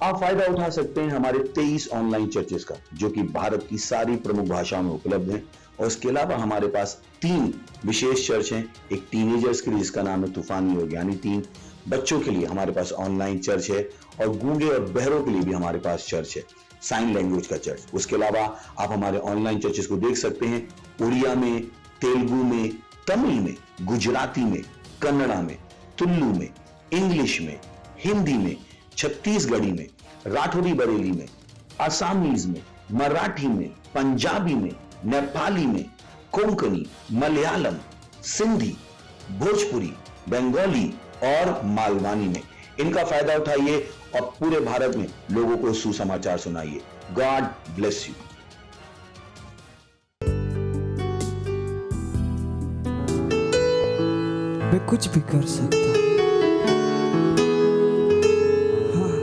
आप फायदा उठा सकते हैं हमारे 23 ऑनलाइन चर्चेस का, जो कि भारत की सारी प्रमुख भाषाओं में उपलब्ध हैं। और इसके अलावा हमारे पास 3 विशेष चर्च हैं। एक टीनेजर्स के लिए जिसका नाम है तूफानी योग यानी 3, बच्चों के लिए हमारे पास ऑनलाइन चर्च है, और गूंगे और बहरों के लिए भी हमारे पास चर्च है, साइन लैंग्वेज का चर्च। उसके अलावा आप हमारे ऑनलाइन चर्चेस को देख सकते हैं उड़िया में, तेलुगु में, तमिल में, गुजराती में, कन्नड़ा में, तुलु में, इंग्लिश में, हिंदी में, छत्तीसगढ़ी में, राठौरी बरेली में, आसामीज में, मराठी में, पंजाबी में, नेपाली में, कोंकणी, मलयालम, सिंधी, भोजपुरी, बंगाली और मालवानी में। इनका फायदा उठाइए और पूरे भारत में लोगों को सुसमाचार सुनाइए। God bless you. मैं कुछ भी कर सकता हूँ, हाँ,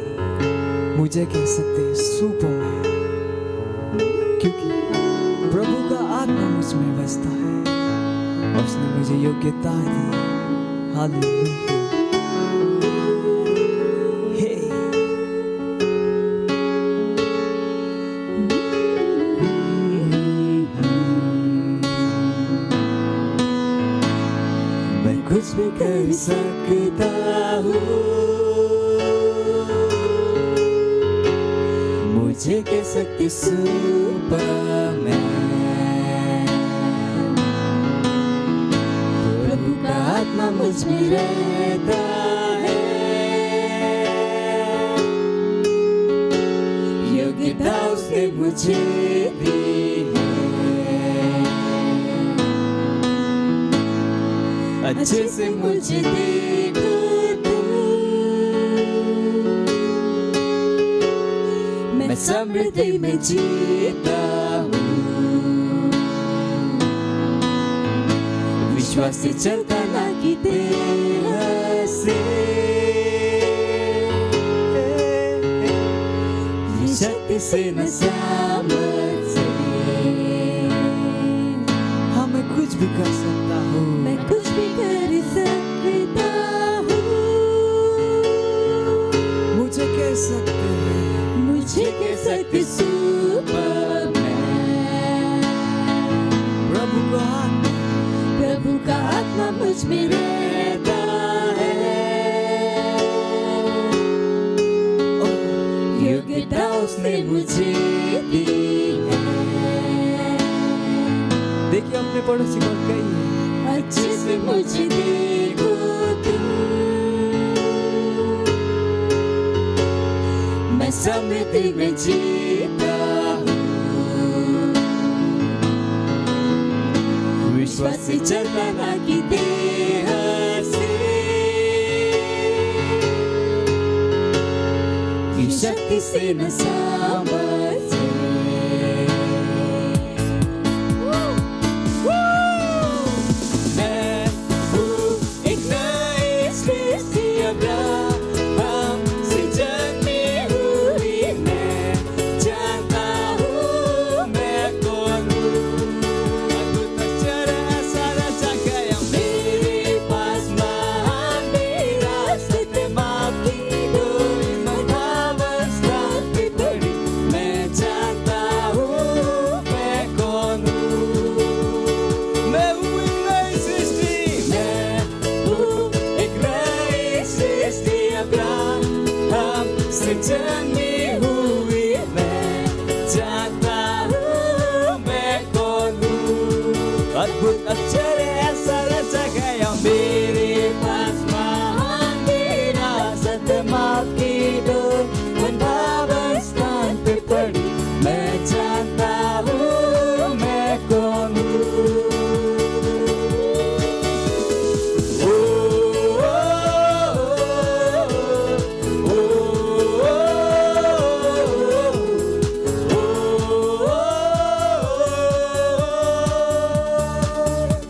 मुझे कह सकते हैं सुपरमैन, क्योंकि प्रभु का आत्मा मुझ में बसता है और उसने मुझे योग्यता दी। हालेलुया। कुछ भी कर सकता हूँ, मुझे कह सकती सुपरमैन। प्रभु का आत्मा मुझ में रहता है, योग्यता उसने मुझे दी है। अच्छे से मुझे देखो तुम, मैं समृद्धि में जीता हूँ। विश्वास से चलता ना कि देह से, ये शक्ति से न सामर्थ से। हाँ, मैं कुछ भी कर सकता हूँ, मैं कुछ भी कर सकता हूँ। मुझे कह सकते हैं, मुझे कह सकते सुपरमैन। प्रभु का आत्मा मुझ में रहता है, योग्यता उसने मुझे दी है। देखिए अपने पड़ोसी को कहिए, अच्छे से मुझे देखो तुम, मैं समृद्धि में जीता हूँ। विश्वास से चलता ना कि देह से, की शक्ति से न सामर्थ से। जन्मी हुई मैं जानता हूँ मैं कौन हूँ। अद्भुत आश्चर्य ऐसा रचा गया मेरे पास, महान विरासत माफ की डोर उन पावन स्थान पे पड़ी। मैं जानता हूँ मैं कौन हूँ।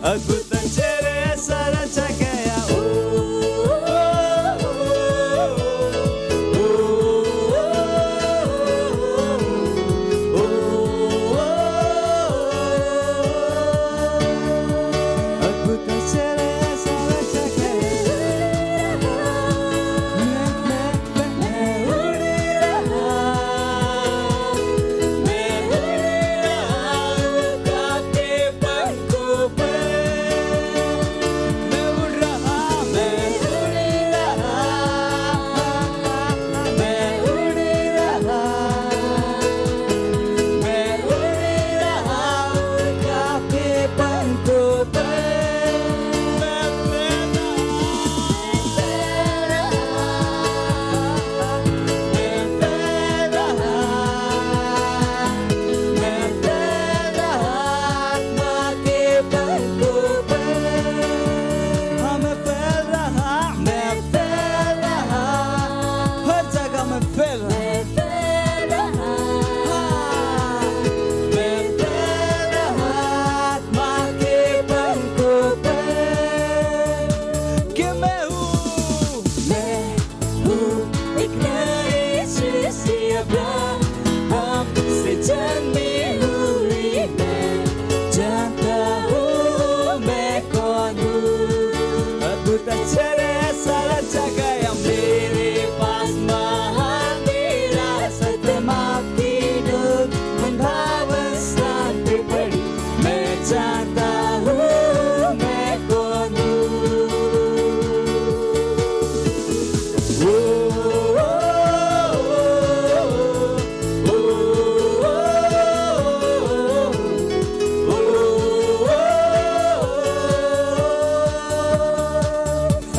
अद्भुत आश्चर्य ऐसा रचा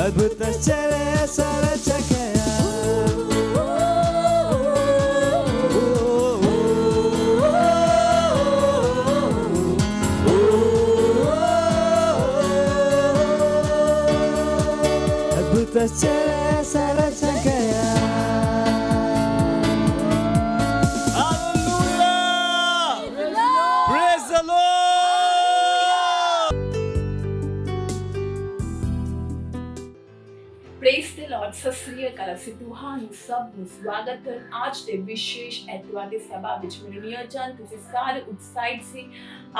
अद्भुत चले सरचकया अद्भुत चले सरचकया Praise the Lord! Praise the lord Sat Sri ਅਕਾਲ ਅਸੀਂ ਤੁਹਾਨੂੰ ਸਭ ਨੂੰ ਸਵਾਗਤ ਕਰਨ ਅੱਜ ਦੇ ਵਿਸ਼ੇਸ਼ ਐਤਵਾਰ ਦੀ ਸਭਾ ਵਿੱਚ ਮੇਰੇ ਨਿਯੋਜਨ ਤੁਸੀਂ ਸਾਰੇ ਉਤਸ਼ਾਹਿਤ ਸੀ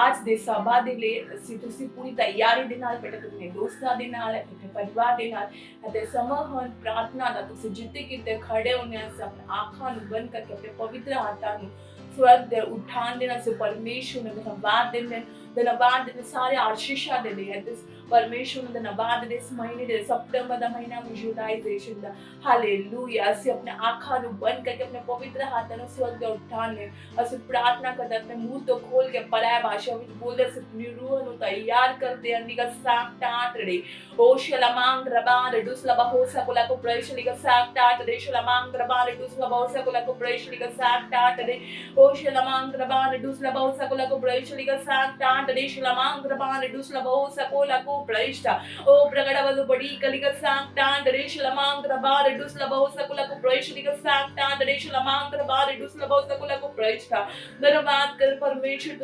ਅੱਜ ਦੇ ਸਭਾ ਦੇ ਲਈ ਤੁਸੀਂ ਪੂਰੀ ਤਿਆਰੀ ਦੇ ਨਾਲ ਬੈਠੇ ਆਪਣੇ ਦੋਸਤਾਂ ਦੇ ਨਾਲ ਆਪਣੇ ਪਰਿਵਾਰ ਦੇ ਨਾਲ ਅਤੇ ਸਮੂਹ ਪ੍ਰਾਰਥਨਾ ਦਾ ਤੁਸੀਂ ਜਿੱਥੇ ਕਿਤੇ ਖੜੇ ਹੋਣੇ ਆ ਆਪਣੀ ਅੱਖਾਂ ਨੂੰ ਬੰਦ ਕਰਕੇ ਆਪਣੇ ਪਵਿੱਤਰ ਹੱਥਾਂ ਨੂੰ स्वर्ग दे उठान देना से परमेश्वर ने धन्यवाद देने सारे आशीषा दे दिए परमेश्वर ने धन्यवाद दे इस महीने दे सितंबर दा महीना में यूटिलाइजेशन दा हालेलुया ਅਸੀਂ ਆਪਣੇ ਅੱਖਾਂ ਨੂੰ ਬੰਦ ਕਰਕੇ ਆਪਣੇ ਪਵਿੱਤਰ ਹੱਥਾਂ ਨੂੰ ਸਵਰਗ ਦੇ ਉਠਾਨ ਨੇ ਅਸੀਂ ਪ੍ਰਾਰਥਨਾ ਕਰਦੇ ਆਪਣੇ ਮੂੰਹ ਤੋਂ ਖੋਲ ਕੇ ਪਰਾਇਆ ਭਾਸ਼ਾ ਵਿੱਚ ਬੋਲਦੇ ਅਸੀਂ ਆਪਣੀ ਰੂਹ ਨੂੰ ਤਿਆਰ ਕਰਦੇ ਹਾਂ ਨਿਗਾ ਸਾਕਟਾਟੜੇ ਓ ਸ਼ਲਮਾਂਗ ਰਬਾਨ ਰਡੂਸ ਲਬਾ ਹੋ ਸਕੋਲਾ ਕੋ ਪ੍ਰੇਸ਼ ਨਿਗਾ ਸਾਕਟਾਟੜੇ ਸ਼ਲਮਾਂਗ ਰਬਾਨ ਰਡੂਸ ਲਬਾ ਹੋ ਸਕੋਲਾ ਕੋ ਪ੍ਰੇਸ਼ ਨਿਗਾ ਸਾਕਟਾਟੜੇ ਓ ਸ਼ਲਮਾਂਗ ਰਬਾਨ ਰਡੂਸ ਲਬਾ ਹੋ ਸਕੋਲਾ ਕੋ ਪ੍ਰੇਸ਼ ਨਿਗਾ ਸਾਕਟਾਟੜੇ ਸ਼ਲਮਾਂਗ ਰਬਾਨ ਰਡੂਸ ਲਬਾ ਹੋ ਸਕੋਲਾ ਕੋ ਪ੍ਰੇਸ਼ਟਾ ਓ ਪ੍ਰਗੜਵದು ಬಡಿ ಕಲಿಗ ಸಾಕ್ಟಾಂಡರೆ ಶಲಮಾಂಗ್ರ ಬಾರೆ ಡುಸ್ ಲಬೌ ಸಕುಲಕು ಪ್ರೈಶ್ಲಿಗ ಸಾಕ್ಟಾಂಡರೆ ಶಲಮಾಂಗ್ರ ಬಾರೆ ಡುಸ್ ಲಬೌ ಸಕುಲಕು ಪ್ರೈಶ್ಟಾ धन्यवाद कर परमेश्वर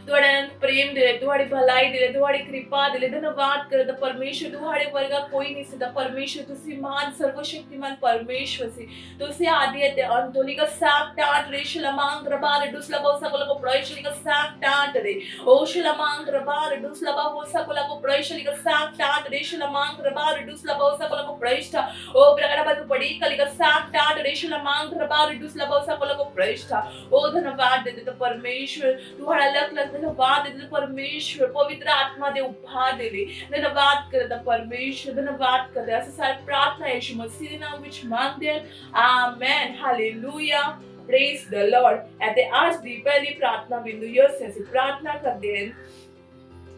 ਤੁਹਾਡੇ ਪ੍ਰੇਮ ਦੇ ਤੁਹਾਡੀ ਭਲਾਈ ਦੇ ਤੁਹਾਡੀ ਕਿਰਪਾ ਦੇ ਧੰਨਵਾਦ ਕਰਦਾ ਪਰਮੇਸ਼ਰ ਤੁਹਾਡੇ ਵਰਗਾ ਕੋਈ ਨਹੀਂ ਸੀ ਪਰਮੇਸ਼ਰ ਤੁਸੀਂ ਮਹਾਨ ਸਰਵਸ਼ਕਤੀਮਾਨ ਪਰਮੇਸ਼ਰ ਸੀ ਤੁਸੀਂ ਆਦਿ ਅਤੇ ਅੰਤ ਲਿਗ ਸਾਕਟਾਟ ਰੇਸ਼ਲਮਾਂਗ ਰਬਾਰ ਦੁਸ ਲਬਾ ਸਕਲ ਕੋ ਪ੍ਰੈਸ਼ ਲਿਗ ਸਾਕਟਾਟ ਰੇ ਓ ਸ਼ਲਮਾਂਗ ਰਬਾਰ ਦੁਸ ਲਬਾ ਹੋ ਸਕਲ ਕੋ ਪ੍ਰੈਸ਼ ਲਿਗ ਸਾਕਟਾਟ ਰੇਸ਼ਲਮਾਂਗ ਰਬਾਰ ਦੁਸ ਲਬਾ ਸਕਲ ਕੋ ਪ੍ਰੈਸ਼ਟਾ ਓ ਪ੍ਰਗੜਾ ਬਦ ਪੜੀ ਕਲਿਗ ਸਾਕਟਾਟ ਰੇਸ਼ਲਮਾਂਗ ਰਬਾਰ ਦੁਸ ਲਬਾ ਸਕਲ ਕੋ ਪ੍ਰੈਸ਼ਟਾ ਓ ਧੰਨਵਾਦ ਦੇ ਪਰਮੇਸ਼ਰ ਤੁਹਾਡਾ लग धन्यवाद परमेश्वर पवित्र आत्मा दे उपहार दे धन्यवाद करदा परमेश्वर धन्यवाद करदा अस सारे प्रार्थना यीशु मसीह दे नाम विच मांगदे हैं आमेन हालेलुया प्रेज द लॉर्ड एते आज दी पहली प्रार्थना बिंदु यह से प्रार्थना करदे हैं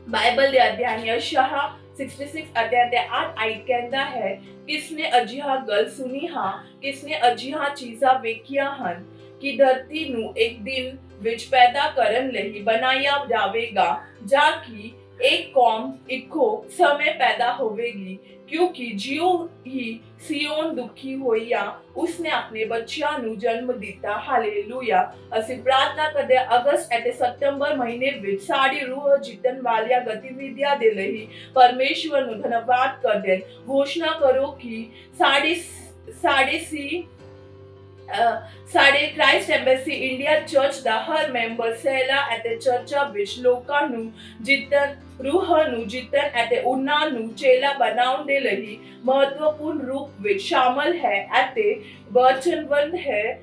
बाइबल दे अध्याय यशाया 66 अध्याय दे 8 आई कहंदा है किसने अजिहा गल सुनी हां किसने अजिहा चीज़ां वेखियां हन कि धरती ਨੂੰ ਇੱਕ ਦਿਨ ਵਿੱਚ ਪੈਦਾ ਕਰਨ ਲਈ ਬਣਾਇਆ ਜਾਵੇਗਾ ਜਾਂ ਕਿ ਇੱਕ ਕੌਮ ਇੱਕੋ ਸਮੇਂ ਪੈਦਾ ਹੋਵੇਗੀ ਕਿਉਂਕਿ ਜਿਉਂ ਹੀ ਸਿਯੋਨ ਦੁਖੀ ਹੋਇਆ ਉਸਨੇ ਆਪਣੇ ਬੱਚਿਆਂ ਨੂੰ ਜਨਮ ਦਿੱਤਾ ਹਾਲੇਲੂਇਆ ਅਸੀਂ ਪ੍ਰਾਰਥਨਾ ਕਰਦੇ ਅਗਸਤ ਅਤੇ ਸਤੰਬਰ ਮਹੀਨੇ ਵਿੱਚ ਸਾਡੀ ਰੂਹ ਜਿੱਤਣ ਵਾਲੀਆਂ ਗਤੀਵਿਧੀਆਂ ਦੇ ਲਈ ਪਰਮੇਸ਼ਵਰ ਨੂੰ ਧੰਨਵਾਦ ਕਰਦੇ ਘੋਸ਼ਣਾ ਕਰੋ ਕਿ ਸਾਡੇ ਕ੍ਰਾਈਸਟ ਐਮਬੈਸੀ ਇੰਡੀਆ ਚਰਚ ਦਾ ਹਰ ਮੈਂਬਰ ਸਹਿਲਾ ਅਤੇ ਚਰਚਾ ਵਿੱਚ ਲੋਕਾਂ ਨੂੰ ਜਿੱਤਣ ਰੂਹ ਨੂੰ ਜਿੱਤਣ ਅਤੇ ਉਹਨਾਂ ਨੂੰ ਚੇਲਾ ਬਣਾਉਣ ਦੇ ਲਈ ਮਹੱਤਵਪੂਰਨ ਰੂਪ ਵਿੱਚ ਸ਼ਾਮਲ ਹੈ ਅਤੇ ਵਚਨਬੱਧ ਹੈ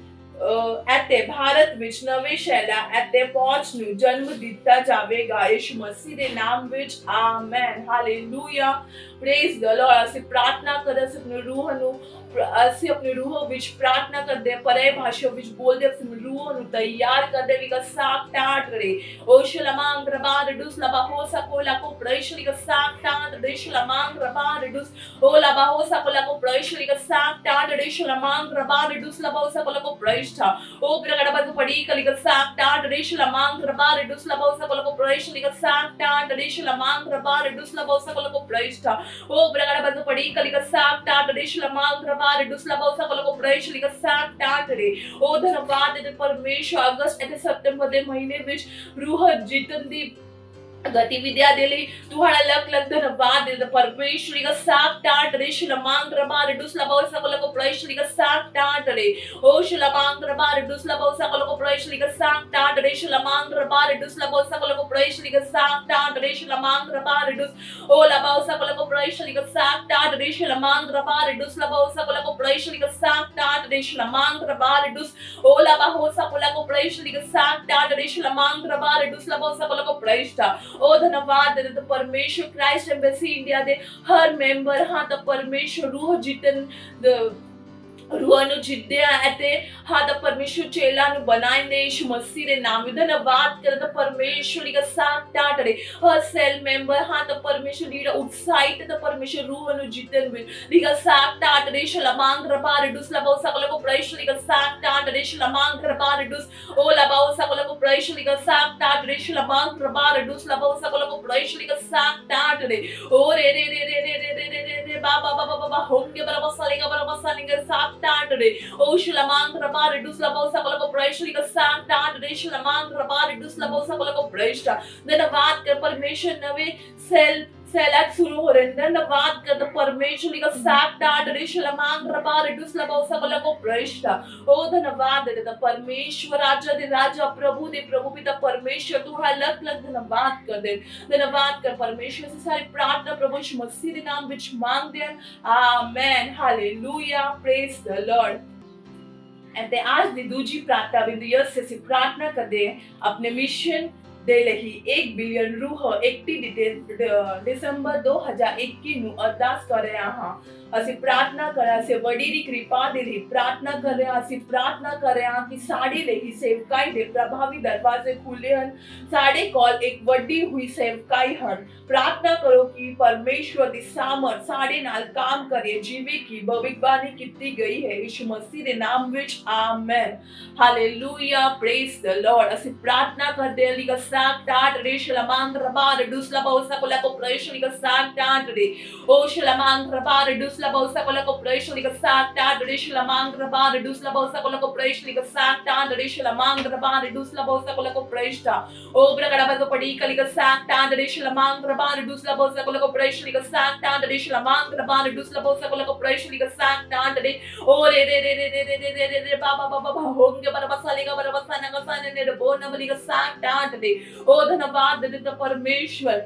ਅਤੇ ਭਾਰਤ ਵਿੱਚ ਨਵੇਂ ਸ਼ੈਲਾ ਅਤੇ ਪਹੁੰਚ ਨੂੰ ਜਨਮ ਦਿੱਤਾ ਜਾਵੇਗਾ ਯਿਸੂ ਮਸੀਹ ਦੇ ਨਾਮ ਵਿੱਚ amen hallelujah praise the Lord ਅਸੀਂ ਪ੍ਰਾਰਥਨਾ ਕਰਦੇ ਆਪਣੀ ਰੂਹ ਨੂੰ ਅਸੀਂ ਆਪਣੀ ਰੂਹ ਵਿੱਚ ਪ੍ਰਾਰਥਨਾ ਕਰਦੇ ਪਰੇ ਭਾਸ਼ਾ ਵਿੱਚ ਬੋਲਦੇ ਆਪਣੀ ਰੂਹ ਨੂੰ ਤਿਆਰ ਕਰਦੇ ਵਿਗਾ ਸਾਕਟਾਟ ਰੇ ਓ ਸ਼ਲਮਾਂਗ ਰਬਾਰ ਦੁਸ ਲਬਾ ਹੋ ਸਕੋਲਾ ਕੋ ਪ੍ਰੇਸ਼ਲਿਕ ਸਾਕਟਾਟ ਰੇ ਸ਼ਲਮਾਂਗ ਰਬਾਰ ਦੁਸ ਓ ਲਬਾ ਹੋ ਸਕੋਲਾ ਕੋ ਪ੍ਰੇਸ਼ਲਿਕ ਸਾਕਟਾਟ ਰੇ ਸ਼ਲਮਾਂਗ ਰਬਾਰ ਦੁਸ ਲਬਾ ਹੋ ਸਕੋਲਾ ਕੋ ਪ੍ਰੇਸ਼ਟਾ ਓ ਪ੍ਰਗੜਬਦ ਪੜੀ ਕਲਿਕ ਸਾਕਟਾਟ ਰੇ ਸ਼ਲਮਾਂਗ ਰਬਾਰ ਦੁਸ ਲਬਾ ਹੋ ਸਕੋਲਾ ਕੋ ਪ੍ਰੇਸ਼ਲਿਕ ਸਾਕਟਾਟ ਰੇ ਸ਼ਲਮਾਂਗ ਰਬਾਰ ਦੁਸ ਲਬਾ ਹੋ ਸਕੋਲਾ ਕੋ ਪ੍ਰੇਸ਼ਟਾ ਓ ਪ੍ਰਗੜਬਦ ਪੜੀ ਕਲਿਕ ਸਾਕਟਾਟ ਰੇ ਸ਼ਲਮਾਂਗ ਉਹ ਧੰਨਵਾਦ ਦੇ ਪਰਮੇਸ਼ਰ ਅਗਸਤ ਅਤੇ ਸਤੰਬਰ ਦੇ ਮਹੀਨੇ ਵਿੱਚ ਰੂਹ ਜਿੱਤਣ ਦੀ ਗਤੀਵਿਧੀਆਂ ਦੇ ਲਈ ਤੁਹਾਡਾ ਲੱਖ ਧੰਨਵਾਦ ਦੇ ਪਰਮੇਸ਼ਰ ਦਾ ਸਾਕਟਾਟ ਰੇ ਸ਼ਲਮਾਂਗ ਰਬਾਰ ਦੁਸ ਲਬਾ ਸਕਲ ਕੋ ਪ੍ਰੇਸ਼ਰ ਦਾ ਸਾਕਟਾਟ ਰੇ ਓ ਸ਼ਲਮਾਂਗ ਰਬਾਰ ਦੁਸ ਲਬਾ ਸਕਲ ਕੋ ਪ੍ਰੇਸ਼ਰ ਦਾ ਸਾਕਟਾਟ ਰੇ ਸ਼ਲਮਾਂਗ ਰਬਾਰ ਦੁਸ ਲਬਾ ਸਕਲ ਕੋ ਪ੍ਰੇਸ਼ਰ ਦਾ ਸਾਕਟਾਟ ਰੇ ਸ਼ਲਮਾਂਗ ਰਬਾਰ ਦੁਸ ਓ ਲਬਾ ਸਕਲ ਕੋ ਪ੍ਰੇਸ਼ਰ ਦਾ ਸਾਕਟਾਟ ਰੇ ਸ਼ਲਮਾਂਗ ਰਬਾਰ ਦੁਸ ਲਬਾ ਸਕਲ ਕੋ ਪ੍ਰੇਸ਼ਰ ਦਾ ਸਾਕਟਾਟ ਰੇ ਸ਼ਲਮਾਂਗ ਰਬਾਰ ਦੁਸ ਓ ਲਬਾ ਹੋ ਸਕਲ ਕੋ ਪ੍ਰੇਸ਼ਰ ਦਾ ਸਾਕਟਾਟ ਰੇ ਸ਼ਲਮਾਂਗ ਰਬਾਰ ਦੁਸ ਲਬਾ ਸਕਲ ਕੋ ਪ੍ਰੇਸ਼ਟਾ ਉਹ ਧੰਨਵਾਦ ਦੇ ਪਰਮੇਸ਼ਰ ਕ੍ਰਾਈਸਟ ਐਮਬੈਸੀ ਇੰਡੀਆ ਦੇ ਹਰ ਮੈਂਬਰ ਹਾਂ ਤਾਂ ਪਰਮੇਸ਼ਰ ਰੂਹ ਜਿੱਤਣ रूह ਨੂੰ ਜਿੱਦਿਆ ਅਤੇ ਹਾਂ ਤਾਂ ਪਰਮੇਸ਼ਵਰ ਚੇਲਾ ਨੂੰ ਬਣਾਉਂਦੇ ਯਿਸੂ ਮਸੀਹ ਦੇ ਨਾਮ ਵਿੱਚ ਧੰਨਵਾਦ ਕਰਦਾ ਪਰਮੇਸ਼ਵਰ ਦੀ ਸਾਥ ਟਾਟੜੇ ਹਰ ਸੈਲ ਮੈਂਬਰ ਹਾਂ ਤਾਂ ਪਰਮੇਸ਼ਵਰ ਦੀ ਉਤਸ਼ਾਹਿਤ ਤਾਂ ਪਰਮੇਸ਼ਵਰ रूह ਨੂੰ ਜਿੱਤਣ ਵਿੱਚ ਦੀ ਸਾਥ ਟਾਟੜੇ ਸ਼ਲਮਾਂਗ ਰਬਾਰ ਦੁਸ ਲਬਾਉ ਸਕਲ ਕੋ ਪ੍ਰੇਸ਼ਵਰ ਦੀ ਸਾਥ ਟਾਟੜੇ ਸ਼ਲਮਾਂਗ ਰਬਾਰ ਦੁਸ ਉਹ ਲਬਾਉ ਸਕਲ ਕੋ ਪ੍ਰੇਸ਼ਵਰ ਦੀ ਸਾਥ ਟਾਟੜੇ ਸ਼ਲਮਾਂਗ ਰਬਾਰ ਦੁਸ ਲਬਾਉ ਸਕਲ ਕੋ ਪ੍ਰੇਸ਼ਵਰ ਦੀ ਸਾਥ ਟਾਟੜੇ ਉਹ ਰੇ ਰੇ ਰੇ ਰੇ ਰੇ ਰੇ ਰੇ ਰੇ ਬਾ ਬਾ ਬਾ ਬਾ ਹੋਂਗੇ ਬਰਾ ਬਸਲੇਗਾ ਬਰਾ ਬਸਲੇਗਾ ਸਾਥ ਟਾਟੜੇ O Shalamang Rabari Duslabo Sakolako Preshliga Santa Shalamang Rabari Duslabo Sakolako Preshta. Then a vat permission away सेलत सुरू हो रहे हैं धन्यवाद करते परमेश्वर का साथ आदरे शलमांग रबार दुस्लबो सकल को प्रविष्ट ओ धन्यवाद देता परमेश्वर राजा प्रभु दे प्रभु पिता परमेश्वर तुम्हारा लख लख धन्यवाद कर दे धन्यवाद कर परमेश्वर से सारी प्रार्थना प्रभु यीशु मसीह के नाम विच मांग दे amen hallelujah praise the lord and आज दी दूजी प्रार्थना बिंदु से प्रार्थना कर दे अपने मिशन ਦੇ ਲਈ 1 ਬਿਲੀਅਨ ਰੂਹ 31 ਦਸੰਬਰ 2021 ਨੂੰ ਅਰਦਾਸ ਕਰ ਰਿਹਾ ਹਾਂ ਅਸੀਂ ਪ੍ਰਾਰਥਨਾ ਕਰ ਰਹੇ ਹਾਂ ਵੱਡੀ ਦੀ ਕਿਰਪਾ ਦੇ ਲਈ ਪ੍ਰਾਰਥਨਾ ਕਰ ਰਹੇ ਹਾਂ ਅਸੀਂ ਪ੍ਰਾਰਥਨਾ ਕਰ ਰਹੇ ਹਾਂ ਕਿ ਸਾਡੇ ਲਈ ਸੇਵਕਾਈ ਦੇ ਪ੍ਰਭਾਵੀ ਦਰਵਾਜ਼ੇ ਖੁੱਲੇ ਹਨ ਸਾਡੇ ਕੋਲ ਇੱਕ ਵੱਡੀ ਹੋਈ ਸੇਵਕਾਈ ਹਨ ਪ੍ਰਾਰਥਨਾ ਕਰੋ ਕਿ ਪਰਮੇਸ਼ਵਰ ਦੀ ਸਾਮਰਥ ਸਾਡੇ ਨਾਲ ਕੰਮ ਕਰੇ ਜਿਵੇਂ ਕਿ ਭਵਿੱਖਬਾਣੀ ਕੀਤੀ ਗਈ ਹੈ ਯਿਸੂ ਮਸੀਹ ਦੇ ਨਾਮ ਵਿੱਚ amen hallelujah praise the Lord ਅਸੀਂ ਪ੍ਰਾਰਥਨਾ ਕਰਦੇ ਹਾਂ ਲਿਗਾ ਸਾਕ ਟਾਟ ਰੇ ਸ਼ਲਮਾਂਗ ਰਬਾਰ ਦੁਸਲਾ ਬੌਸਾ ਕੋਲਾ ਕੋ ਪ੍ਰੇਸ਼ ਲਿਗਾ ਸਾਕ ਟਾਟ ਰੇ ਓ ਸ਼ਲਮਾਂਗ ਰਬਾਰ ਦੁਸਲਾ bausa kola ko presh liga sakta drisla mangra bar dusla bausa kola ko presh liga sakta drisla mangra bar dusla bausa kola ko preshta o bragada bazo padi kaliga sakta drisla mangra bar dusla bausa kola ko presh liga sakta drisla mangra bar dusla bausa kola ko presh liga sakta dre o re re re re re re re re ba ba ba ba honge bar basaliga bar basana ka sane ne bona liga sakta dre o धन्यवाद देता परमेश्वर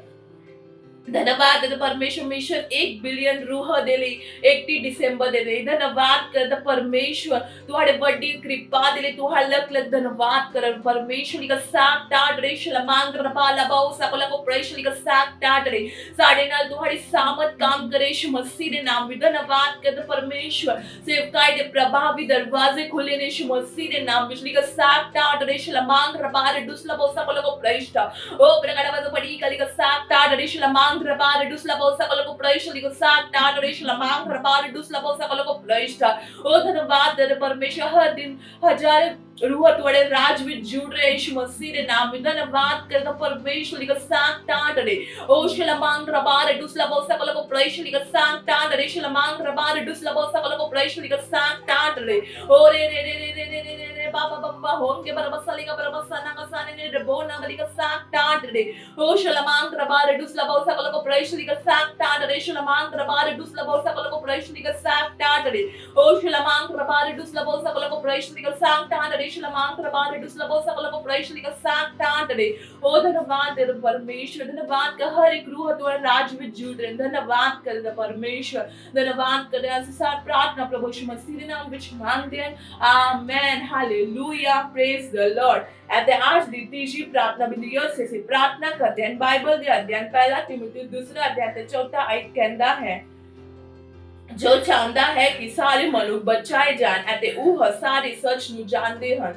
धन्यवाद देता परमेश्वर mission 1 billion रूह दे ਲਈ 31 ਦਸੰਬਰ ਦੇ ਲਈ ਧੰਨਵਾਦ ਕਰਦਾ ਪਰਮੇਸ਼ਵਰ ਤੁਹਾਡੇ ਵੱਡੀ ਕਿਰਪਾ ਦੇ ਲਈ ਤੁਹਾਡਾ ਲੱਖ ਲੱਖ ਧੰਨਵਾਦ ਕਰ ਪਰਮੇਸ਼ਵਰ ਦੀ ਸਾਥ ਟਾਟੜੇ ਸ਼ਲਮਾਂਗ ਰਪਾਲਾ ਬਾਉ ਸਕਲ ਕੋ ਪ੍ਰੇਸ਼ਵਰ ਦੀ ਸਾਥ ਟਾਟੜੇ ਸਾਡੇ ਨਾਲ ਤੁਹਾਡੀ ਸਾਮਤ ਕੰਮ ਕਰੇ ਯਿਸੂ ਮਸੀਹ ਦੇ ਨਾਮ ਵਿੱਚ ਧੰਨਵਾਦ ਕਰਦਾ ਪਰਮੇਸ਼ਵਰ ਸੇਵਕਾਈ ਦੇ ਪ੍ਰਭਾਵੀ ਦਰਵਾਜ਼ੇ ਖੁੱਲੇ ਨੇ ਯਿਸੂ ਮਸੀਹ ਦੇ ਨਾਮ ਵਿੱਚ ਦੀ ਸਾਥ ਟਾਟੜੇ ਸ਼ਲਮਾਂਗ ਰਪਾਲਾ ਦੁਸਲਾ ਬਾਉ ਸਕਲ ਕੋ ਪ੍ਰੇਸ਼ਤਾ ਉਹ ਪ੍ਰਗੜਾ ਬਾਦ ਪੜੀ ਕਲੀ ਸਾਥ ਟਾਟੜੇ ਸ਼ਲਮਾਂਗ रबार दुसला बौसा कोला को प्रविष्ट लिखो साथ टाट रेशला मांग रबार दुसला बौसा कोला को प्रविष्ट ओ धन्यवाद दे परमेश्वर हर दिन हजार रूह ਤੁਹਾਡੇ ਰਾਜ ਵਿੱਚ ਜੁੜ ਰਹੇ ਯਿਸੂ ਮਸੀਹ ਦੇ ਨਾਮ ਵਿੱਚ ਧੰਨਵਾਦ ਕਰਦਾ ਪਰਮੇਸ਼ਵਰ ਲਿਖੋ ਸਾਥ ਟਾਟ ਰੇ ਓ ਸ਼ਲਮਾਂਗ ਰਬਾਰ ਦੁਸਲਾ ਬੌਸਾ ਕੋਲਾ ਕੋ ਪ੍ਰਵੇਸ਼ ਲਿਖੋ ਸਾਥ ਟਾਟ ਰੇ ਸ਼ਲਮਾਂਗ ਰਬਾਰ ਦੁਸਲਾ ਬੌਸਾ ਕੋਲਾ ਕੋ ਪ੍ਰਵੇਸ਼ ਲਿਖੋ ਸਾਥ ਟਾਟ ਰੇ ਓ ਰੇ ਰੇ ਰੇ ਰੇ ਰੇ ਰੇ ਰੇ ਬਾਬਾ ਬਾਬਾ ਹੋਂਗੇ ਬਰਬਸਾ ਲਿਖਾ ਬਰਬਸਾ ਨਾ ਕਸਾਨੇ ਨੇ ਰਬੋਨਾ ਲਿਖੋ ਸਾਥ ਟਾਟ ਰੇ ਓ ਸ਼ਲਮਾਂਗ ਰਬਾਰ ਦੁਸਲਾ ਬੌਸਾ ਕੋਲਾ ਕੋ ਪ੍ਰਵੇਸ਼ ਲਿਖੋ ਸਾਥ ਟਾਟ ਰੇ ਸ਼ਲਮਾਂਗ ਰਬਾਰ ਦੁਸਲਾ ਬੌਸਾ ਕੋਲਾ ਕੋ ਪ੍ਰਵੇਸ਼ ਲਿਖੋ ਸਾਥ ਟਾਟ ਰੇ ਓ ਸ਼ਲਮਾਂਗ ਰਬਾਰ ਦੁਸਲਾ ਬੌਸਾ ਕੋਲਾ ਕੋ ਪ੍ਰਵੇਸ਼ ਲਿਖੋ ਸਾਥ ਟਾਟ ਰੇ ਸ਼ਲਮਾਂਗ रबार दुसला बौसा कोला को प्रवेश लिखो साथ टाट रे ओ धन्यवाद दे परमेश्वर धन्यवाद का हर एक रूह तुम्हारे राज में जुड़ रहे धन्यवाद करदा परमेश्वर धन्यवाद करदा ਅਸੀਂ ਸਾਰ ਪ੍ਰਾਰਥਨਾ ਪ੍ਰਭੂ ਯਿਸੂ ਮਸੀਹ ਦੇ ਨਾਮ ਵਿੱਚ ਮੰਗਦੇ ਹਾਂ amen hallelujah praise the Lord ਅਤੇ ਅੱਜ ਦੀ ਤੀਜੀ ਪ੍ਰਾਰਥਨਾ ਬਿੰਦੂ से प्रार्थना करते हैं बाइबल ਦੇ ਅਧਿਐਨ ਪਹਿਲਾ ਤਿਮੋਥੀ दूसरा अध्याय ਤੇ ਚੌਥਾ ਆਇਤ ਕਹਿੰਦਾ ਹੈ ਜੋ ਚਾਹੁੰਦਾ ਹੈ ਕਿ ਸਾਰੇ ਮਨੁੱਖ ਬਚਾਏ ਜਾਣ ਅਤੇ ਉਹ ਸਾਰੇ ਸੱਚ ਨੂੰ ਜਾਣਦੇ ਹਨ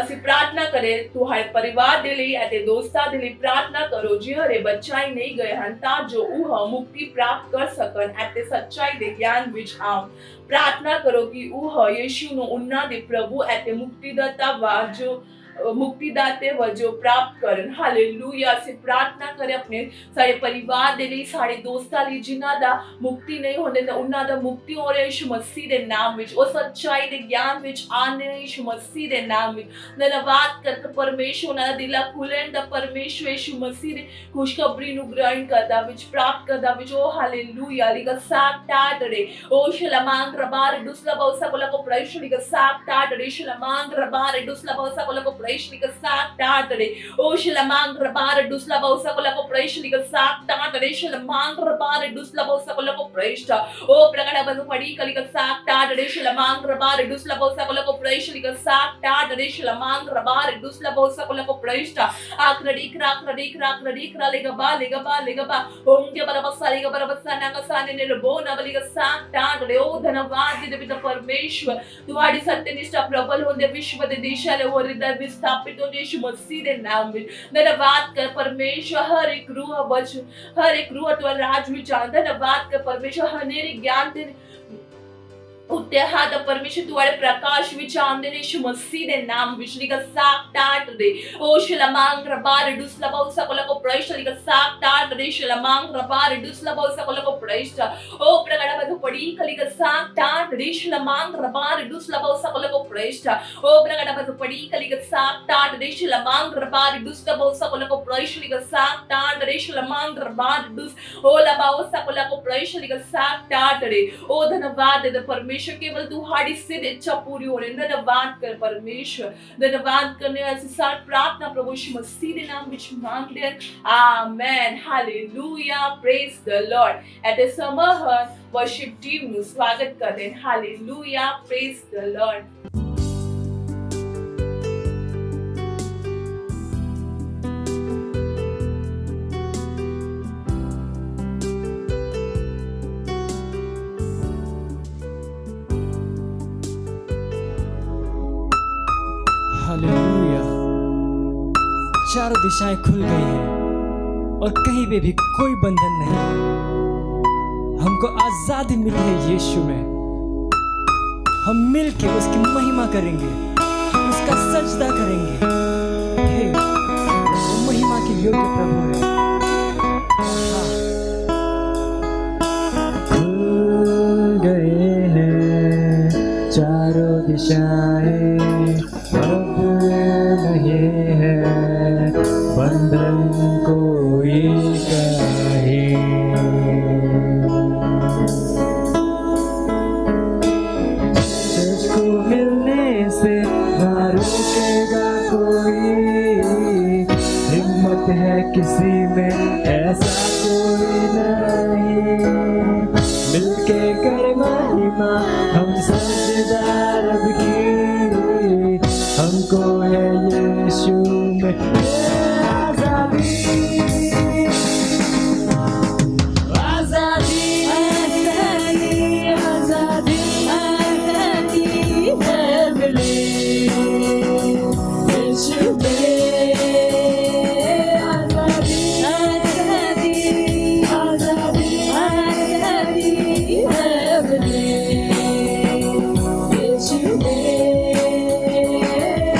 ਅਸੀਂ ਪ੍ਰਾਰਥਨਾ ਕਰੇ ਤੁਹਾਡੇ ਪਰਿਵਾਰ ਦੇ ਲਈ ਅਤੇ ਦੋਸਤਾਂ ਦੇ ਲਈ ਪ੍ਰਾਰਥਨਾ ਕਰੋ ਜਿਹੜੇ ਬਚਾਏ ਨਹੀਂ ਗਏ ਹਨ ਤਾਂ ਜੋ ਉਹ ਮੁਕਤੀ ਪ੍ਰਾਪਤ ਕਰ ਸਕਣ ਅਤੇ ਸੱਚਾਈ ਦੇ ਗਿਆਨ ਵਿੱਚ ਆਉਣ ਪ੍ਰਾਰਥਨਾ ਕਰੋ ਕਿ ਉਹ ਯਿਸੂ ਨੂੰ ਉਹਨਾਂ ਦੇ ਪ੍ਰਭੂ ਅਤੇ ਮੁਕਤੀਦਾਤਾ ਵਜੋਂ मुक्तिदाते वजो प्राप्त करन हालेलुया से प्रार्थना करें अपने सारे परिवार दे ਲਈ ਸਾਡੇ ਦੋਸਤਾਂ ਲਈ ਜਿਨ੍ਹਾਂ ਦਾ ਮੁਕਤੀ ਨਹੀਂ ਹੁੰਦੇ ਤਾਂ ਉਹਨਾਂ ਦਾ ਮੁਕਤੀ ਹੋ ਰਿਹਾ ਯਿਸੂ ਮਸੀਹ ਦੇ ਨਾਮ ਵਿੱਚ ਉਹ ਸੱਚਾਈ ਦੇ ਗਿਆਨ ਵਿੱਚ ਆਉਂਦੇ ਨੇ ਯਿਸੂ ਮਸੀਹ ਦੇ ਨਾਮ ਵਿੱਚ ਧੰਨਵਾਦ ਕਰਦਾ ਪਰਮੇਸ਼ਵਰ ਉਹਨਾਂ ਦਾ ਦਿਲ ਖੁੱਲਣ ਦਾ ਪਰਮੇਸ਼ਵਰ ਯਿਸੂ ਮਸੀਹ ਦੀ ਖੁਸ਼ਖਬਰੀ ਨੂੰ ਗ੍ਰਹਿਣ ਕਰਦਾ ਵਿੱਚ ਪ੍ਰਾਪਤ ਕਰਦਾ ਵਿੱਚ ਉਹ ਹਾਲੇਲੂਇਆ ਲਿਗਾ ਸਾਕ ਟਾਟ ਰੇ ਉਹ ਸ਼ਲਮਾਂਗ ਰਬਾਰ ਦੁਸਲਾ ਬੌਸਾ ਕੋਲਾ ਕੋ ਪ੍ਰਵੇਸ਼ ਲਿਗਾ ਸਾਕ ਟਾਟ ਰੇ ਸ਼ਲਮਾਂਗ ਰਬਾਰ ਦੁਸਲਾ ਬੌਸਾ ਕੋਲਾ ਕੋ प्रवेश लिखा साथ टाट रे ओ शलमांग रबार दुसला बौसा कोला को प्रवेश लिखा साथ टाट रे शलमांग रबार दुसला बौसा कोला को प्रवेश ओ प्रगड़ा बंधु पड़ी कलिका साथ टाट रे शलमांग रबार दुसला बौसा कोला को प्रवेश लिखा साथ टाट रे शलमांग रबार दुसला बौसा कोला को प्रवेश आखरडी खरा लेगा बा होंगे बरबसा बालिका बरबसाना का साने ने रबोना बालिका सांग टांग रे ओ धन्यवाद दे पिता परमेश्वर तुम्हारी सत्यनिष्ठा प्रबल होने विश्व दे देशाले हो हृदय विस्थापित होने यीशु मसीह दे नाम में धन्यवाद कर परमेश्वर हर एक रूह वचन हर एक रूह तो राज विचार धन्यवाद कर परमेश्वर हनेरी ज्ञान दे उत्तेहाद परमेश्वर तुम्हारे प्रकाश विचार दे यीशु मसीह दे नाम विश्ली का साक टाट दे ओ शलमांग रबार दुसला बहुसा को प्रैष्ट का साक टाट दे शलमांग रबार दुसला बहुसा को प्रैष्ट ओ प्रगड़ा बधु पड़ी कली का साक टाट दे शलमांग रबार दुसला बहुसा को प्रैष्ट ओ प्रगड़ा बधु पड़ी कली का साक टाट दे शलमांग रबार दुसला बहुसा को प्रैष्ट का साक टाट दे शलमांग रबार दुस ओ लबाउसा को प्रैष्ट का साक टाट दे ओ धन्यवाद दे परमेश्वर केवल तुम्हारी सिद्ध इच्छा पूरी होने धन्यवाद कर परमेश्वर धन्यवाद करने ऐसी साथ प्रार्थना प्रभु यीशु मसीह के नाम में मांगते हैं आमेन hallelujah praise the Lord at the summer worship team નું સ્વાગત કરે હાલેલુયા પ્રેઝ ધ લॉर्ड हालेलुया चारों दिशाएं खुल गई हैं और कहीं पे भी कोई बंधन नहीं हमको आजादी मिली है यीशु में हम मिलके उसकी महिमा करेंगे उसका सजदा करेंगे हे वो महिमा के योग्य प्रभु है हाँ। खुल गए हैं चारों दिशाएं अब नहीं है बंधन कोई कहे तुझको मिलने से ना रुकेगा कोई हिम्मत है किसी में ऐसा कोई नहीं मिलके कर महिमा हम सजदा रब की हमको है यीशु में आजादी आजादी आजादी आजादी है मिली यीशु में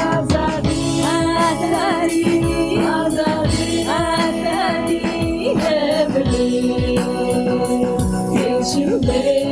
आजादी आजादी आजादी आजादी है मिली यीशु में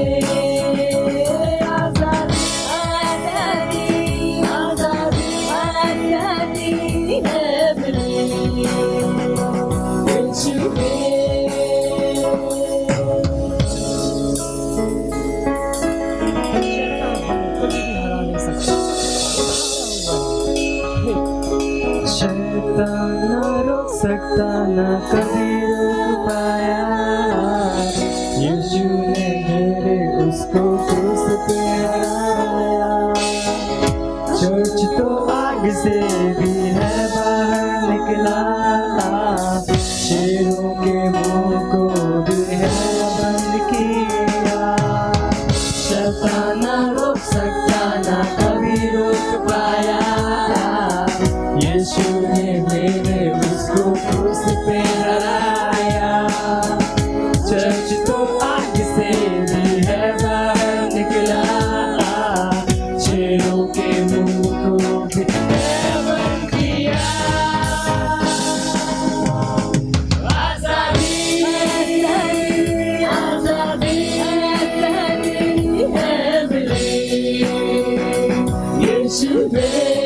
सकता ना कभी रोक पाया यीशु ने मेरे उसको क्रूस पे हराया चर्च तो आग से भी है बाहर निकला शेरों के मुंह को भी है बंद किया शैतान ना रोक सकता ना कभी रोक पाया यीशु ने मेरे उसको क्रूस पे हराया चर्च तो आग से भी है बाहर निकला शेरों के मुंह को भी है बंद किया आजादी आजादी आजादी है मिली यीशु में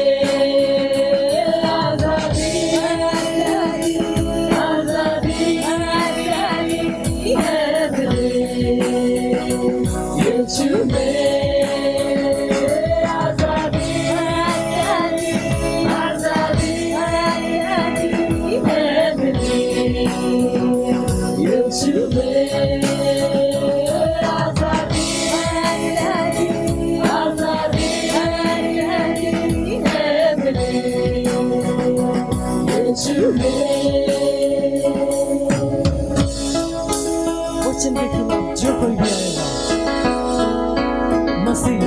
वचन के खिलाफ जो कोई भी आएगा, मसीह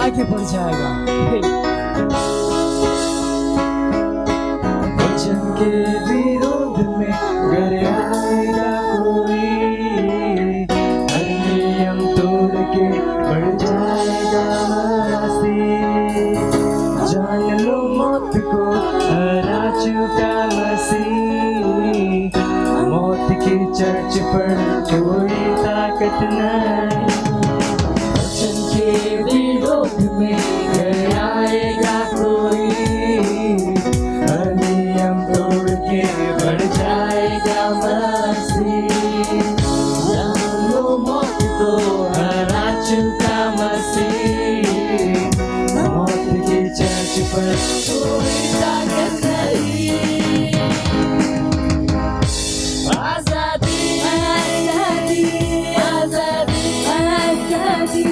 आगे बढ़ जाएगा। वचन के विरोध में अगर आएगा कोई, हर नियम तोड़ के बढ़ जाएगा मसीह। जान लो मौत को हरा चुका मसीह, मौत की चर्च पर कोई ताकत नहीं। वचन के विरोध में अगर आएगा कोई, हर नियम तोड़ के बढ़ जाएगा मसीह। जान लो मौत को हरा चुका मसीह, मौत की चर्च पर कोई ताकत नहीं। आजादी आजादी आजादी आजादी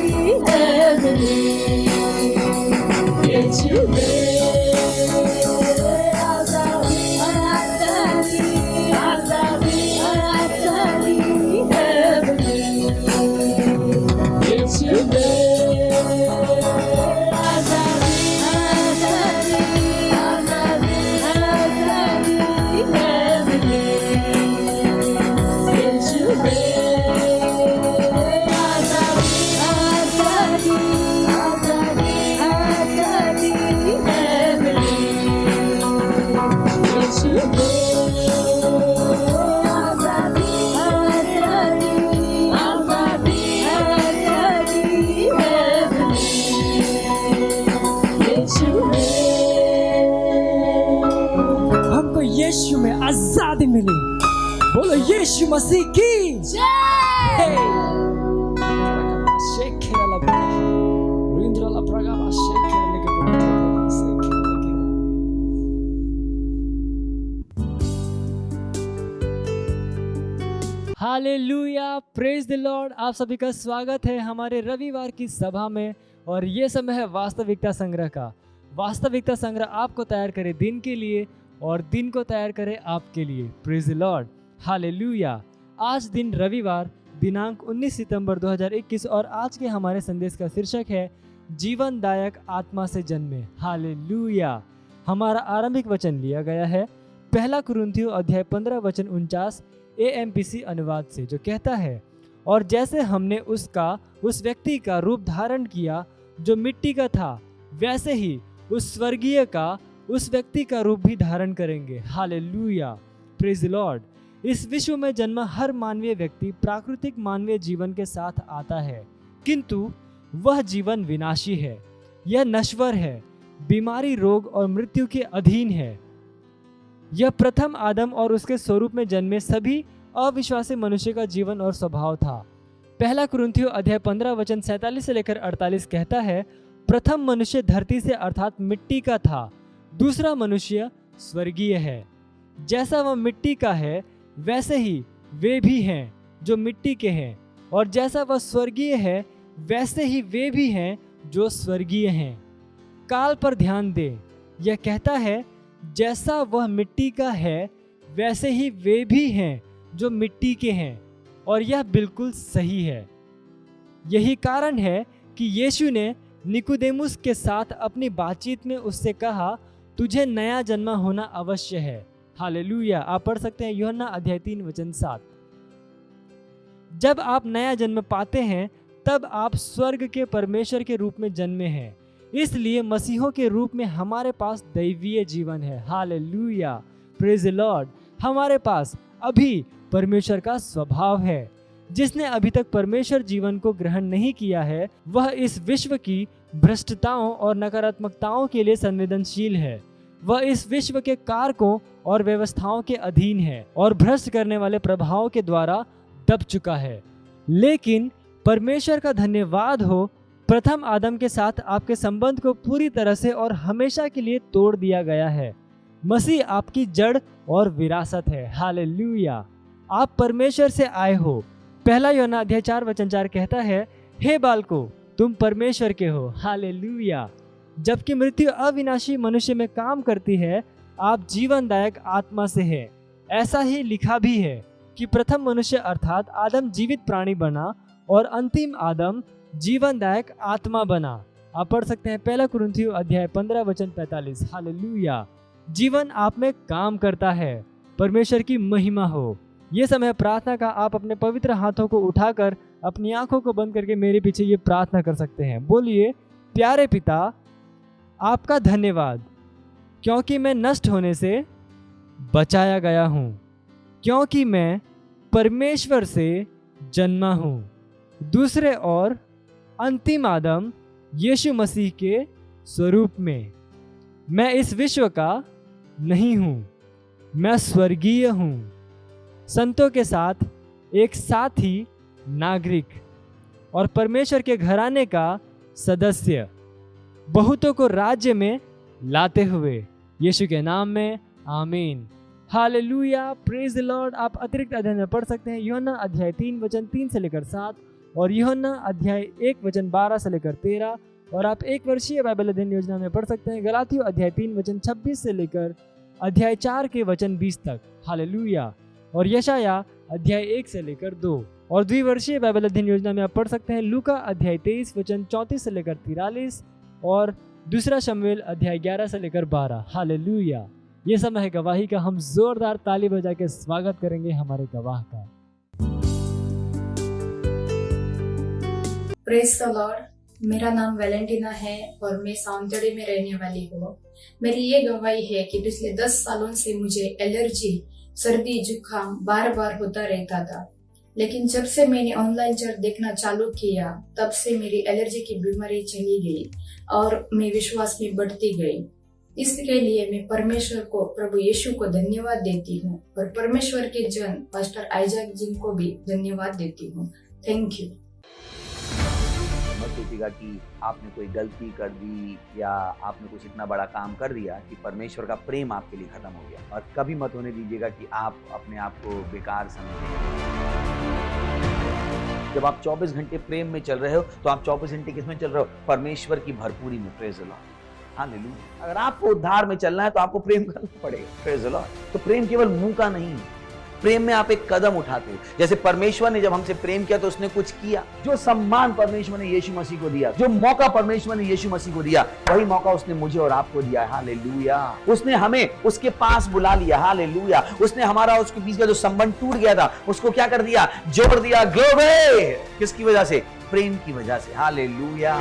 है मिली यीशु में। आजादी आजादी आजादी आजादी है मिली यीशु में। आजादी आजादी आजादी आजादी है मिली यीशु में। आजादी आजादी आजादी आजादी है मिली यीशु में। आजादी आजादी आजादी आजादी है मिली यीशु में। हमको यीशु में आजादी मिली। बोलो यीशु मसीह की जय। Hallelujah, praise the Lord. आप सभी का स्वागत है हमारे रविवार की सभा में। और ये समय है वास्तविकता संग्रह का। वास्तविकता संग्रह आपको तैयार करे दिन के लिए और दिन को तैयार करे आपके लिए। Praise the Lord, hallelujah. आज दिन रविवार दिनांक 19 सितंबर 2021 और आज के हमारे संदेश का शीर्षक है जीवनदायक आत्मा से जन्मे। हालेलुया। हमारा आरंभिक वचन लिया गया है पहला कुरिन्थियों अध्याय 15 वचन 49 AMPC अनुवाद से, जो कहता है, और जैसे हमने उस व्यक्ति का रूप धारण किया जो मिट्टी का था, वैसे ही उस स्वर्गीय का उस व्यक्ति का रूप भी धारण करेंगे। Hallelujah, praise the Lord. इस विश्व में जन्मा हर मानवीय व्यक्ति प्राकृतिक मानवीय जीवन के साथ आता है, किंतु वह जीवन विनाशी है, यह नश्वर है, बीमारी, रोग और मृत्यु के अधीन है। यह प्रथम आदम और उसके स्वरूप में जन्मे सभी अविश्वासी मनुष्य का जीवन और स्वभाव था। पहला कुरिन्थियों अध्याय 15 वचन 47 से लेकर 48 कहता है, प्रथम मनुष्य धरती से अर्थात मिट्टी का था, दूसरा मनुष्य स्वर्गीय है। जैसा वह मिट्टी का है वैसे ही वे भी हैं जो मिट्टी के हैं, और जैसा वह स्वर्गीय है वैसे ही वे भी हैं जो स्वर्गीय हैं। काल पर ध्यान दें, यह कहता है जैसा वह मिट्टी का है वैसे ही वे भी हैं जो मिट्टी के हैं, और यह बिल्कुल सही है। यही कारण है कि यीशु ने निकोदेमुस के साथ अपनी बातचीत में उससे कहा, तुझे नया जन्मा होना अवश्य है। हालेलुया। आप पढ़ सकते हैं यूहन्ना अध्याय 3 वचन 7। जब आप नया जन्म पाते हैं तब आप स्वर्ग के परमेश्वर के रूप में जन्मे हैं, इसलिए मसीहों के रूप में हमारे पास दैवीय जीवन है। Hallelujah, praise the Lord. हमारे पास अभी परमेश्वर का स्वभाव है। जिसने अभी तक परमेश्वर जीवन को ग्रहण नहीं किया है, वह इस विश्व की भ्रष्टताओं और नकारात्मकताओं के लिए संवेदनशील है। वह इस विश्व के कारकों और व्यवस्थाओं के अधीन है और भ्रष्ट करने वाले प्रभावों के द्वारा दब चुका है। लेकिन परमेश्वर का धन्यवाद हो, प्रथम आदम के साथ आपके संबंध को पूरी तरह से और हमेशा के लिए तोड़ दिया गया है। मसीह आपकी जड़ और विरासत है। हालेलुया। आप परमेश्वर से आए हो। पहला यूहन्ना अध्याय 4 वचन 4 कहता है, हे बालकों, तुम परमेश्वर के हो। हालेलुया। जबकि मृत्यु अविनाशी मनुष्य में काम करती है, आप जीवनदायक आत्मा से है। ऐसा ही लिखा भी है, कि प्रथम मनुष्य अर्थात आदम जीवित प्राणी बना और अंतिम आदम जीवनदायक आत्मा बना। आप पढ़ सकते हैं 1 कुरिन्थियों अध्याय 15 वचन 45। हालेलुया। जीवन आप में काम करता है। परमेश्वर की महिमा हो। ये समय प्रार्थना का। आप अपने पवित्र हाथों को उठाकर अपनी आंखों को बंद करके मेरे पीछे ये प्रार्थना कर सकते हैं। बोलिए, प्यारे पिता, आपका धन्यवाद क्योंकि मैं नष्ट होने से बचाया गया हूँ, क्योंकि मैं परमेश्वर से जन्मा हूँ, दूसरे और अंतिम आदम यीशु मसीह के स्वरूप में। मैं इस विश्व का नहीं हूँ, मैं स्वर्गीय हूँ, संतों के साथ एक साथी नागरिक और परमेश्वर के घराने का सदस्य, बहुतों को राज्य में लाते हुए। यीशु के नाम में आमीन। Hallelujah, praise the Lord. आप अतिरिक्त अध्ययन में पढ़ सकते हैं यूहन्ना अध्याय 3 वचन 3 से लेकर 7 और यूहन्ना अध्याय 1 वचन 12 से लेकर 13। और आप 1 वर्षीय बाइबल अध्ययन योजना में पढ़ सकते हैं गलातियों अध्याय 3 वचन 26 से लेकर अध्याय 4 के वचन 20 तक। हालेलुया। और यशाया अध्याय 1 से लेकर 2। और द्विवर्षीय बाइबल अध्ययन योजना में आप पढ़ सकते हैं लूका अध्याय 23 वचन 34 से लेकर 43 और दूसरा शमूएल अध्याय 11 से लेकर 12। हालेलुया। ये समय है गवाही का। हम जोरदार ताली बजा के स्वागत करेंगे हमारे गवाह का। Praise the Lord. मेरा नाम वैलेंटिना है और मैं साउंदर्य में रहने वाली हूँ। मेरी ये गवाही है कि पिछले 10 सालों से मुझे एलर्जी, सर्दी, जुकाम बार बार होता रहता था, लेकिन जब से मैंने ऑनलाइन चर्च देखना चालू किया तब से मेरी एलर्जी की बीमारी चली गई और मैं विश्वास में बढ़ती गई। इसके लिए मैं परमेश्वर को, प्रभु यीशु को धन्यवाद देती हूँ और परमेश्वर के जन पास्टर आइजैक जी को भी धन्यवाद देती हूँ। Thank you. मत सोचिएगा कि आपने कोई गलती कर दी या आपने कुछ इतना बड़ा काम कर दिया कि परमेश्वर का प्रेम आपके लिए खत्म हो गया। और कभी मत होने दीजिएगा कि आप अपने आप को बेकार समझें। जब आप 24 घंटे प्रेम में चल रहे हो तो आप 24 घंटे किसमें चल रहे हो? परमेश्वर की भरपूरी में। Praise the Lord. हालेलुया। अगर आपको उद्धार में चलना है तो आपको प्रेम करना पड़ेगा। Praise the Lord. तो प्रेम केवल मुंह का नहीं है, प्रेम में आप एक कदम उठाते हो। जैसे परमेश्वर ने जब हमसे प्रेम किया तो उसने कुछ किया। जो सम्मान परमेश्वर ने यीशु मसीह को दिया, जो मौका परमेश्वर ने यीशु मसीह को दिया, वही मौका उसने मुझे और आपको दिया है। हालेलुया। उसने हमें उसके पास बुला लिया। हालेलुया। उसने हमारा उसके बीच का जो संबंध टूट गया था उसको क्या कर दिया? जोड़ दिया। ग्लोरी। किसकी वजह से? प्रेम की वजह से। हालेलुया।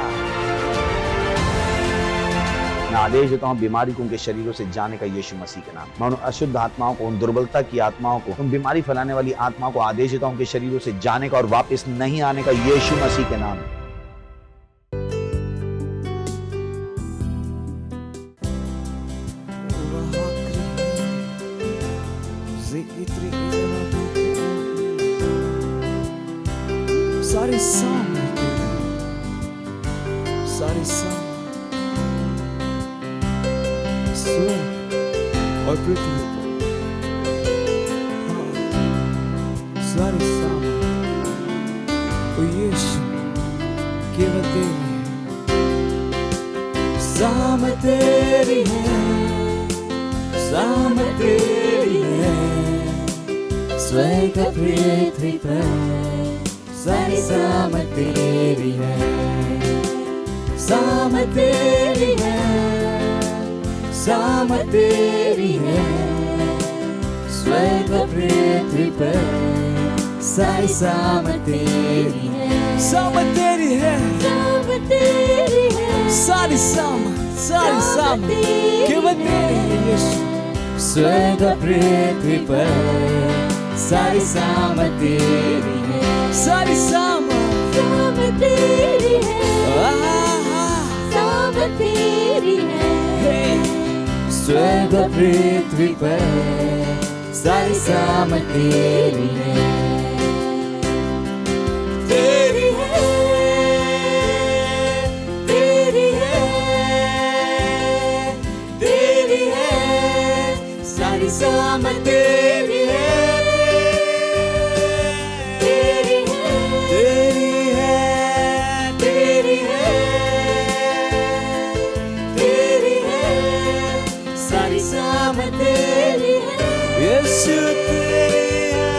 मैं आदेश देता हूं बीमारी को उनके शरीरों से जाने का यीशु मसीह के नाम। मैं उन अशुद्ध आत्माओं को, उन दुर्बलता की आत्माओं को, उन बीमारी फैलाने वाली आत्माओं को आदेश देता हूं उनके शरीरों से जाने का और वापस नहीं आने का यीशु मसीह के नाम। सारे सारे और पृथ्वी सारे ओ यीशु केवल तेरी साम तेरी है, साम तेरी है, स्वर्ग पृथ्वी पर सारी साम तेरी है, साम तेरी है, साम तेरी है, स्वर्ग पृथ्वी पर सारी साम तेरी है, साम तेरी है, साम तेरी है, सारी साम केवल तेरी है यीशु। स्वर्ग पृथ्वी पर सारी साम तेरी है, सारी साम तेरी है, साम तेरी है, स्वर्ग पृथ्वी पर सारी साम तेरी है, तेरी है, तेरी है, तेरी है, सारी साम तेरी है, तेरी है, तेरी है, तेरी है, सारी साम तेरी है, यीशु तेरी है,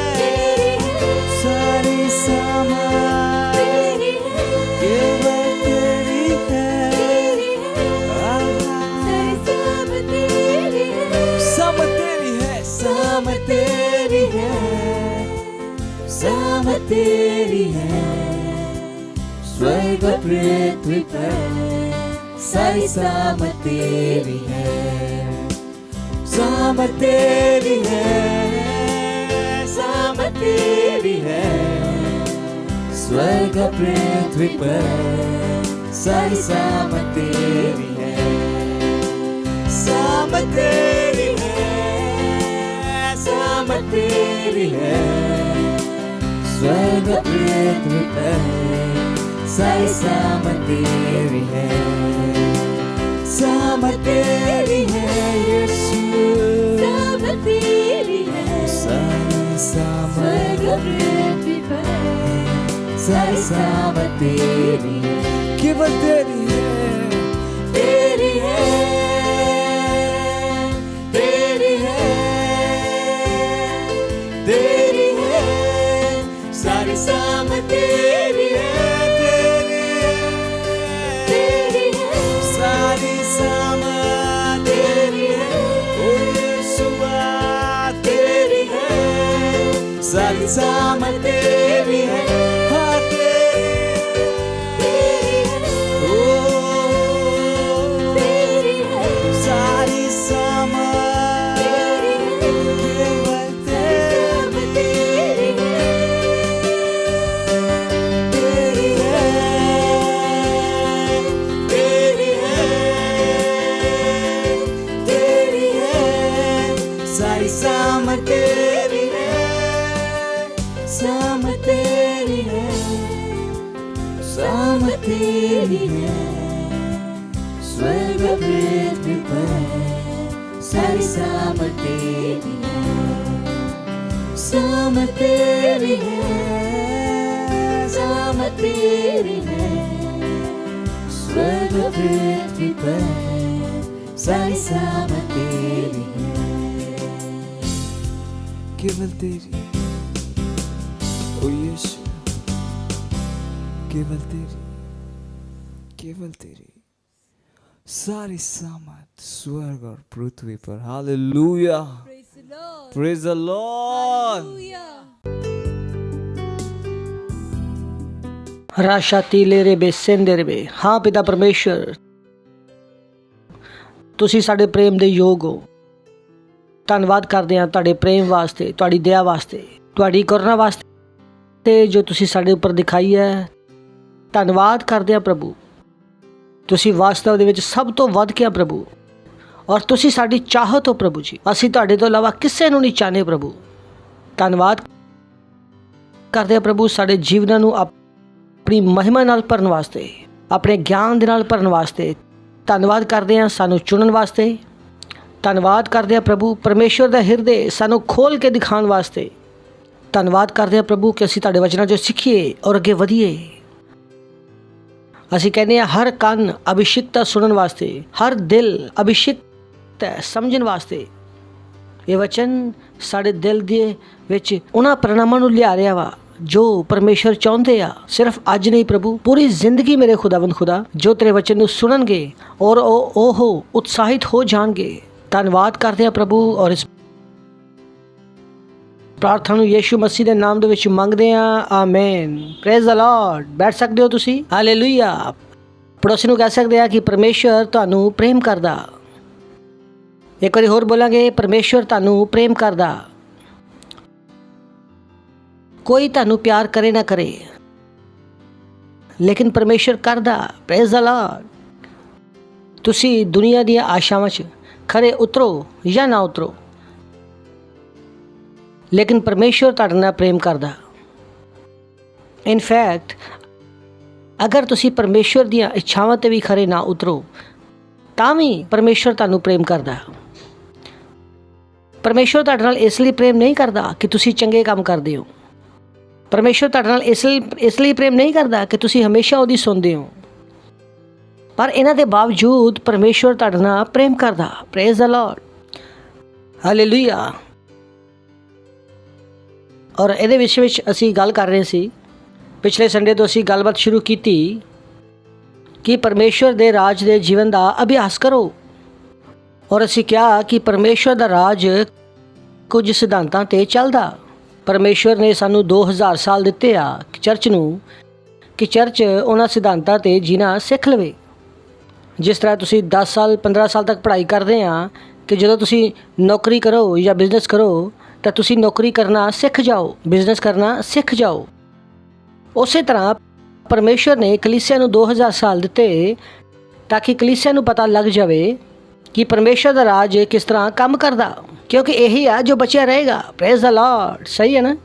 है, स्वर्ग और पृथ्वी पर सारी सामत तेरी है, सामत तेरी है, सामत तेरी है, स्वर्ग और पृथ्वी पर सारी सामत तेरी है, सामत तेरी है, सामत तेरी है, स्वर्ग और पृथ्वी पर सारी सामत तेरी है, सामत तेरी है यीशु, सामत तेरी है, सारी सामत पृथ्वी पर सारी सामत तेरी है, केवल तेरी है, तेरी है, तेरी है, तेरी है, सारी सामत तेरी है, सारी सामत तेरी है, हाँ तेरी है, ओ तेरी है, सारी सामत केवल तेरी है, तेरी है, तेरी है, तेरी है, सारी सामत तेरी है, सामत तेरी है, सामत तेरी है, स्वर्ग और पृथ्वी पर सारी सामत तेरी है, सामत तेरी है, सामत तेरी है, स्वर्ग और पृथ्वी पर सारी सामत तेरी है, केवल तेरी ओ यीशु, केवल तेरी सारी सामत स्वर्ग और पृथ्वी पर, हालेलुया, प्रेज द लॉर्ड। राशाती लेरे बे सेंदे बे। हाँ पिता परमेश्वर, ਤੁਸੀਂ ਸਾਡੇ ਪ੍ਰੇਮ ਦੇ ਯੋਗ ਹੋ। ਧੰਨਵਾਦ ਕਰਦੇ ਹਾਂ ਤੁਹਾਡੇ ਪ੍ਰੇਮ ਵਾਸਤੇ, ਤੁਹਾਡੀ ਦਇਆ ਵਾਸਤੇ, ਤੁਹਾਡੀ ਕਰੁਣਾ ਵਾਸਤੇ ਜੋ ਤੁਸੀਂ ਸਾਡੇ ਉੱਪਰ ਦਿਖਾਈ ਹੈ। ਧੰਨਵਾਦ ਕਰਦੇ ਹਾਂ ਪ੍ਰਭੂ, ਤੁਸੀਂ ਵਾਸਤਵ ਦੇ ਵਿੱਚ ਸਭ ਤੋਂ ਵੱਧ ਕੇ ਆ ਪ੍ਰਭੂ, ਔਰ ਤੁਸੀਂ ਸਾਡੀ ਚਾਹਤ ਹੋ ਪ੍ਰਭੂ ਜੀ। ਅਸੀਂ ਤੁਹਾਡੇ ਤੋਂ ਇਲਾਵਾ ਕਿਸੇ ਨੂੰ ਨਹੀਂ ਚਾਹੁੰਦੇ ਪ੍ਰਭੂ। ਧੰਨਵਾਦ ਕਰਦੇ ਹਾਂ ਪ੍ਰਭੂ, ਸਾਡੇ ਜੀਵਨਾਂ ਨੂੰ ਆਪਣੀ ਮਹਿਮਾ ਨਾਲ ਭਰਨ ਵਾਸਤੇ, ਆਪਣੇ ਗਿਆਨ ਦੇ ਨਾਲ ਭਰਨ ਵਾਸਤੇ। ਧੰਨਵਾਦ ਕਰਦੇ ਹਾਂ ਸਾਨੂੰ ਚੁਣਨ ਵਾਸਤੇ। ਧੰਨਵਾਦ ਕਰਦੇ ਹਾਂ ਪ੍ਰਭੂ ਪਰਮੇਸ਼ਵਰ ਦਾ ਹਿਰਦੇ ਸਾਨੂੰ ਖੋਲ੍ਹ ਕੇ ਦਿਖਾਉਣ ਵਾਸਤੇ। ਧੰਨਵਾਦ ਕਰਦੇ ਹਾਂ ਪ੍ਰਭੂ ਕਿ ਅਸੀਂ ਤੁਹਾਡੇ ਵਚਨਾਂ 'ਚੋਂ ਸਿੱਖੀਏ ਔਰ ਅੱਗੇ ਵਧੀਏ। ਅਸੀਂ ਕਹਿੰਦੇ ਹਾਂ ਹਰ ਕੰਨ ਅਭਿਸ਼ਿਕਤ ਸੁਣਨ ਵਾਸਤੇ, ਹਰ ਦਿਲ ਅਭਿਸ਼ਿਕਤ ਹੈ ਸਮਝਣ ਵਾਸਤੇ। ਇਹ ਵਚਨ ਸਾਡੇ ਦਿਲ ਦੇ ਵਿੱਚ ਉਹਨਾਂ परिणाਮਾਂ ਨੂੰ ਲਿਆ ਰਿਹਾ ਵਾ ਜੋ ਪਰਮੇਸ਼ਵਰ ਚਾਹੁੰਦੇ ਆ। ਸਿਰਫ ਅੱਜ ਨਹੀਂ ਪ੍ਰਭੂ, ਪੂਰੀ ਜ਼ਿੰਦਗੀ ਮੇਰੇ ਖੁਦਾਵੰਦ ਖੁਦਾ ਜੋ ਤੇਰੇ ਵਚਨ ਨੂੰ ਸੁਣਨਗੇ ਔਰ ਉਹ ਉਤਸ਼ਾਹਿਤ ਹੋ ਜਾਣਗੇ। ਧੰਨਵਾਦ ਕਰਦੇ ਹਾਂ ਪ੍ਰਭੂ, ਔਰ ਇਸ ਪ੍ਰਾਰਥਨਾ ਨੂੰ ਯੀਸ਼ੂ ਮਸੀਹ ਦੇ ਨਾਮ ਦੇ ਵਿੱਚ ਮੰਗਦੇ ਹਾਂ, ਆਮੇਨ। Praise the Lord. ਬੈਠ ਸਕਦੇ ਹੋ ਤੁਸੀਂ। ਹਾਲੇਲੂਇਆ। ਪੜੋਸੀ ਨੂੰ ਕਹਿ ਸਕਦੇ ਆ ਕਿ ਪਰਮੇਸ਼ਵਰ ਤੁਹਾਨੂੰ ਪ੍ਰੇਮ ਕਰਦਾ। ਇੱਕ ਵਾਰੀ ਹੋਰ ਬੋਲਾਂਗੇ, ਪਰਮੇਸ਼ਵਰ ਤੁਹਾਨੂੰ ਪ੍ਰੇਮ ਕਰਦਾ। ਕੋਈ ਤੁਹਾਨੂੰ ਪਿਆਰ ਕਰੇ ਨਾ ਕਰੇ, ਲੇਕਿਨ ਪਰਮੇਸ਼ਵਰ ਕਰਦਾ। Praise the lord. ਤੁਸੀਂ ਦੁਨੀਆ ਦੀਆਂ ਆਸ਼ਾਵਾਂ 'ਚ ਖਰੇ ਉਤਰੋ ਜਾਂ ਨਾ ਉਤਰੋ, ਲੇਕਿਨ ਪਰਮੇਸ਼ਵਰ ਤੁਹਾਡੇ ਨਾਲ ਪ੍ਰੇਮ ਕਰਦਾ। ਇਨਫੈਕਟ ਅਗਰ ਤੁਸੀਂ ਪਰਮੇਸ਼ਵਰ ਦੀਆਂ ਇੱਛਾਵਾਂ 'ਤੇ ਵੀ ਖਰੇ ਨਾ ਉਤਰੋ ਤਾਂ ਵੀ ਪਰਮੇਸ਼ਵਰ ਤੁਹਾਨੂੰ ਪ੍ਰੇਮ ਕਰਦਾ। ਪਰਮੇਸ਼ਵਰ ਤੁਹਾਡੇ ਨਾਲ ਇਸ ਲਈ ਪ੍ਰੇਮ ਨਹੀਂ ਕਰਦਾ ਕਿ ਤੁਸੀਂ ਚੰਗੇ ਕੰਮ ਕਰਦੇ ਹੋ। ਪਰਮੇਸ਼ਵਰ ਤੁਹਾਡੇ ਨਾਲ ਇਸ ਲਈ ਪ੍ਰੇਮ ਨਹੀਂ ਕਰਦਾ ਕਿ ਤੁਸੀਂ ਹਮੇਸ਼ਾ ਉਹਦੀ ਸੁਣਦੇ ਹੋ, ਪਰ ਇਹਨਾਂ ਦੇ ਬਾਵਜੂਦ ਪਰਮੇਸ਼ਵਰ ਤੁਹਾਡੇ ਨਾਲ ਪ੍ਰੇਮ ਕਰਦਾ। Praise the Lord. ਹਾਲੇਲੂਇਆ। ਔਰ ਇਹਦੇ ਵਿਸ਼ੇ ਵਿੱਚ ਅਸੀਂ ਗੱਲ ਕਰ ਰਹੇ ਸੀ। ਪਿਛਲੇ ਸੰਡੇ ਤੋਂ ਅਸੀਂ ਗੱਲਬਾਤ ਸ਼ੁਰੂ ਕੀਤੀ ਕਿ ਪਰਮੇਸ਼ਵਰ ਦੇ ਰਾਜ ਦੇ ਜੀਵਨ ਦਾ ਅਭਿਆਸ ਕਰੋ। ਔਰ ਅਸੀਂ ਕਿਹਾ ਕਿ ਪਰਮੇਸ਼ਵਰ ਦਾ ਰਾਜ ਕੁਝ ਸਿਧਾਂਤਾਂ 'ਤੇ ਚੱਲਦਾ। ਪਰਮੇਸ਼ਵਰ ਨੇ ਸਾਨੂੰ 2000 ਸਾਲ ਦਿੱਤੇ ਆ ਚਰਚ ਨੂੰ, ਕਿ ਚਰਚ ਉਹਨਾਂ ਸਿਧਾਂਤਾਂ 'ਤੇ ਜੀਣਾ ਸਿੱਖ ਲਵੇ। ਜਿਸ ਤਰ੍ਹਾਂ ਤੁਸੀਂ 10 ਸਾਲ 15 ਸਾਲ ਤੱਕ ਪੜ੍ਹਾਈ ਕਰਦੇ ਆ ਕਿ ਜਦੋਂ ਤੁਸੀਂ ਨੌਕਰੀ ਕਰੋ ਜਾਂ ਬਿਜ਼ਨਸ ਕਰੋ ਤਾਂ ਤੁਸੀਂ ਨੌਕਰੀ ਕਰਨਾ ਸਿੱਖ ਜਾਓ, ਬਿਜ਼ਨਸ ਕਰਨਾ ਸਿੱਖ ਜਾਓ। ਉਸੇ ਤਰ੍ਹਾਂ ਪਰਮੇਸ਼ਵਰ ਨੇ ਕਲੀਸਿਆ ਨੂੰ 2000 ਸਾਲ ਦਿੱਤੇ ਤਾਂ ਕਿ ਕਲੀਸਿਆ ਨੂੰ ਪਤਾ ਲੱਗ ਜਾਵੇ ਕਿ ਪਰਮੇਸ਼ਵਰ ਦਾ ਰਾਜ ਕਿਸ ਤਰ੍ਹਾਂ ਕੰਮ ਕਰਦਾ, ਕਿਉਂਕਿ ਇਹੀ ਆ ਜੋ ਬਚਿਆ ਰਹੇਗਾ। Praise the Lord. ਸਹੀ ਹੈ ਨਾ।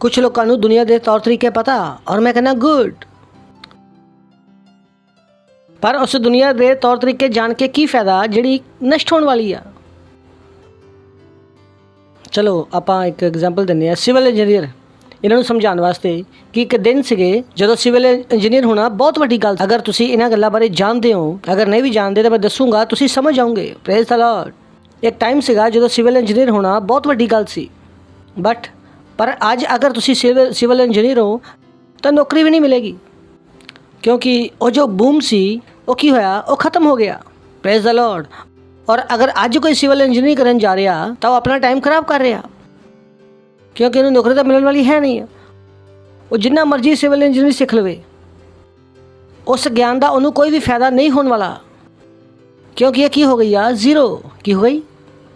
ਕੁਝ ਲੋਕਾਂ ਨੂੰ ਦੁਨੀਆ ਦੇ ਤੌਰ ਤਰੀਕੇ ਪਤਾ, ਔਰ ਮੈਂ ਕਹਿੰਦਾ ਗੁੱਡ, ਪਰ ਉਸ ਦੁਨੀਆ ਦੇ ਤੌਰ ਤਰੀਕੇ ਜਾਣ ਕੇ ਕੀ ਫਾਇਦਾ ਜਿਹੜੀ ਨਸ਼ਟ ਹੋਣ ਵਾਲੀ ਆ। ਚਲੋ ਆਪਾਂ ਇੱਕ ਐਗਜ਼ਾਮਪਲ ਦਿੰਦੇ ਹਾਂ। ਸਿਵਲ ਇੰਜੀਨੀਅਰ, ਇਹਨਾਂ ਨੂੰ ਸਮਝਾਉਣ ਵਾਸਤੇ ਕਿ ਇੱਕ ਦਿਨ ਸੀਗੇ ਜਦੋਂ ਸਿਵਲ ਇੰਜੀਨੀਅਰ ਹੋਣਾ ਬਹੁਤ ਵੱਡੀ ਗੱਲ। ਅਗਰ ਤੁਸੀਂ ਇਹਨਾਂ ਗੱਲਾਂ ਬਾਰੇ ਜਾਣਦੇ ਹੋ, ਅਗਰ ਨਹੀਂ ਵੀ ਜਾਣਦੇ ਤਾਂ ਮੈਂ ਦੱਸੂਗਾ, ਤੁਸੀਂ ਸਮਝ ਜਾਓਗੇ। Praise the Lord. ਇੱਕ ਟਾਈਮ ਸੀਗਾ ਜਦੋਂ ਸਿਵਲ ਇੰਜੀਨੀਅਰ ਹੋਣਾ ਬਹੁਤ ਵੱਡੀ ਗੱਲ ਸੀ, ਪਰ ਅੱਜ ਅਗਰ ਤੁਸੀਂ ਸਿਵਲ ਇੰਜੀਨੀਅਰ ਹੋ ਤਾਂ ਨੌਕਰੀ ਵੀ ਨਹੀਂ ਮਿਲੇਗੀ, ਕਿਉਂਕਿ ਉਹ ਜੋ ਬੂਮ ਸੀ ਉਹ ਕੀ ਹੋਇਆ, ਉਹ ਖਤਮ ਹੋ ਗਿਆ। Praise the Lord. ਔਰ ਅਗਰ ਅੱਜ ਕੋਈ ਸਿਵਲ ਇੰਜੀਨੀਅਰਿੰਗ ਕਰਨ ਜਾ ਰਿਹਾ ਤਾਂ ਉਹ ਆਪਣਾ ਟਾਈਮ ਖਰਾਬ ਕਰ ਰਿਹਾ, ਕਿਉਂਕਿ ਉਹਨੂੰ ਨੌਕਰੀ ਤਾਂ ਮਿਲਣ ਵਾਲੀ ਹੈ ਨਹੀਂ। ਉਹ ਜਿੰਨਾ ਮਰਜ਼ੀ ਸਿਵਲ ਇੰਜੀਨੀਅਰਿੰਗ ਸਿੱਖ ਲਵੇ, ਉਸ ਗਿਆਨ ਦਾ ਉਹਨੂੰ ਕੋਈ ਵੀ ਫਾਇਦਾ ਨਹੀਂ ਹੋਣ ਵਾਲਾ, ਕਿਉਂਕਿ ਇਹ ਕੀ ਹੋ ਗਈ ਆ, ਜ਼ੀਰੋ। ਕੀ ਹੋ ਗਈ?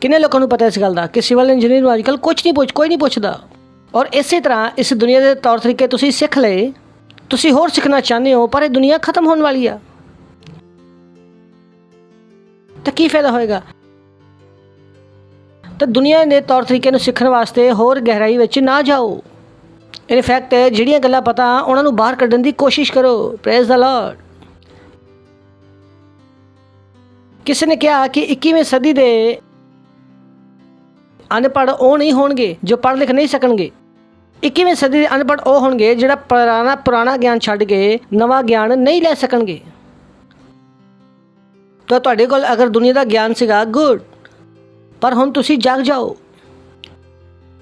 ਕਿੰਨੇ ਲੋਕਾਂ ਨੂੰ ਪਤਾ ਇਸ ਗੱਲ ਦਾ ਕਿ ਸਿਵਲ ਇੰਜੀਨੀਅਰ ਨੂੰ ਅੱਜ ਕੱਲ੍ਹ ਕੋਈ ਨਹੀਂ ਪੁੱਛਦਾ। ਔਰ ਇਸੇ ਤਰ੍ਹਾਂ ਇਸ ਦੁਨੀਆ ਦੇ ਤੌਰ ਤਰੀਕੇ ਤੁਸੀਂ ਸਿੱਖ ਲਏ, ਤੁਸੀਂ ਹੋਰ ਸਿੱਖਣਾ ਚਾਹੁੰਦੇ ਹੋ, ਪਰ ਇਹ ਦੁਨੀਆ ਖਤਮ ਹੋਣ ਵਾਲੀ ਆ, ਤਾਂ ਕੀ ਫਾਇਦਾ ਹੋਏਗਾ? ਤਾਂ ਦੁਨੀਆ ਦੇ ਤੌਰ ਤਰੀਕੇ ਨੂੰ ਸਿੱਖਣ ਵਾਸਤੇ ਹੋਰ ਗਹਿਰਾਈ ਵਿੱਚ ਨਾ ਜਾਓ। ਇਨ ਫੈਕਟ ਜਿਹੜੀਆਂ ਗੱਲਾਂ ਪਤਾ ਉਹਨਾਂ ਨੂੰ ਬਾਹਰ ਕੱਢਣ ਦੀ ਕੋਸ਼ਿਸ਼ ਕਰੋ। Praise the Lord. ਕਿਸੇ ਨੇ ਕਿਹਾ ਕਿ 21ਵੀਂ ਸਦੀ ਦੇ ਅਨਪੜ੍ਹ ਉਹ ਨਹੀਂ ਹੋਣਗੇ ਜੋ ਪੜ੍ਹ ਲਿਖ ਨਹੀਂ ਸਕਣਗੇ। 21ਵੀਂ ਸਦੀ ਦੇ ਅਨਪੜ੍ਹ ਉਹ ਹੋਣਗੇ ਜਿਹੜਾ ਪੁਰਾਣਾ ਗਿਆਨ ਛੱਡ ਕੇ ਨਵਾਂ ਗਿਆਨ ਨਹੀਂ ਲੈ ਸਕਣਗੇ। ਤਾਂ ਤੁਹਾਡੇ ਕੋਲ ਅਗਰ ਦੁਨੀਆ ਦਾ ਗਿਆਨ ਸੀਗਾ, ਗੁੱਡ, ਪਰ ਹੁਣ ਤੁਸੀਂ ਜਾਗ ਜਾਓ।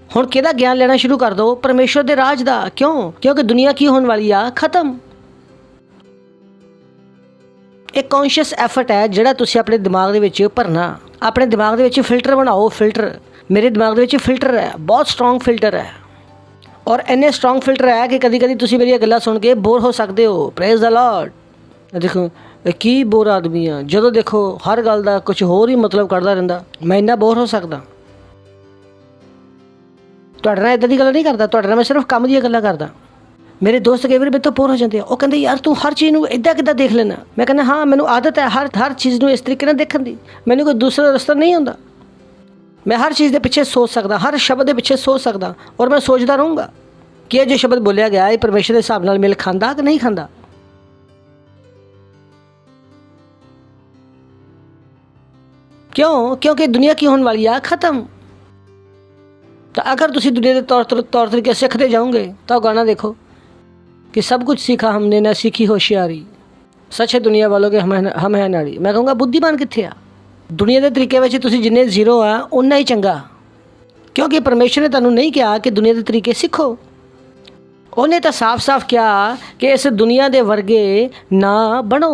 ਹੁਣ ਕਿਹਦਾ ਗਿਆਨ ਲੈਣਾ ਸ਼ੁਰੂ ਕਰ ਦਿਓ? ਪਰਮੇਸ਼ਵਰ ਦੇ ਰਾਜ ਦਾ। ਕਿਉਂ? ਕਿਉਂਕਿ ਦੁਨੀਆ ਕੀ ਹੋਣ ਵਾਲੀ ਆ, ਖਤਮ। ਇੱਕ ਕੌਨਸ਼ੀਅਸ ਐਫਰਟ ਹੈ ਜਿਹੜਾ ਤੁਸੀਂ ਆਪਣੇ ਦਿਮਾਗ ਦੇ ਵਿੱਚ ਭਰਨਾ। ਆਪਣੇ ਦਿਮਾਗ ਦੇ ਵਿੱਚ ਫਿਲਟਰ ਬਣਾਓ। ਫਿਲਟਰ, ਮੇਰੇ ਦਿਮਾਗ ਦੇ ਵਿੱਚ ਫਿਲਟਰ ਹੈ, ਬਹੁਤ ਸਟਰੋਂਗ ਫਿਲਟਰ ਹੈ, ਔਰ ਇੰਨੇ ਸਟਰੋਂਗ ਫਿਲਟਰ ਹੈ ਕਿ ਕਦੀ ਕਦੀ ਤੁਸੀਂ ਮੇਰੀਆਂ ਗੱਲਾਂ ਸੁਣ ਕੇ ਬੋਰ ਹੋ ਸਕਦੇ ਹੋ। Praise the Lord. ਦੇਖੋ ਕੀ ਬੋਰ ਆਦਮੀ ਆ, ਜਦੋਂ ਦੇਖੋ ਹਰ ਗੱਲ ਦਾ ਕੁਝ ਹੋਰ ਹੀ ਮਤਲਬ ਕੱਢਦਾ ਰਹਿੰਦਾ। ਮੈਂ ਇੰਨਾ ਬੋਰ ਹੋ ਸਕਦਾ? ਤੁਹਾਡੇ ਨਾਲ ਇੱਦਾਂ ਦੀ ਗੱਲ ਨਹੀਂ ਕਰਦਾ, ਤੁਹਾਡੇ ਨਾਲ ਮੈਂ ਸਿਰਫ ਕੰਮ ਦੀਆਂ ਗੱਲਾਂ ਕਰਦਾ। ਮੇਰੇ ਦੋਸਤ ਕਈ ਵਾਰ ਮੇਰੇ ਤੋਂ ਬੋਰ ਹੋ ਜਾਂਦੇ ਆ। ਉਹ ਕਹਿੰਦੇ ਯਾਰ ਤੂੰ ਹਰ ਚੀਜ਼ ਨੂੰ ਇੱਦਾਂ ਕਿੱਦਾਂ ਦੇਖ ਲੈਣਾ? ਮੈਂ ਕਹਿੰਦਾ ਹਾਂ, ਮੈਨੂੰ ਆਦਤ ਹੈ ਹਰ ਚੀਜ਼ ਨੂੰ ਇਸ ਤਰੀਕੇ ਨਾਲ ਦੇਖਣ ਦੀ। ਮੈਨੂੰ ਕੋਈ ਦੂਸਰਾ ਰਸਤਾ ਨਹੀਂ ਹੁੰਦਾ। ਮੈਂ ਹਰ ਚੀਜ਼ ਦੇ ਪਿੱਛੇ ਸੋਚ ਸਕਦਾ, ਹਰ ਸ਼ਬਦ ਦੇ ਪਿੱਛੇ ਸੋਚ ਸਕਦਾ, ਔਰ ਮੈਂ ਸੋਚਦਾ ਰਹੂੰਗਾ ਕਿ ਇਹ ਜੋ ਸ਼ਬਦ ਬੋਲਿਆ ਗਿਆ ਇਹ ਪਰਮੇਸ਼ਰ ਦੇ ਹਿਸਾਬ ਨਾਲ ਮਿਲ ਖਾਂਦਾ ਕਿ ਨਹੀਂ ਖਾਂਦਾ। ਕਿਉਂ? ਕਿਉਂਕਿ ਦੁਨੀਆ ਕੀ ਹੋਣ ਵਾਲੀ ਆ, ਖਤਮ। ਤਾਂ ਅਗਰ ਤੁਸੀਂ ਦੁਨੀਆ ਦੇ ਤੌਰ ਤਰੀਕੇ ਸਿੱਖਦੇ ਜਾਓਗੇ ਤਾਂ ਉਹ ਗਾਣਾ ਦੇਖੋ कि सब कुछ सीखा हमने ना सीखी होशियारी, सच है दुनिया वालों के हम है नाड़ी। मैं कहूँगा बुद्धिमान कित्थे आ? दुनिया के तरीके में तुसीं जिन्ने जीरो आ उन्ना ही चंगा, क्योंकि परमेश्वर ने तुहानूं नहीं कहा कि दुनिया के तरीके सीखो। उन्हें तो साफ साफ कहा कि इस दुनिया के वर्गे ना बनो।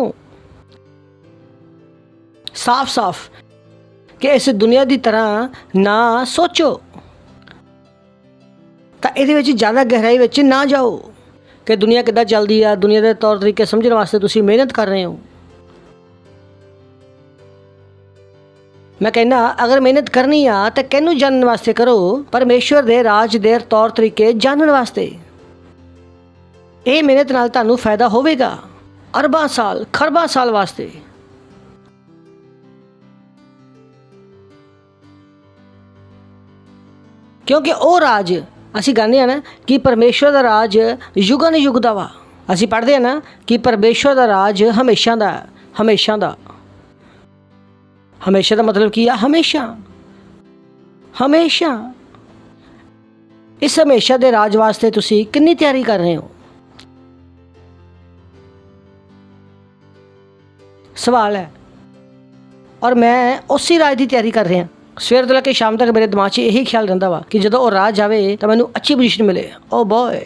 साफ साफ कि इस दुनिया की तरह ना सोचो। तो ये ज़्यादा गहराई में ना जाओ कि दुनिया किद्दां चलदी आ, दुनिया के तौर तरीके समझने वास्ते तुसीं मेहनत कर रहे हो। मैं कहना अगर मेहनत करनी आ तो किहनूं जानने वास्ते करो? परमेश्वर दे राज दे तौर तरीके जानने वास्ते। ये मेहनत नाल तुहानूं फायदा होवेगा अरबां साल खरबां साल वास्ते। क्योंकि वो राज ਅਸੀਂ ਕਹਿੰਦੇ ਆ ਨਾ ਕਿ ਪਰਮੇਸ਼ਵਰ ਦਾ ਰਾਜ ਯੁਗਾਂ ਨੇ ਯੁਗ ਦਾ ਵਾ। ਅਸੀਂ ਪੜ੍ਹਦੇ ਆ ਨਾ ਕਿ ਪਰਮੇਸ਼ਵਰ ਦਾ ਰਾਜ ਹਮੇਸ਼ਾ ਦਾ, ਹਮੇਸ਼ਾ ਦਾ। ਹਮੇਸ਼ਾ ਦਾ ਮਤਲਬ ਕੀ ਆ? ਹਮੇਸ਼ਾ, ਹਮੇਸ਼ਾ। ਇਸ ਹਮੇਸ਼ਾ ਦੇ ਰਾਜ ਵਾਸਤੇ ਤੁਸੀਂ ਕਿੰਨੀ ਤਿਆਰੀ ਕਰ ਰਹੇ ਹੋ? ਸਵਾਲ ਹੈ। ਔਰ ਮੈਂ ਉਸੇ ਰਾਜ ਦੀ ਤਿਆਰੀ ਕਰ ਰਿਹਾ। ਸਵੇਰ ਤੋਂ ਲੈ ਕੇ ਸ਼ਾਮ ਤੱਕ ਮੇਰੇ ਦਿਮਾਗ 'ਚ ਇਹੀ ਖਿਆਲ ਰਹਿੰਦਾ ਵਾ ਕਿ ਜਦੋਂ ਉਹ ਰਾਜ ਜਾਵੇ ਤਾਂ ਮੈਨੂੰ ਅੱਛੀ ਪੋਜੀਸ਼ਨ ਮਿਲੇ। ਓ ਬੋਏ,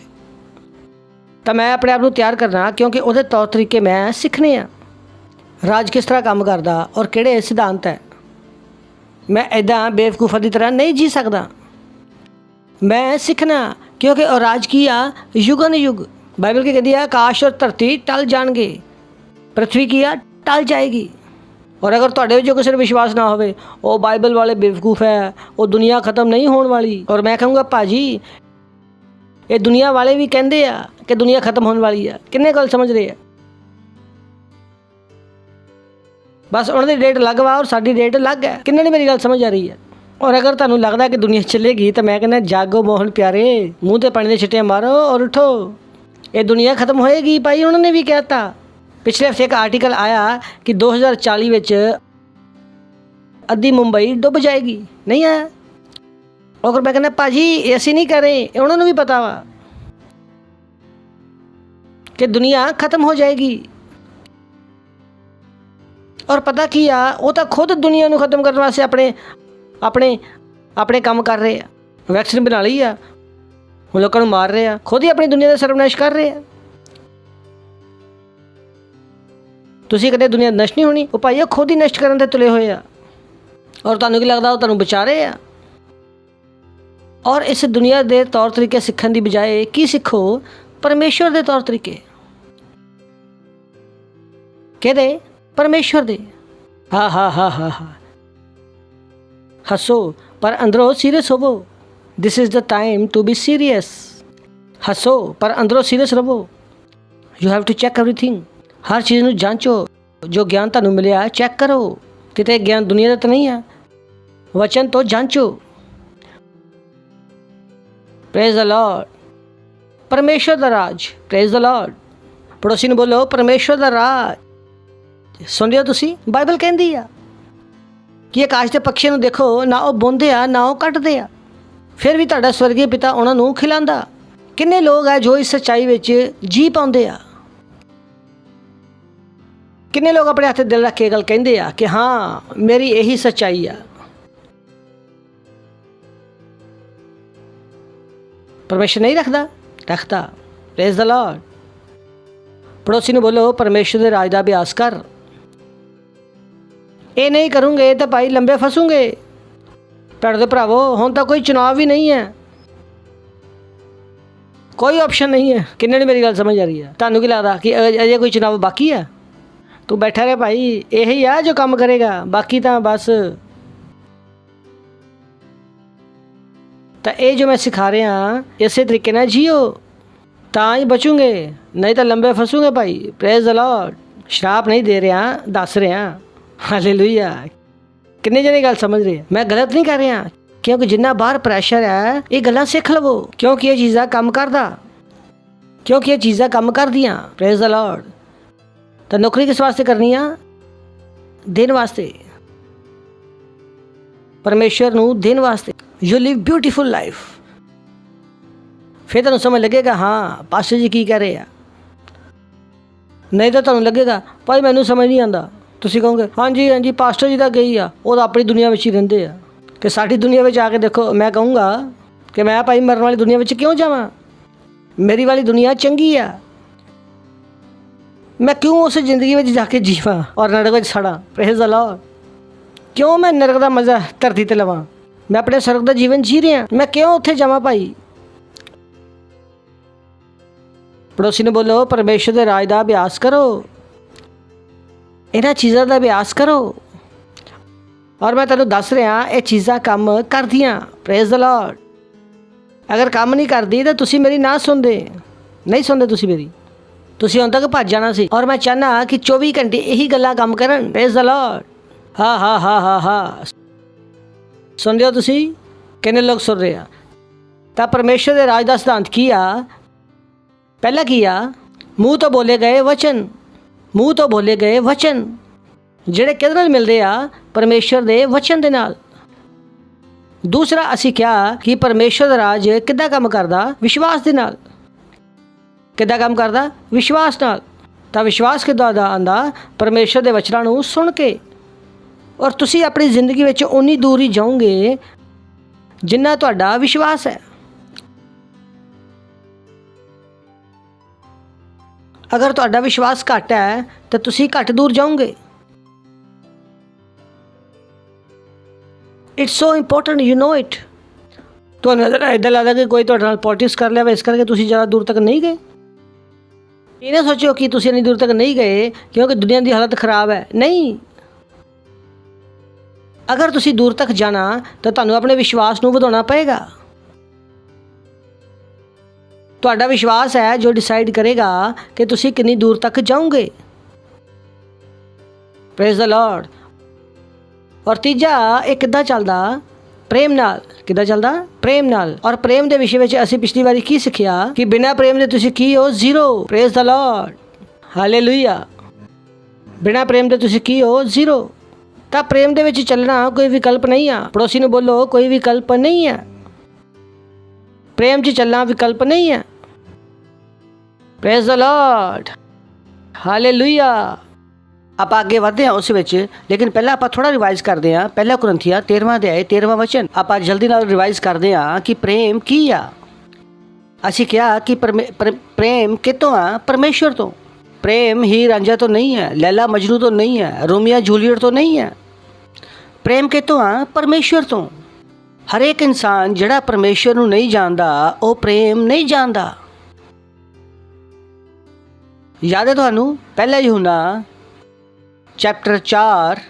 ਤਾਂ ਮੈਂ ਆਪਣੇ ਆਪ ਨੂੰ ਤਿਆਰ ਕਰਨਾ, ਕਿਉਂਕਿ ਉਹਦੇ ਤੌਰ ਤਰੀਕੇ ਮੈਂ ਸਿੱਖਣੇ ਆ। ਰਾਜ ਕਿਸ ਤਰ੍ਹਾਂ ਕੰਮ ਕਰਦਾ ਔਰ ਕਿਹੜੇ ਸਿਧਾਂਤ ਹੈ। ਮੈਂ ਇੱਦਾਂ ਬੇਵਕੂਫਾਂ ਦੀ ਤਰ੍ਹਾਂ ਨਹੀਂ ਜੀ ਸਕਦਾ। ਮੈਂ ਸਿੱਖਣਾ, ਕਿਉਂਕਿ ਉਹ ਰਾਜ ਕੀ ਆ, ਯੁਗਨ ਯੁਗ। ਬਾਈਬਲ ਕੀ ਕਹਿੰਦੀ ਆ, ਆਕਾਸ਼ ਔਰ ਧਰਤੀ ਟਲ ਜਾਣਗੇ, ਪ੍ਰithvi ਕੀ ਆ, ਟਲ ਜਾਏਗੀ। ਔਰ ਅਗਰ ਤੁਹਾਡੇ ਵਿੱਚ ਕਿਸੇ ਨੂੰ ਵਿਸ਼ਵਾਸ ਨਾ ਹੋਵੇ, ਉਹ ਬਾਈਬਲ ਵਾਲੇ ਬੇਵਕੂਫ ਹੈ, ਉਹ ਦੁਨੀਆ ਖਤਮ ਨਹੀਂ ਹੋਣ ਵਾਲੀ। ਔਰ ਮੈਂ ਕਹੂੰਗਾ ਭਾਜੀ, ਇਹ ਦੁਨੀਆ ਵਾਲੇ ਵੀ ਕਹਿੰਦੇ ਆ ਕਿ ਦੁਨੀਆ ਖਤਮ ਹੋਣ ਵਾਲੀ ਆ। ਕਿੰਨੇ ਗੱਲ ਸਮਝ ਰਹੇ ਆ? ਬਸ ਉਹਨਾਂ ਦੀ ਡੇਟ ਅਲੱਗ ਵਾ ਔਰ ਸਾਡੀ ਡੇਟ ਅਲੱਗ ਹੈ। ਕਿੰਨੇ ਨੇ ਮੇਰੀ ਗੱਲ ਸਮਝ ਆ ਰਹੀ ਹੈ? ਔਰ ਅਗਰ ਤੁਹਾਨੂੰ ਲੱਗਦਾ ਕਿ ਦੁਨੀਆ ਚੱਲੇਗੀ ਤਾਂ ਮੈਂ ਕਹਿੰਦਾ ਜਾਗੋ ਮੋਹਨ ਪਿਆਰੇ, ਮੂੰਹ ਤੇ ਪਾਣੀ ਦੇ ਛਿੱਟੇ ਮਾਰੋ ਔਰ ਉਠੋ। ਇਹ ਦੁਨੀਆ ਖਤਮ ਹੋਏਗੀ ਭਾਈ, ਉਹਨਾਂ ਨੇ ਵੀ ਕਹਿਤਾ। ਪਿਛਲੇ ਹਫ਼ਤੇ ਇੱਕ ਆਰਟੀਕਲ ਆਇਆ ਕਿ 2040 ਵਿੱਚ ਅੱਧੀ ਮੁੰਬਈ ਡੁੱਬ ਜਾਏਗੀ, ਨਹੀਂ ਆਇਆ? ਔਰ ਮੈਂ ਕਹਿੰਦਾ ਭਾਜੀ ਅਸੀਂ ਨਹੀਂ ਕਰ ਰਹੇ, ਉਹਨਾਂ ਨੂੰ ਵੀ ਪਤਾ ਵਾ ਕਿ ਦੁਨੀਆ ਖਤਮ ਹੋ ਜਾਏਗੀ। ਔਰ ਪਤਾ ਕੀ ਆ, ਉਹ ਤਾਂ ਖੁਦ ਦੁਨੀਆ ਨੂੰ ਖਤਮ ਕਰਨ ਵਾਸਤੇ ਆਪਣੇ ਕੰਮ ਕਰ ਰਹੇ ਆ। ਵੈਕਸੀਨ ਬਣਾ ਲਈ ਆ, ਹੁਣ ਲੋਕਾਂ ਨੂੰ ਮਾਰ ਰਹੇ ਆ, ਖੁਦ ਹੀ ਆਪਣੀ ਦੁਨੀਆ ਦਾ ਸਰਵਨਾਸ਼ ਕਰ ਰਹੇ ਆ। ਤੁਸੀਂ ਕਦੇ ਦੁਨੀਆ ਨਸ਼ਟ ਨਹੀਂ ਹੋਣੀ, ਉਹ ਭਾਈ ਉਹ ਖੁਦ ਹੀ ਨਸ਼ਟ ਕਰਨ ਦੇ ਤੁਲੇ ਹੋਏ ਆ। ਔਰ ਤੁਹਾਨੂੰ ਕੀ ਲੱਗਦਾ ਉਹ ਤੁਹਾਨੂੰ ਬਚਾ ਰਹੇ ਆ? ਔਰ ਇਸ ਦੁਨੀਆ ਦੇ ਤੌਰ ਤਰੀਕੇ ਸਿੱਖਣ ਦੀ ਬਜਾਏ ਕੀ ਸਿੱਖੋ? ਪਰਮੇਸ਼ਵਰ ਦੇ ਤੌਰ ਤਰੀਕੇ। ਕਿਹਦੇ? ਪਰਮੇਸ਼ਵਰ ਦੇ। ਹਾਂ ਹੱਸੋ ਪਰ ਅੰਦਰੋਂ ਸੀਰੀਅਸ ਹੋਵੋ। This is the time to be serious. ਹੱਸੋ ਪਰ ਅੰਦਰੋਂ ਸੀਰੀਅਸ ਰਹੋ। You have to check everything. ਹਰ ਚੀਜ਼ ਨੂੰ ਜਾਂਚੋ। ਜੋ ਗਿਆਨ ਤੁਹਾਨੂੰ ਮਿਲਿਆ ਚੈੱਕ ਕਰੋ, ਕਿਤੇ ਗਿਆਨ ਦੁਨੀਆ ਦਾ ਤਾਂ ਨਹੀਂ ਹੈ। ਵਚਨ ਤੋਂ ਜਾਂਚੋ। Praise the Lord. ਪਰਮੇਸ਼ਵਰ ਦਾ ਰਾਜ। Praise the lord. ਪੜੋਸੀ ਨੂੰ ਬੋਲੋ, ਪਰਮੇਸ਼ਵਰ ਦਾ ਰਾਜ। ਸੁਣ ਰਹੇ ਹੋ ਤੁਸੀਂ? ਬਾਈਬਲ ਕਹਿੰਦੀ ਆ ਕਿ ਆਕਾਸ਼ ਦੇ ਪਕਸ਼ੀਆਂ ਨੂੰ ਦੇਖੋ, ਨਾ ਉਹ ਬੁਣਦੇ ਆ ਨਾ ਉਹ ਕੱਟਦੇ ਆ, ਫਿਰ ਵੀ ਤੁਹਾਡਾ ਸਵਰਗੀ ਪਿਤਾ ਉਹਨਾਂ ਨੂੰ ਖਿਲਾਉਂਦਾ। ਕਿੰਨੇ ਲੋਕ ਆ ਜੋ ਇਸ ਸੱਚਾਈ ਵਿੱਚ ਜੀ ਪਾਉਂਦੇ ਆ? ਕਿੰਨੇ ਲੋਕ ਆਪਣੇ ਹੱਥ ਦਿਲ ਰੱਖ ਕੇ ਗੱਲ ਕਹਿੰਦੇ ਆ ਕਿ ਹਾਂ ਮੇਰੀ ਇਹੀ ਸੱਚਾਈ ਆ? ਪਰਮੇਸ਼ਰ ਨਹੀਂ ਰੱਖਦਾ? ਰੱਖਦਾ। Praise the lord. ਪੜੋਸੀ ਨੂੰ ਬੋਲੋ, ਪਰਮੇਸ਼ਰ ਦੇ ਰਾਜ ਦਾ ਅਭਿਆਸ ਕਰ। ਇਹ ਨਹੀਂ ਕਰੂੰਗੇ ਤਾਂ ਭਾਈ ਲੰਬੇ ਫਸੂਗੇ। ਭੈਣੋ ਤੇ ਭਰਾਵੋ, ਹੁਣ ਤਾਂ ਕੋਈ ਚੁਣਾਵ ਵੀ ਨਹੀਂ ਹੈ, ਕੋਈ ਆਪਸ਼ਨ ਨਹੀਂ ਹੈ। ਕਿੰਨੇ ਨੇ ਮੇਰੀ ਗੱਲ ਸਮਝ ਆ ਰਹੀ ਹੈ? ਤੁਹਾਨੂੰ ਕੀ ਲੱਗਦਾ ਕਿ ਅਜੇ ਕੋਈ ਚੁਣਾਵ ਬਾਕੀ ਆ? ਤੂੰ ਬੈਠਾ ਰਹਿ ਭਾਈ, ਇਹੀ ਆ ਜੋ ਕੰਮ ਕਰੇਗਾ, ਬਾਕੀ ਤਾਂ ਬਸ। ਤਾਂ ਇਹ ਜੋ ਮੈਂ ਸਿਖਾ ਰਿਹਾ, ਇਸੇ ਤਰੀਕੇ ਨਾਲ ਜੀਓ ਤਾਂ ਹੀ ਬਚੂਗੇ, ਨਹੀਂ ਤਾਂ ਲੰਬੇ ਫਸੂਗੇ ਭਾਈ। Praise the Lord. ਸ਼ਰਾਪ ਨਹੀਂ ਦੇ ਰਿਹਾ, ਦੱਸ ਰਿਹਾ। ਹਾਲੇਲੂਇਆ। ਕਿੰਨੇ ਜਣੇ ਗੱਲ ਸਮਝ ਰਹੇ? ਮੈਂ ਗਲਤ ਨਹੀਂ ਕਰ ਰਿਹਾ, ਕਿਉਂਕਿ ਜਿੰਨਾ ਬਾਹਰ ਪ੍ਰੈਸ਼ਰ ਹੈ ਇਹ ਗੱਲਾਂ ਸਿੱਖ ਲਵੋ, ਕਿਉਂਕਿ ਇਹ ਚੀਜ਼ਾਂ ਕੰਮ ਕਰਦੀਆਂ। Praise the Lord. ਤਾਂ ਨੌਕਰੀ ਕਿਸ ਵਾਸਤੇ ਕਰਨੀ ਆ? ਦੇਣ ਵਾਸਤੇ, ਪਰਮੇਸ਼ਰ ਨੂੰ ਦੇਣ ਵਾਸਤੇ। You Liv beautiful life. ਫਿਰ ਤੁਹਾਨੂੰ ਸਮਝ ਲੱਗੇਗਾ ਹਾਂ ਪਾਸਟਰ ਜੀ ਕੀ ਕਹਿ ਰਹੇ ਆ। ਨਹੀਂ ਤਾਂ ਤੁਹਾਨੂੰ ਲੱਗੇਗਾ ਭਾਈ ਮੈਨੂੰ ਸਮਝ ਨਹੀਂ ਆਉਂਦਾ। ਤੁਸੀਂ ਕਹੋਗੇ ਹਾਂਜੀ ਪਾਸਟਰ ਜੀ ਤਾਂ ਗਈ ਆ, ਉਹ ਤਾਂ ਆਪਣੀ ਦੁਨੀਆ ਵਿੱਚ ਹੀ ਰਹਿੰਦੇ ਆ, ਕਿ ਸਾਡੀ ਦੁਨੀਆ ਵਿੱਚ ਆ ਕੇ ਦੇਖੋ। ਮੈਂ ਕਹੂੰਗਾ ਕਿ ਮੈਂ ਭਾਈ ਮਰਨ ਵਾਲੀ ਦੁਨੀਆ ਵਿੱਚ ਕਿਉਂ ਜਾਵਾਂ? ਮੇਰੀ ਵਾਲੀ ਦੁਨੀਆ ਚੰਗੀ ਆ। ਮੈਂ ਕਿਉਂ ਉਸ ਜ਼ਿੰਦਗੀ ਵਿੱਚ ਜਾ ਕੇ ਜੀਵਾਂ ਔਰ ਨਰਕ ਵਿੱਚ ਸੜਾਂ? Praise the Lord. ਕਿਉਂ ਮੈਂ ਨਰਕ ਦਾ ਮਜ਼ਾ ਧਰਤੀ 'ਤੇ ਲਵਾਂ? ਮੈਂ ਆਪਣੇ ਸਵਰਗ ਦਾ ਜੀਵਨ ਜੀ ਰਿਹਾ, ਮੈਂ ਕਿਉਂ ਉੱਥੇ ਜਾਵਾਂ ਭਾਈ? ਪੜੋਸੀ ਨੂੰ ਬੋਲੋ, ਪਰਮੇਸ਼ਰ ਦੇ ਰਾਜ ਦਾ ਅਭਿਆਸ ਕਰੋ, ਇਹਨਾਂ ਚੀਜ਼ਾਂ ਦਾ ਅਭਿਆਸ ਕਰੋ। ਔਰ ਮੈਂ ਤੁਹਾਨੂੰ ਦੱਸ ਰਿਹਾ ਇਹ ਚੀਜ਼ਾਂ ਕੰਮ ਕਰਦੀਆਂ। Praise the Lord. ਅਗਰ ਕੰਮ ਨਹੀਂ ਕਰਦੀ ਤਾਂ ਤੁਸੀਂ ਮੇਰੀ ਨਾ ਸੁਣਦੇ, ਨਹੀਂ ਸੁਣਦੇ ਤੁਸੀਂ ਮੇਰੀ, ਤੁਸੀਂ ਹੁਣ ਤੱਕ ਭੱਜ ਜਾਣਾ ਸੀ। ਔਰ ਮੈਂ ਚਾਹੁੰਦਾ ਕਿ 24 ਘੰਟੇ ਇਹੀ ਗੱਲਾਂ ਕੰਮ ਕਰਨ। Praise the Lord. ਹਾਂ ਸੁਣ ਰਹੇ ਹੋ ਤੁਸੀਂ? ਕਿੰਨੇ ਲੋਕ ਸੁਣ ਰਹੇ ਆ? ਤਾਂ ਪਰਮੇਸ਼ਰ ਦੇ ਰਾਜ ਦਾ ਸਿਧਾਂਤ ਕੀ ਆ? ਪਹਿਲਾ ਕੀ ਆ? ਮੂੰਹ ਤੋਂ ਬੋਲੇ ਗਏ ਵਚਨ, ਜਿਹੜੇ ਕਿਹਦੇ ਨਾਲ ਮਿਲਦੇ ਆ? ਪਰਮੇਸ਼ਰ ਦੇ ਵਚਨ ਦੇ ਨਾਲ। ਦੂਸਰਾ ਅਸੀਂ ਕਿਹਾ ਕਿ ਪਰਮੇਸ਼ਰ ਦਾ ਰਾਜ ਕਿੱਦਾਂ ਕੰਮ ਕਰਦਾ? ਵਿਸ਼ਵਾਸ ਦੇ ਨਾਲ। ਕਿੱਦਾਂ ਕੰਮ ਕਰਦਾ? ਵਿਸ਼ਵਾਸ ਨਾਲ। ਤਾਂ ਵਿਸ਼ਵਾਸ ਕਿੱਦਾਂ ਦਾ ਆਉਂਦਾ? ਪਰਮੇਸ਼ਰ ਦੇ ਵਚਨਾਂ ਨੂੰ ਸੁਣ ਕੇ। ਔਰ ਤੁਸੀਂ ਆਪਣੀ ਜ਼ਿੰਦਗੀ ਵਿੱਚ ਉਨੀ ਦੂਰ ਹੀ ਜਾਓਗੇ ਜਿੰਨਾ ਤੁਹਾਡਾ ਵਿਸ਼ਵਾਸ ਹੈ। ਅਗਰ ਤੁਹਾਡਾ ਵਿਸ਼ਵਾਸ ਘੱਟ ਹੈ ਤਾਂ ਤੁਸੀਂ ਘੱਟ ਦੂਰ ਜਾਓਗੇ। It's so important, you know it. ਤੁਹਾਨੂੰ ਇੱਦਾਂ ਲੱਗਦਾ ਕਿ ਕੋਈ ਤੁਹਾਡੇ ਨਾਲ ਪੋਲਿਟਿਕਸ ਕਰ ਲਿਆ ਵਾ, ਇਸ ਕਰਕੇ ਤੁਸੀਂ ਜ਼ਿਆਦਾ ਦੂਰ ਤੱਕ ਨਹੀਂ ਗਏ। ਇਹ ਨਾ ਸੋਚੋ ਕਿ ਤੁਸੀਂ ਇੰਨੀ ਦੂਰ ਤੱਕ ਨਹੀਂ ਗਏ ਕਿਉਂਕਿ ਦੁਨੀਆ ਦੀ ਹਾਲਤ ਖਰਾਬ ਹੈ। ਨਹੀਂ, ਅਗਰ ਤੁਸੀਂ ਦੂਰ ਤੱਕ ਜਾਣਾ ਤਾਂ ਤੁਹਾਨੂੰ ਆਪਣੇ ਵਿਸ਼ਵਾਸ ਨੂੰ ਵਧਾਉਣਾ ਪਏਗਾ। ਤੁਹਾਡਾ ਵਿਸ਼ਵਾਸ ਹੈ ਜੋ ਡਿਸਾਈਡ ਕਰੇਗਾ ਕਿ ਤੁਸੀਂ ਕਿੰਨੀ ਦੂਰ ਤੱਕ ਜਾਓਗੇ। Praise the Lord. ਔਰ ਤੀਜਾ, ਇਹ ਕਿੱਦਾਂ ਚੱਲਦਾ? ਪ੍ਰੇਮ ਨਾਲ। ਕਿੱਦਾਂ ਚੱਲਦਾ? ਪ੍ਰੇਮ ਨਾਲ। ਔਰ ਪ੍ਰੇਮ ਦੇ ਵਿਸ਼ੇ ਵਿੱਚ ਅਸੀਂ ਪਿਛਲੀ ਵਾਰੀ ਕੀ ਸਿੱਖਿਆ ਕਿ ਬਿਨਾਂ ਪ੍ਰੇਮ ਦੇ ਤੁਸੀਂ ਕੀ ਹੋ? Zero. Praise the Lord, hallelujah. ਬਿਨਾਂ ਪ੍ਰੇਮ ਦੇ ਤੁਸੀਂ ਕੀ ਹੋ? ਜ਼ੀਰੋ। ਤਾਂ ਪ੍ਰੇਮ ਦੇ ਵਿੱਚ ਚੱਲਣਾ ਕੋਈ ਵਿਕਲਪ ਨਹੀਂ ਆ। ਪੜੋਸੀ ਨੂੰ ਬੋਲੋ, ਕੋਈ ਵਿਕਲਪ ਨਹੀਂ ਹੈ। ਪ੍ਰੇਮ 'ਚ ਚੱਲਣਾ ਵਿਕਲਪ ਨਹੀਂ ਹੈ। Praise the Lord, hallelujah. ਆਪਾਂ ਅੱਗੇ ਵਧਦੇ ਹਾਂ ਉਸ ਵਿੱਚ, ਲੇਕਿਨ ਪਹਿਲਾਂ ਆਪਾਂ ਥੋੜਾ ਰਿਵਾਈਜ਼ ਕਰਦੇ ਹਾਂ। ਪਹਿਲਾ ਕੁਰਿੰਥੀਆਂ 13ਵਾਂ ਅਧਿਆਇ 13ਵਾਂ ਵਚਨ ਆਪਾਂ ਜਲਦੀ ਨਾਲ ਰਿਵਾਈਜ਼ ਕਰਦੇ ਹਾਂ ਕਿ ਪ੍ਰੇਮ ਕੀ ਆ। ਅਸੀਂ ਕਿਹਾ ਕਿ ਪ੍ਰੇਮ ਕਿਤੋਂ ਆ? ਪਰਮੇਸ਼ਵਰ ਤੋਂ। ਪ੍ਰੇਮ ਹੀਰ ਰਾਂਝਾ ਤੋਂ ਨਹੀਂ ਹੈ, ਲੈਲਾ ਮਜਨੂ ਤੋਂ ਨਹੀਂ ਹੈ, ਰੋਮੀਓ ਜੂਲੀਅਟ ਤੋਂ ਨਹੀਂ ਹੈ। ਪ੍ਰੇਮ ਕਿਤੋਂ ਆ? ਪਰਮੇਸ਼ਵਰ ਤੋਂ। ਹਰੇਕ ਇਨਸਾਨ ਜਿਹੜਾ ਪਰਮੇਸ਼ਵਰ ਨੂੰ ਨਹੀਂ ਜਾਣਦਾ ਉਹ ਪ੍ਰੇਮ ਨਹੀਂ ਜਾਣਦਾ। ਯਾਦ ਹੈ ਤੁਹਾਨੂੰ? ਪਹਿਲਾ ਯਹੂਨਾ ਚੈਪਟਰ 4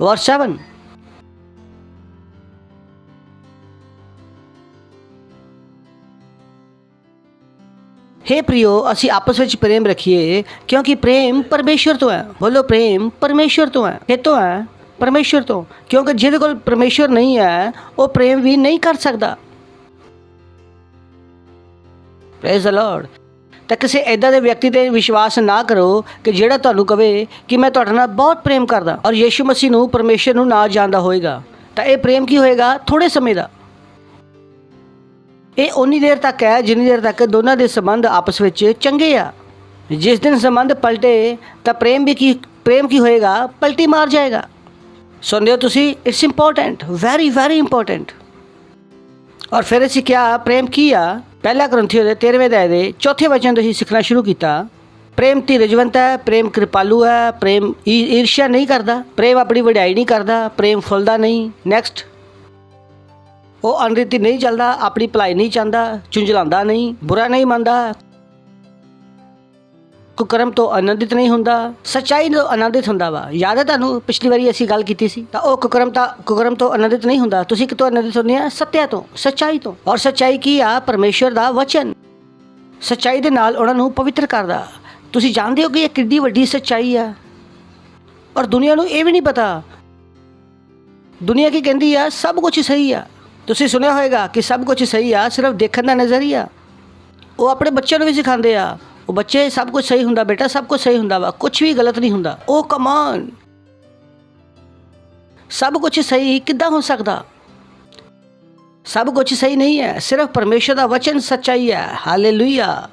वर्स 7। हे प्रियो, ਅਸੀਂ ਆਪਸ ਵਿੱਚ ਪ੍ਰੇਮ ਰੱਖੀਏ ਕਿਉਂਕਿ ਪ੍ਰੇਮ ਪਰਮੇਸ਼ਵਰ ਤੋਂ ਹੈ। ਬੋਲੋ, ਪ੍ਰੇਮ ਪਰਮੇਸ਼ਵਰ ਤੋਂ ਹੈ। ਕਿਤੋਂ ਹੈ? ਪਰਮੇਸ਼ਵਰ ਤੋਂ। ਕਿਉਂਕਿ ਜਿਹਦੇ ਕੋਲ ਪਰਮੇਸ਼ਵਰ ਨਹੀਂ ਹੈ ਉਹ ਪ੍ਰੇਮ ਵੀ ਨਹੀਂ ਕਰ ਸਕਦਾ। Praise the Lord. ਤਾਂ ਕਿਸੇ ਇੱਦਾਂ ਦੇ ਵਿਅਕਤੀ 'ਤੇ ਵਿਸ਼ਵਾਸ ਨਾ ਕਰੋ ਕਿ ਜਿਹੜਾ ਤੁਹਾਨੂੰ ਕਵੇ ਕਿ ਮੈਂ ਤੁਹਾਡੇ ਨਾਲ ਬਹੁਤ ਪ੍ਰੇਮ ਕਰਦਾ ਔਰ ਯੀਸ਼ੂ ਮਸੀਹ ਨੂੰ, ਪਰਮੇਸ਼ਰ ਨੂੰ ਨਾ ਜਾਣਦਾ ਹੋਏਗਾ। ਤਾਂ ਇਹ ਪ੍ਰੇਮ ਕੀ ਹੋਏਗਾ? ਥੋੜ੍ਹੇ ਸਮੇਂ ਦਾ। ਇਹ ਉਨੀ ਦੇਰ ਤੱਕ ਹੈ ਜਿੰਨੀ ਦੇਰ ਤੱਕ ਦੋਨਾਂ ਦੇ ਸੰਬੰਧ ਆਪਸ ਵਿੱਚ ਚੰਗੇ ਆ। ਜਿਸ ਦਿਨ ਸੰਬੰਧ ਪਲਟੇ ਤਾਂ ਪ੍ਰੇਮ ਕੀ ਹੋਏਗਾ? ਪਲਟੀ ਮਾਰ ਜਾਏਗਾ। ਸੁਣਦੇ ਹੋ ਤੁਸੀਂ? It's important, very very important. ਔਰ ਫਿਰ ਅਸੀਂ ਕਿਹਾ ਪ੍ਰੇਮ ਕੀ ਆ? ਪਹਿਲਾ ਕੁਰਿੰਥੀਓ ਦੇ 13ਵੇਂ ਅਧਿਆਇ ਦੇ 4ਥੇ ਵਚਨ ਤੋਂ ਹੀ ਸਿੱਖਣਾ ਸ਼ੁਰੂ ਕੀਤਾ। ਪ੍ਰੇਮ ਧੀਰਜਵੰਤ ਹੈ, ਪ੍ਰੇਮ ਕਿਰਪਾਲੂ ਹੈ, ਪ੍ਰੇਮ ਈਰਸ਼ਾ ਨਹੀਂ ਕਰਦਾ, ਪ੍ਰੇਮ ਆਪਣੀ ਵਡਿਆਈ ਨਹੀਂ ਕਰਦਾ, ਪ੍ਰੇਮ ਫੁੱਲਦਾ ਨਹੀਂ। ਨੈਕਸਟ, ਉਹ ਅਨਰੀਤੀ ਨਹੀਂ ਚੱਲਦਾ, ਆਪਣੀ ਭਲਾਈ ਨਹੀਂ ਚਾਹੁੰਦਾ, ਝੁੰਝਲਾਉਂਦਾ ਨਹੀਂ, ਬੁਰਾ ਨਹੀਂ ਮੰਨਦਾ, ਕੁਕਰਮ ਤੋਂ ਆਨੰਦਿਤ ਨਹੀਂ ਹੁੰਦਾ, ਸੱਚਾਈ ਤੋਂ ਆਨੰਦਿਤ ਹੁੰਦਾ ਵਾ। ਯਾਦ ਹੈ ਤੁਹਾਨੂੰ? ਪਿਛਲੀ ਵਾਰੀ ਅਸੀਂ ਗੱਲ ਕੀਤੀ ਸੀ। ਤਾਂ ਉਹ ਕੁਕਰਮ ਤੋਂ ਆਨੰਦਿਤ ਨਹੀਂ ਹੁੰਦਾ। ਤੁਸੀਂ ਕਿਤੋਂ ਆਨੰਦਿਤ ਹੁੰਦੇ ਆ? ਸੱਤਿਆ ਤੋਂ, ਸੱਚਾਈ ਤੋਂ। ਔਰ ਸੱਚਾਈ ਕੀ ਆ? ਪਰਮੇਸ਼ਵਰ ਦਾ ਵਚਨ। ਸੱਚਾਈ ਦੇ ਨਾਲ ਉਹਨਾਂ ਨੂੰ ਪਵਿੱਤਰ ਕਰਦਾ। ਤੁਸੀਂ ਜਾਣਦੇ ਹੋ ਕਿ ਇਹ ਕਿੰਨੀ ਵੱਡੀ ਸੱਚਾਈ ਆ ਔਰ ਦੁਨੀਆ ਨੂੰ ਇਹ ਵੀ ਨਹੀਂ ਪਤਾ। ਦੁਨੀਆ ਕੀ ਕਹਿੰਦੀ ਆ? ਸਭ ਕੁਝ ਸਹੀ ਆ। ਤੁਸੀਂ ਸੁਣਿਆ ਹੋਏਗਾ ਕਿ ਸਭ ਕੁਝ ਸਹੀ ਆ ਸਿਰਫ ਦੇਖਣ ਦਾ ਨਜ਼ਰੀਆ। ਉਹ ਆਪਣੇ ਬੱਚਿਆਂ ਨੂੰ ਵੀ ਸਿਖਾਉਂਦੇ ਆ, ਉਹ ਬੱਚੇ ਸਭ ਕੁਝ ਸਹੀ ਹੁੰਦਾ ਬੇਟਾ, ਸਭ ਕੁਝ ਸਹੀ ਹੁੰਦਾ ਵਾ, ਕੁਝ ਵੀ ਗਲਤ ਨਹੀਂ ਹੁੰਦਾ। ਉਹ ਕਮਾਨ, ਸਭ ਕੁਝ ਸਹੀ ਕਿੱਦਾਂ ਹੋ ਸਕਦਾ? ਸਭ ਕੁਝ ਸਹੀ ਨਹੀਂ ਹੈ। ਸਿਰਫ ਪਰਮੇਸ਼ਰ ਦਾ ਵਚਨ ਸੱਚਾਈ ਹੈ। ਹਾਲੇਲੂਇਆ।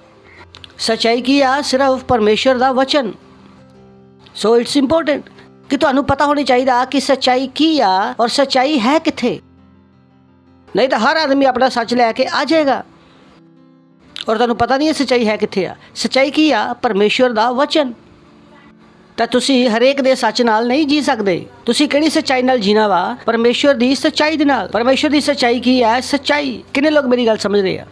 ਸੱਚਾਈ ਕੀ ਆ? ਸਿਰਫ ਪਰਮੇਸ਼ਰ ਦਾ ਵਚਨ। ਸੋ ਇਟਸ ਇੰਪੋਰਟੈਂਟ ਕਿ ਤੁਹਾਨੂੰ ਪਤਾ ਹੋਣੀ ਚਾਹੀਦਾ ਕਿ ਸੱਚਾਈ ਕੀ ਆ ਔਰ ਸੱਚਾਈ ਹੈ ਕਿੱਥੇ। ਨਹੀਂ ਤਾਂ ਹਰ ਆਦਮੀ ਆਪਣਾ ਸੱਚ ਲੈ ਕੇ ਆ ਜਾਏਗਾ ਔਰ ਤੁਹਾਨੂੰ ਪਤਾ ਨਹੀਂ ਹੈ ਸੱਚਾਈ ਹੈ ਕਿੱਥੇ ਆ। ਸੱਚਾਈ ਕੀ ਆ? ਪਰਮੇਸ਼ਵਰ ਦਾ ਵਚਨ। ਤਾਂ ਤੁਸੀਂ ਹਰੇਕ ਦੇ ਸੱਚ ਨਾਲ ਨਹੀਂ ਜੀ ਸਕਦੇ। ਤੁਸੀਂ ਕਿਹੜੀ ਸੱਚਾਈ ਨਾਲ ਜੀਣਾ ਵਾ? ਪਰਮੇਸ਼ਵਰ ਦੀ ਸੱਚਾਈ ਦੇ ਨਾਲ। ਪਰਮੇਸ਼ਵਰ ਦੀ ਸੱਚਾਈ ਕੀ ਹੈ? ਸੱਚਾਈ। ਕਿੰਨੇ ਲੋਕ ਮੇਰੀ ਗੱਲ ਸਮਝ ਰਹੇ ਆ?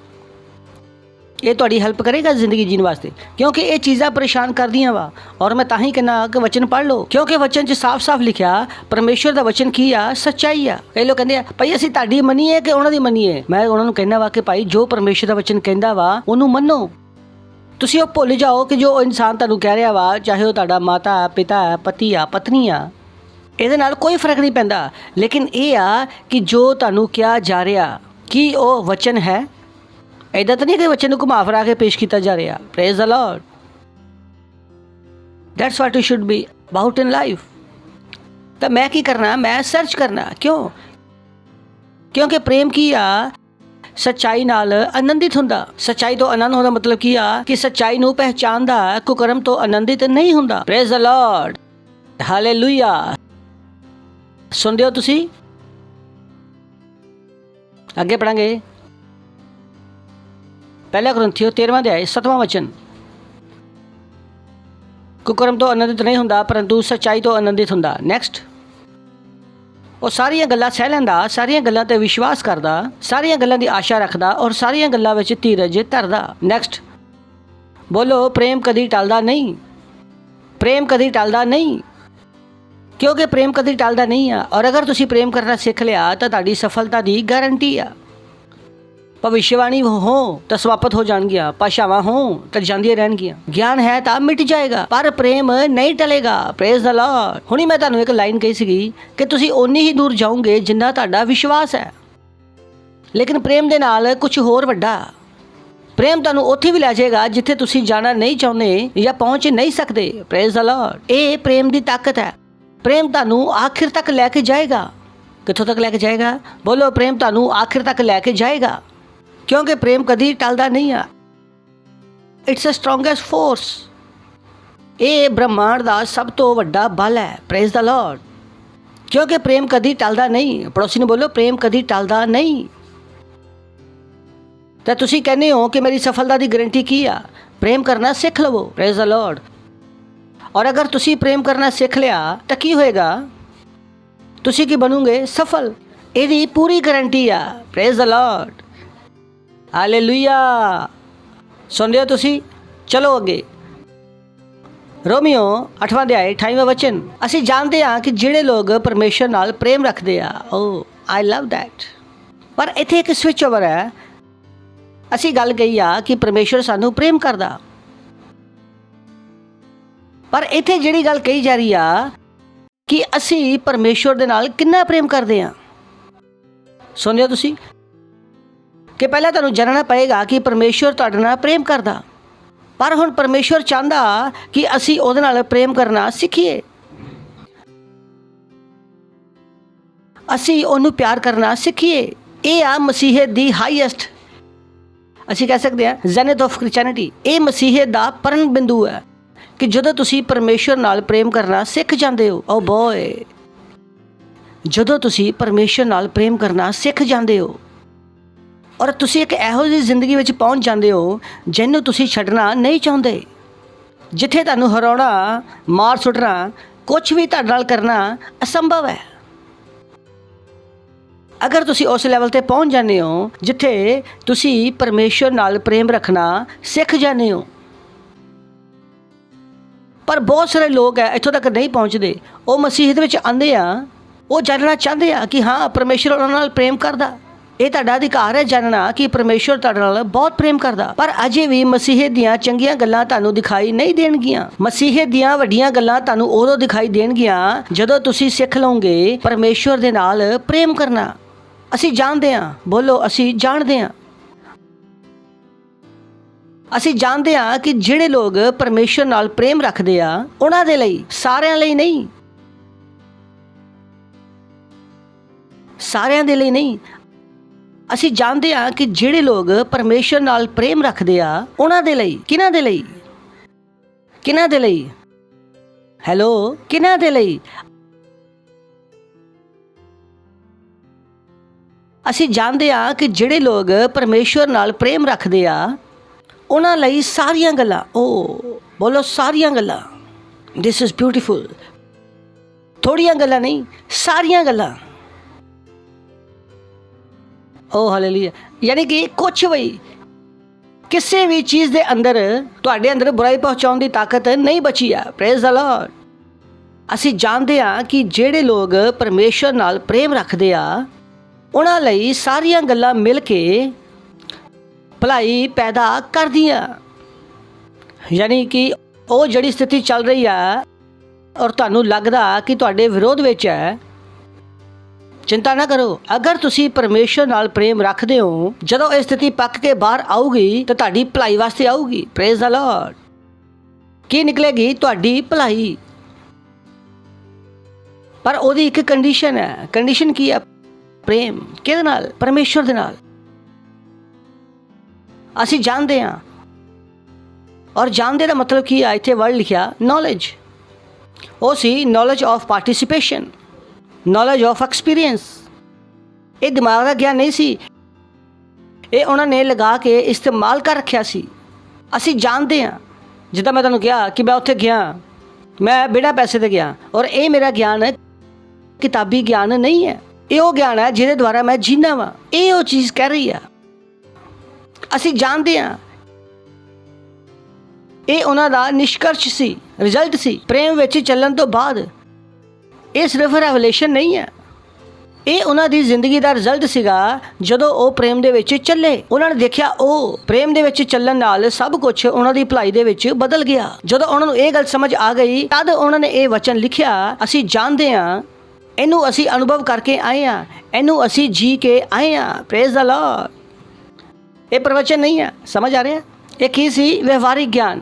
ਇਹ ਤੁਹਾਡੀ ਹੈਲਪ ਕਰੇਗਾ ਜ਼ਿੰਦਗੀ ਜੀਣ ਵਾਸਤੇ, ਕਿਉਂਕਿ ਇਹ ਚੀਜ਼ਾਂ ਪਰੇਸ਼ਾਨ ਕਰਦੀਆਂ ਵਾ। ਔਰ ਮੈਂ ਤਾਂ ਹੀ ਕਹਿੰਦਾ ਕਿ ਵਚਨ ਪੜ੍ਹ ਲਓ, ਕਿਉਂਕਿ ਵਚਨ 'ਚ ਸਾਫ਼-ਸਾਫ਼ ਲਿਖਿਆ ਪਰਮੇਸ਼ਵਰ ਦਾ ਵਚਨ ਕੀ ਆ? ਸੱਚਾਈ ਆ। ਕਈ ਲੋਕ ਕਹਿੰਦੇ ਆ ਭਾਈ ਅਸੀਂ ਤੁਹਾਡੀ ਮੰਨੀਏ ਕਿ ਉਹਨਾਂ ਦੀ ਮੰਨੀਏ। ਮੈਂ ਉਹਨਾਂ ਨੂੰ ਕਹਿੰਦਾ ਵਾ ਕਿ ਭਾਈ ਜੋ ਪਰਮੇਸ਼ਵਰ ਦਾ ਵਚਨ ਕਹਿੰਦਾ ਵਾ ਉਹਨੂੰ ਮੰਨੋ। ਤੁਸੀਂ ਉਹ ਭੁੱਲ ਜਾਓ ਕਿ ਜੋ ਇਨਸਾਨ ਤੁਹਾਨੂੰ ਕਹਿ ਰਿਹਾ ਵਾ, ਚਾਹੇ ਉਹ ਤੁਹਾਡਾ ਮਾਤਾ, ਪਿਤਾ, ਪਤੀ ਆ, ਪਤਨੀ ਆ, ਇਹਦੇ ਨਾਲ ਕੋਈ ਫਰਕ ਨਹੀਂ ਪੈਂਦਾ। ਲੇਕਿਨ ਇਹ ਆ ਕਿ ਜੋ ਤੁਹਾਨੂੰ ਕਿਹਾ ਜਾ ਰਿਹਾ ਕੀ ਉਹ ਵਚਨ ਹੈ? ਇੱਦਾਂ ਤਾਂ ਨਹੀਂ ਕਿ ਵਚਨ ਨੂੰ ਘੁਮਾ ਫਿਰਾ ਕੇ ਪੇਸ਼ ਕੀਤਾ ਜਾ ਰਿਹਾ। Praise the Lord. That's what you should be about in life. ਤਾਂ ਮੈਂ ਕੀ ਕਰਨਾ? ਮੈਂ ਸਰਚ ਕਰਨਾ। ਕਿਉਂ? ਕਿਉਂਕਿ ਪ੍ਰੇਮ ਕੀ ਆ? ਸੱਚਾਈ ਨਾਲ ਆਨੰਦਿਤ ਹੁੰਦਾ। ਸੱਚਾਈ ਤੋਂ ਆਨੰਦ ਹੋਣ ਦਾ ਮਤਲਬ ਕੀ ਆ? ਕਿ ਸੱਚਾਈ ਨੂੰ ਪਹਿਚਾਨਦਾ, ਕੁਕਰਮ ਤੋਂ ਆਨੰਦਿਤ ਨਹੀਂ ਹੁੰਦਾ। Praise the Lord, hallelujah. ਸੁਣਦੇ ਹੋ ਤੁਸੀਂ? ਅੱਗੇ ਪੜਾਂਗੇ। ਪਹਿਲਾ ਕੁਰਿੰਥੀਓ 13ਵਾਂ ਅਧਿਆਇ 7ਵਾਂ ਵਚਨ। ਕੁਕਰਮ ਤੋਂ ਆਨੰਦਿਤ ਨਹੀਂ ਹੁੰਦਾ ਪਰੰਤੂ ਸੱਚਾਈ ਤੋਂ ਆਨੰਦਿਤ ਹੁੰਦਾ। ਨੈਕਸਟ, ਉਹ ਸਾਰੀਆਂ ਗੱਲਾਂ ਸਹਿ ਲੈਂਦਾ, ਸਾਰੀਆਂ ਗੱਲਾਂ ਤੇ ਵਿਸ਼ਵਾਸ ਕਰਦਾ, ਸਾਰੀਆਂ ਗੱਲਾਂ ਦੀ ਆਸ਼ਾ ਰੱਖਦਾ ਔਰ ਸਾਰੀਆਂ ਗੱਲਾਂ ਵਿੱਚ ਧੀਰਜ ਧਰਦਾ। ਨੈਕਸਟ ਬੋਲੋ, ਪ੍ਰੇਮ ਕਦੀ ਟਲਦਾ ਨਹੀਂ। ਪ੍ਰੇਮ ਕਦੀ ਟਲਦਾ ਨਹੀਂ, ਕਿਉਂਕਿ ਪ੍ਰੇਮ ਕਦੀ ਟਲਦਾ ਨਹੀਂ ਆ। ਔਰ ਅਗਰ ਤੁਸੀਂ ਪ੍ਰੇਮ ਕਰਨਾ ਸਿੱਖ ਲਿਆ ਤਾਂ ਤੁਹਾਡੀ ਸਫਲਤਾ ਦੀ ਗਾਰੰਟੀ ਆ। ਭਵਿਸ਼ਵਾਣੀ ਹੋ ਤਾਂ ਸਮਾਪਤ ਹੋ ਜਾਣਗੀਆਂ, ਭਾਸ਼ਾਵਾਂ ਹੋ ਤਾਂ ਜਾਂਦੀਆਂ ਰਹਿਣਗੀਆਂ, ਗਿਆਨ ਹੈ ਤਾਂ ਮਿਟ ਜਾਏਗਾ, ਪਰ ਪ੍ਰੇਮ ਨਹੀਂ ਟਲੇਗਾ। Praise the Lord. ਹੁਣੀ ਮੈਂ ਤੁਹਾਨੂੰ ਇੱਕ ਲਾਈਨ ਕਹੀ ਸੀਗੀ ਕਿ ਤੁਸੀਂ ਓਨੀ ਹੀ ਦੂਰ ਜਾਓਗੇ ਜਿੰਨਾ ਤੁਹਾਡਾ ਵਿਸ਼ਵਾਸ ਹੈ, ਲੇਕਿਨ ਪ੍ਰੇਮ ਦੇ ਨਾਲ ਕੁਝ ਹੋਰ ਵੱਡਾ। ਪ੍ਰੇਮ ਤੁਹਾਨੂੰ ਉੱਥੇ ਵੀ ਲੈ ਜਾਏਗਾ ਜਿੱਥੇ ਤੁਸੀਂ ਜਾਣਾ ਨਹੀਂ ਚਾਹੁੰਦੇ ਜਾਂ ਪਹੁੰਚ ਨਹੀਂ ਸਕਦੇ। Praise the Lord. ਇਹ ਪ੍ਰੇਮ ਦੀ ਤਾਕਤ ਹੈ। ਪ੍ਰੇਮ ਤੁਹਾਨੂੰ ਆਖਿਰ ਤੱਕ ਲੈ ਕੇ ਜਾਏਗਾ। ਕਿੱਥੋਂ ਤੱਕ ਲੈ ਕੇ ਜਾਏਗਾ? ਬੋਲੋ, ਪ੍ਰੇਮ ਤੁਹਾਨੂੰ ਆਖਿਰ ਤੱਕ ਲੈ ਕੇ ਜਾਏਗਾ, ਕਿਉਂਕਿ ਪ੍ਰੇਮ ਕਦੀ ਟਲਦਾ ਨਹੀਂ ਆ। It's a strongest force. ਇਹ ਬ੍ਰਹਮਾਂਡ ਦਾ ਸਭ ਤੋਂ ਵੱਡਾ ਬਲ ਹੈ। Praise the Lord. ਕਿਉਂਕਿ ਪ੍ਰੇਮ ਕਦੀ ਟਲਦਾ ਨਹੀਂ। ਪੜੋਸੀ ਨੂੰ ਬੋਲੋ, ਪ੍ਰੇਮ ਕਦੀ ਟਲਦਾ ਨਹੀਂ। ਤਾਂ ਤੁਸੀਂ ਕਹਿੰਦੇ ਹੋ ਕਿ ਮੇਰੀ ਸਫਲਤਾ ਦੀ ਗਾਰੰਟੀ ਕੀ ਆ? ਪ੍ਰੇਮ ਕਰਨਾ ਸਿੱਖ ਲਵੋ। Praise the Lord. ਔਰ ਅਗਰ ਤੁਸੀਂ ਪ੍ਰੇਮ ਕਰਨਾ ਸਿੱਖ ਲਿਆ ਤਾਂ ਕੀ ਹੋਏਗਾ? ਤੁਸੀਂ ਕੀ ਬਣੋਗੇ? ਸਫਲ। ਇਹਦੀ ਪੂਰੀ ਗਾਰੰਟੀ ਆ। Praise the Lord. ਹਾਲੇਲੂਇਆ। ਸੁਣ ਲਿਓ ਤੁਸੀਂ? ਚਲੋ ਅੱਗੇ। ਰੋਮੀਓ 8ਵਾਂ ਅਧਿਆਇ 28ਵਾਂ ਵਚਨ। ਅਸੀਂ ਜਾਣਦੇ ਹਾਂ ਕਿ ਜਿਹੜੇ ਲੋਕ ਪਰਮੇਸ਼ਰ ਨਾਲ ਪ੍ਰੇਮ ਰੱਖਦੇ ਆ, ਓ ਆਈ ਲਵ ਦੈਟ। ਪਰ ਇੱਥੇ ਇੱਕ ਸਵਿਚ ਓਵਰ ਹੈ। ਅਸੀਂ ਗੱਲ ਕਹੀ ਆ ਕਿ ਪਰਮੇਸ਼ਰ ਸਾਨੂੰ ਪ੍ਰੇਮ ਕਰਦਾ, ਪਰ ਇੱਥੇ ਜਿਹੜੀ ਗੱਲ ਕਹੀ ਜਾ ਰਹੀ ਆ ਕਿ ਅਸੀਂ ਪਰਮੇਸ਼ਰ ਦੇ ਨਾਲ ਕਿੰਨਾ ਪ੍ਰੇਮ ਕਰਦੇ ਹਾਂ। ਸੁਣਿਓ ਤੁਸੀਂ ਕਿ ਪਹਿਲਾਂ ਤੁਹਾਨੂੰ ਜਾਣਨਾ ਪਏਗਾ ਕਿ ਪਰਮੇਸ਼ਰ ਤੁਹਾਡੇ ਨਾਲ ਪ੍ਰੇਮ ਕਰਦਾ, ਪਰ ਹੁਣ ਪਰਮੇਸ਼ਰ ਚਾਹੁੰਦਾ ਕਿ ਅਸੀਂ ਉਹਦੇ ਨਾਲ ਪ੍ਰੇਮ ਕਰਨਾ ਸਿੱਖੀਏ। ਅਸੀਂ ਉਹਨੂੰ ਪਿਆਰ ਕਰਨਾ ਸਿੱਖੀਏ। ਇਹ ਆ ਮਸੀਹਤ ਦੀ ਹਾਈਐਸਟ, ਅਸੀਂ ਕਹਿ ਸਕਦੇ ਹਾਂ, ਜ਼ੈਨਿਥ ਆਫ ਕ੍ਰਿਸਚੈਨਿਟੀ। ਇਹ ਮਸੀਹਤ ਦਾ ਪਰਨ ਬਿੰਦੂ ਹੈ ਕਿ ਜਦੋਂ ਤੁਸੀਂ ਪਰਮੇਸ਼ਰ ਨਾਲ ਪ੍ਰੇਮ ਕਰਨਾ ਸਿੱਖ ਜਾਂਦੇ ਹੋ। ਓ ਬੋਏ, ਜਦੋਂ ਤੁਸੀਂ ਪਰਮੇਸ਼ਰ ਨਾਲ ਪ੍ਰੇਮ ਕਰਨਾ ਸਿੱਖ ਜਾਂਦੇ ਹੋ ਔਰ ਤੁਸੀਂ ਇੱਕ ਇਹੋ ਜਿਹੀ ਜ਼ਿੰਦਗੀ ਵਿੱਚ ਪਹੁੰਚ ਜਾਂਦੇ ਹੋ ਜਿਹਨੂੰ ਤੁਸੀਂ ਛੱਡਣਾ ਨਹੀਂ ਚਾਹੁੰਦੇ, ਜਿੱਥੇ ਤੁਹਾਨੂੰ ਹਰਾਉਣਾ, ਮਾਰ ਸੁੱਟਣਾ, ਕੁਝ ਵੀ ਤੁਹਾਡੇ ਨਾਲ ਕਰਨਾ ਅਸੰਭਵ ਹੈ। ਅਗਰ ਤੁਸੀਂ ਉਸ ਲੈਵਲ ਤੇ ਪਹੁੰਚ ਜਾਂਦੇ ਹੋ ਜਿੱਥੇ ਤੁਸੀਂ ਪਰਮੇਸ਼ਰ ਨਾਲ ਪ੍ਰੇਮ ਰੱਖਣਾ ਸਿੱਖ ਜਾਂਦੇ ਹੋ। ਪਰ ਬਹੁਤ ਸਾਰੇ ਲੋਕ ਹੈ ਇੱਥੋਂ ਤੱਕ ਨਹੀਂ ਪਹੁੰਚਦੇ। ਉਹ ਮਸੀਹਤ ਵਿੱਚ ਆਉਂਦੇ ਆ, ਉਹ ਜਾਣਨਾ ਚਾਹੁੰਦੇ ਆ ਕਿ ਹਾਂ ਪਰਮੇਸ਼ਰ ਉਹਨਾਂ ਨਾਲ ਪ੍ਰੇਮ ਕਰਦਾ। ਇਹ ਤੁਹਾਡਾ ਅਧਿਕਾਰ ਹੈ ਜਾਣਨਾ ਕਿ ਪਰਮੇਸ਼ਰ ਤੁਹਾਡੇ ਨਾਲ ਬਹੁਤ ਪ੍ਰੇਮ ਕਰਦਾ, ਪਰ ਅਜੇ ਵੀ ਮਸੀਹਤ ਦੀਆਂ ਚੰਗੀਆਂ ਗੱਲਾਂ ਤੁਹਾਨੂੰ ਦਿਖਾਈ ਨਹੀਂ ਦੇਣਗੀਆਂ। ਮਸੀਹਤ ਦੀਆਂ ਵੱਡੀਆਂ ਗੱਲਾਂ ਤੁਹਾਨੂੰ ਉਦੋਂ ਦਿਖਾਈ ਦੇਣਗੀਆਂ ਜਦੋਂ ਤੁਸੀਂ ਸਿੱਖ ਲਓਗੇ ਪਰਮੇਸ਼ਰ ਦੇ ਨਾਲ ਪ੍ਰੇਮ ਕਰਨਾ। ਅਸੀਂ ਜਾਣਦੇ ਹਾਂ, ਬੋਲੋ ਅਸੀਂ ਜਾਣਦੇ ਹਾਂ। ਅਸੀਂ ਜਾਣਦੇ ਹਾਂ ਕਿ ਜਿਹੜੇ ਲੋਕ ਪਰਮੇਸ਼ਰ ਨਾਲ ਪ੍ਰੇਮ ਰੱਖਦੇ ਆ ਉਹਨਾਂ ਦੇ ਲਈ, ਸਾਰਿਆਂ ਲਈ ਨਹੀਂ, ਸਾਰਿਆਂ ਦੇ ਲਈ ਨਹੀਂ। ਅਸੀਂ ਜਾਣਦੇ ਹਾਂ ਕਿ ਜਿਹੜੇ ਲੋਕ ਪਰਮੇਸ਼ਰ ਨਾਲ ਪ੍ਰੇਮ ਰੱਖਦੇ ਆ ਉਹਨਾਂ ਦੇ ਲਈ। ਕਿਹਨਾਂ ਦੇ ਲਈ? ਕਿਹਨਾਂ ਦੇ ਲਈ? ਹੈਲੋ, ਕਿਹਨਾਂ ਦੇ ਲਈ? ਅਸੀਂ ਜਾਣਦੇ ਹਾਂ ਕਿ ਜਿਹੜੇ ਲੋਕ ਪਰਮੇਸ਼ਰ ਨਾਲ ਪ੍ਰੇਮ ਰੱਖਦੇ ਆ ਉਹਨਾਂ ਲਈ ਸਾਰੀਆਂ ਗੱਲਾਂ, ਓ ਬੋਲੋ ਸਾਰੀਆਂ ਗੱਲਾਂ। This is beautiful. ਥੋੜੀਆਂ ਗੱਲਾਂ ਨਹੀਂ, ਸਾਰੀਆਂ ਗੱਲਾਂ। ਓ ਹਾਲੇਲੂਇਆ। ਯਾਨੀ ਕਿ ਕੁਛ ਵੀ, ਕਿਸੇ ਵੀ ਚੀਜ਼ ਦੇ ਅੰਦਰ ਤੁਹਾਡੇ ਅੰਦਰ ਬੁਰਾਈ ਪਹੁੰਚਾਉਣ ਦੀ ਤਾਕਤ ਨਹੀਂ ਬਚੀ ਆ। Praise the Lord. ਅਸੀਂ ਜਾਣਦੇ ਹਾਂ ਕਿ ਜਿਹੜੇ ਲੋਕ ਪਰਮੇਸ਼ਰ ਨਾਲ ਪ੍ਰੇਮ ਰੱਖਦੇ ਆ ਉਹਨਾਂ ਲਈ ਸਾਰੀਆਂ ਗੱਲਾਂ ਮਿਲ ਕੇ ਭਲਾਈ ਪੈਦਾ ਕਰਦੀਆਂ। ਯਾਨੀ ਕਿ ਉਹ ਜਿਹੜੀ ਸਥਿਤੀ ਚੱਲ ਰਹੀ ਆ ਔਰ ਤੁਹਾਨੂੰ ਲੱਗਦਾ ਕਿ ਤੁਹਾਡੇ ਵਿਰੋਧ ਵਿੱਚ ਹੈ, ਚਿੰਤਾ ਨਾ ਕਰੋ। ਅਗਰ ਤੁਸੀਂ ਪਰਮੇਸ਼ਰ ਨਾਲ ਪ੍ਰੇਮ ਰੱਖਦੇ ਹੋ, ਜਦੋਂ ਇਹ ਸਥਿਤੀ ਪੱਕ ਕੇ ਬਾਹਰ ਆਊਗੀ ਤਾਂ ਤੁਹਾਡੀ ਭਲਾਈ ਵਾਸਤੇ ਆਊਗੀ। Praise the lord. ਕੀ ਨਿਕਲੇਗੀ? ਤੁਹਾਡੀ ਭਲਾਈ। ਪਰ ਉਹਦੀ ਇੱਕ ਕੰਡੀਸ਼ਨ ਹੈ। ਕੰਡੀਸ਼ਨ ਕੀ ਹੈ? ਪ੍ਰੇਮ। ਕਿਹਦੇ ਨਾਲ? ਪਰਮੇਸ਼ਰ ਦੇ ਨਾਲ। ਅਸੀਂ ਜਾਣਦੇ ਹਾਂ, ਔਰ ਜਾਣਦੇ ਦਾ ਮਤਲਬ ਕੀ ਹੈ? ਇੱਥੇ ਵਰਡ ਲਿਖਿਆ ਨੌਲੇਜ। ਉਹ ਸੀ knowledge of participation, knowledge of experience. ਇਹ ਦਿਮਾਗ ਦਾ ਗਿਆਨ ਨਹੀਂ ਸੀ, ਇਹ ਉਹਨਾਂ ਨੇ ਲਗਾ ਕੇ ਇਸਤੇਮਾਲ ਕਰ ਰੱਖਿਆ ਸੀ। ਅਸੀਂ ਜਾਣਦੇ ਹਾਂ, ਜਿੱਦਾਂ ਮੈਂ ਤੁਹਾਨੂੰ ਕਿਹਾ ਕਿ ਮੈਂ ਉੱਥੇ ਗਿਆ, ਮੈਂ ਬਿਨਾਂ ਪੈਸੇ ਤੇ ਗਿਆ ਔਰ ਇਹ ਮੇਰਾ ਗਿਆਨ ਕਿਤਾਬੀ ਗਿਆਨ ਨਹੀਂ ਹੈ, ਇਹ ਉਹ ਗਿਆਨ ਹੈ ਜਿਹਦੇ ਦੁਆਰਾ ਮੈਂ ਜੀਣਾ ਵਾ। ਇਹ ਉਹ ਚੀਜ਼ ਕਹਿ ਰਹੀ ਆ। ਅਸੀਂ ਜਾਣਦੇ ਹਾਂ ਇਹ ਉਹਨਾਂ ਦਾ ਨਿਸ਼ਕਰਸ਼ ਸੀ, ਰਿਜ਼ਲਟ ਸੀ ਪ੍ਰੇਮ ਵਿੱਚ ਚੱਲਣ ਤੋਂ ਬਾਅਦ। ਇਹ ਸਿਰਫ ਰੈਵਲੇਸ਼ਨ ਨਹੀਂ ਹੈ, ਇਹ ਉਹਨਾਂ ਦੀ ਜ਼ਿੰਦਗੀ ਦਾ ਰਿਜ਼ਲਟ ਸੀਗਾ। ਜਦੋਂ ਉਹ ਪ੍ਰੇਮ ਦੇ ਵਿੱਚ ਚੱਲੇ, ਉਹਨਾਂ ਨੇ ਦੇਖਿਆ ਉਹ ਪ੍ਰੇਮ ਦੇ ਵਿੱਚ ਚੱਲਣ ਨਾਲ ਸਭ ਕੁਝ ਉਹਨਾਂ ਦੀ ਭਲਾਈ ਦੇ ਵਿੱਚ ਬਦਲ ਗਿਆ। ਜਦੋਂ ਉਹਨਾਂ ਨੂੰ ਇਹ ਗੱਲ ਸਮਝ ਆ ਗਈ, ਤਦ ਉਹਨਾਂ ਨੇ ਇਹ ਵਚਨ ਲਿਖਿਆ। ਅਸੀਂ ਜਾਣਦੇ ਹਾਂ, ਇਹਨੂੰ ਅਸੀਂ ਅਨੁਭਵ ਕਰਕੇ ਆਏ ਹਾਂ, ਇਹਨੂੰ ਅਸੀਂ ਜੀ ਕੇ ਆਏ ਹਾਂ। Praise the Lord. ਇਹ ਪ੍ਰਵਚਨ ਨਹੀਂ ਹੈ, ਸਮਝ ਆ ਰਿਹਾ? ਇਹ ਕੀ ਸੀ? ਵਿਵਹਾਰਿਕ ਗਿਆਨ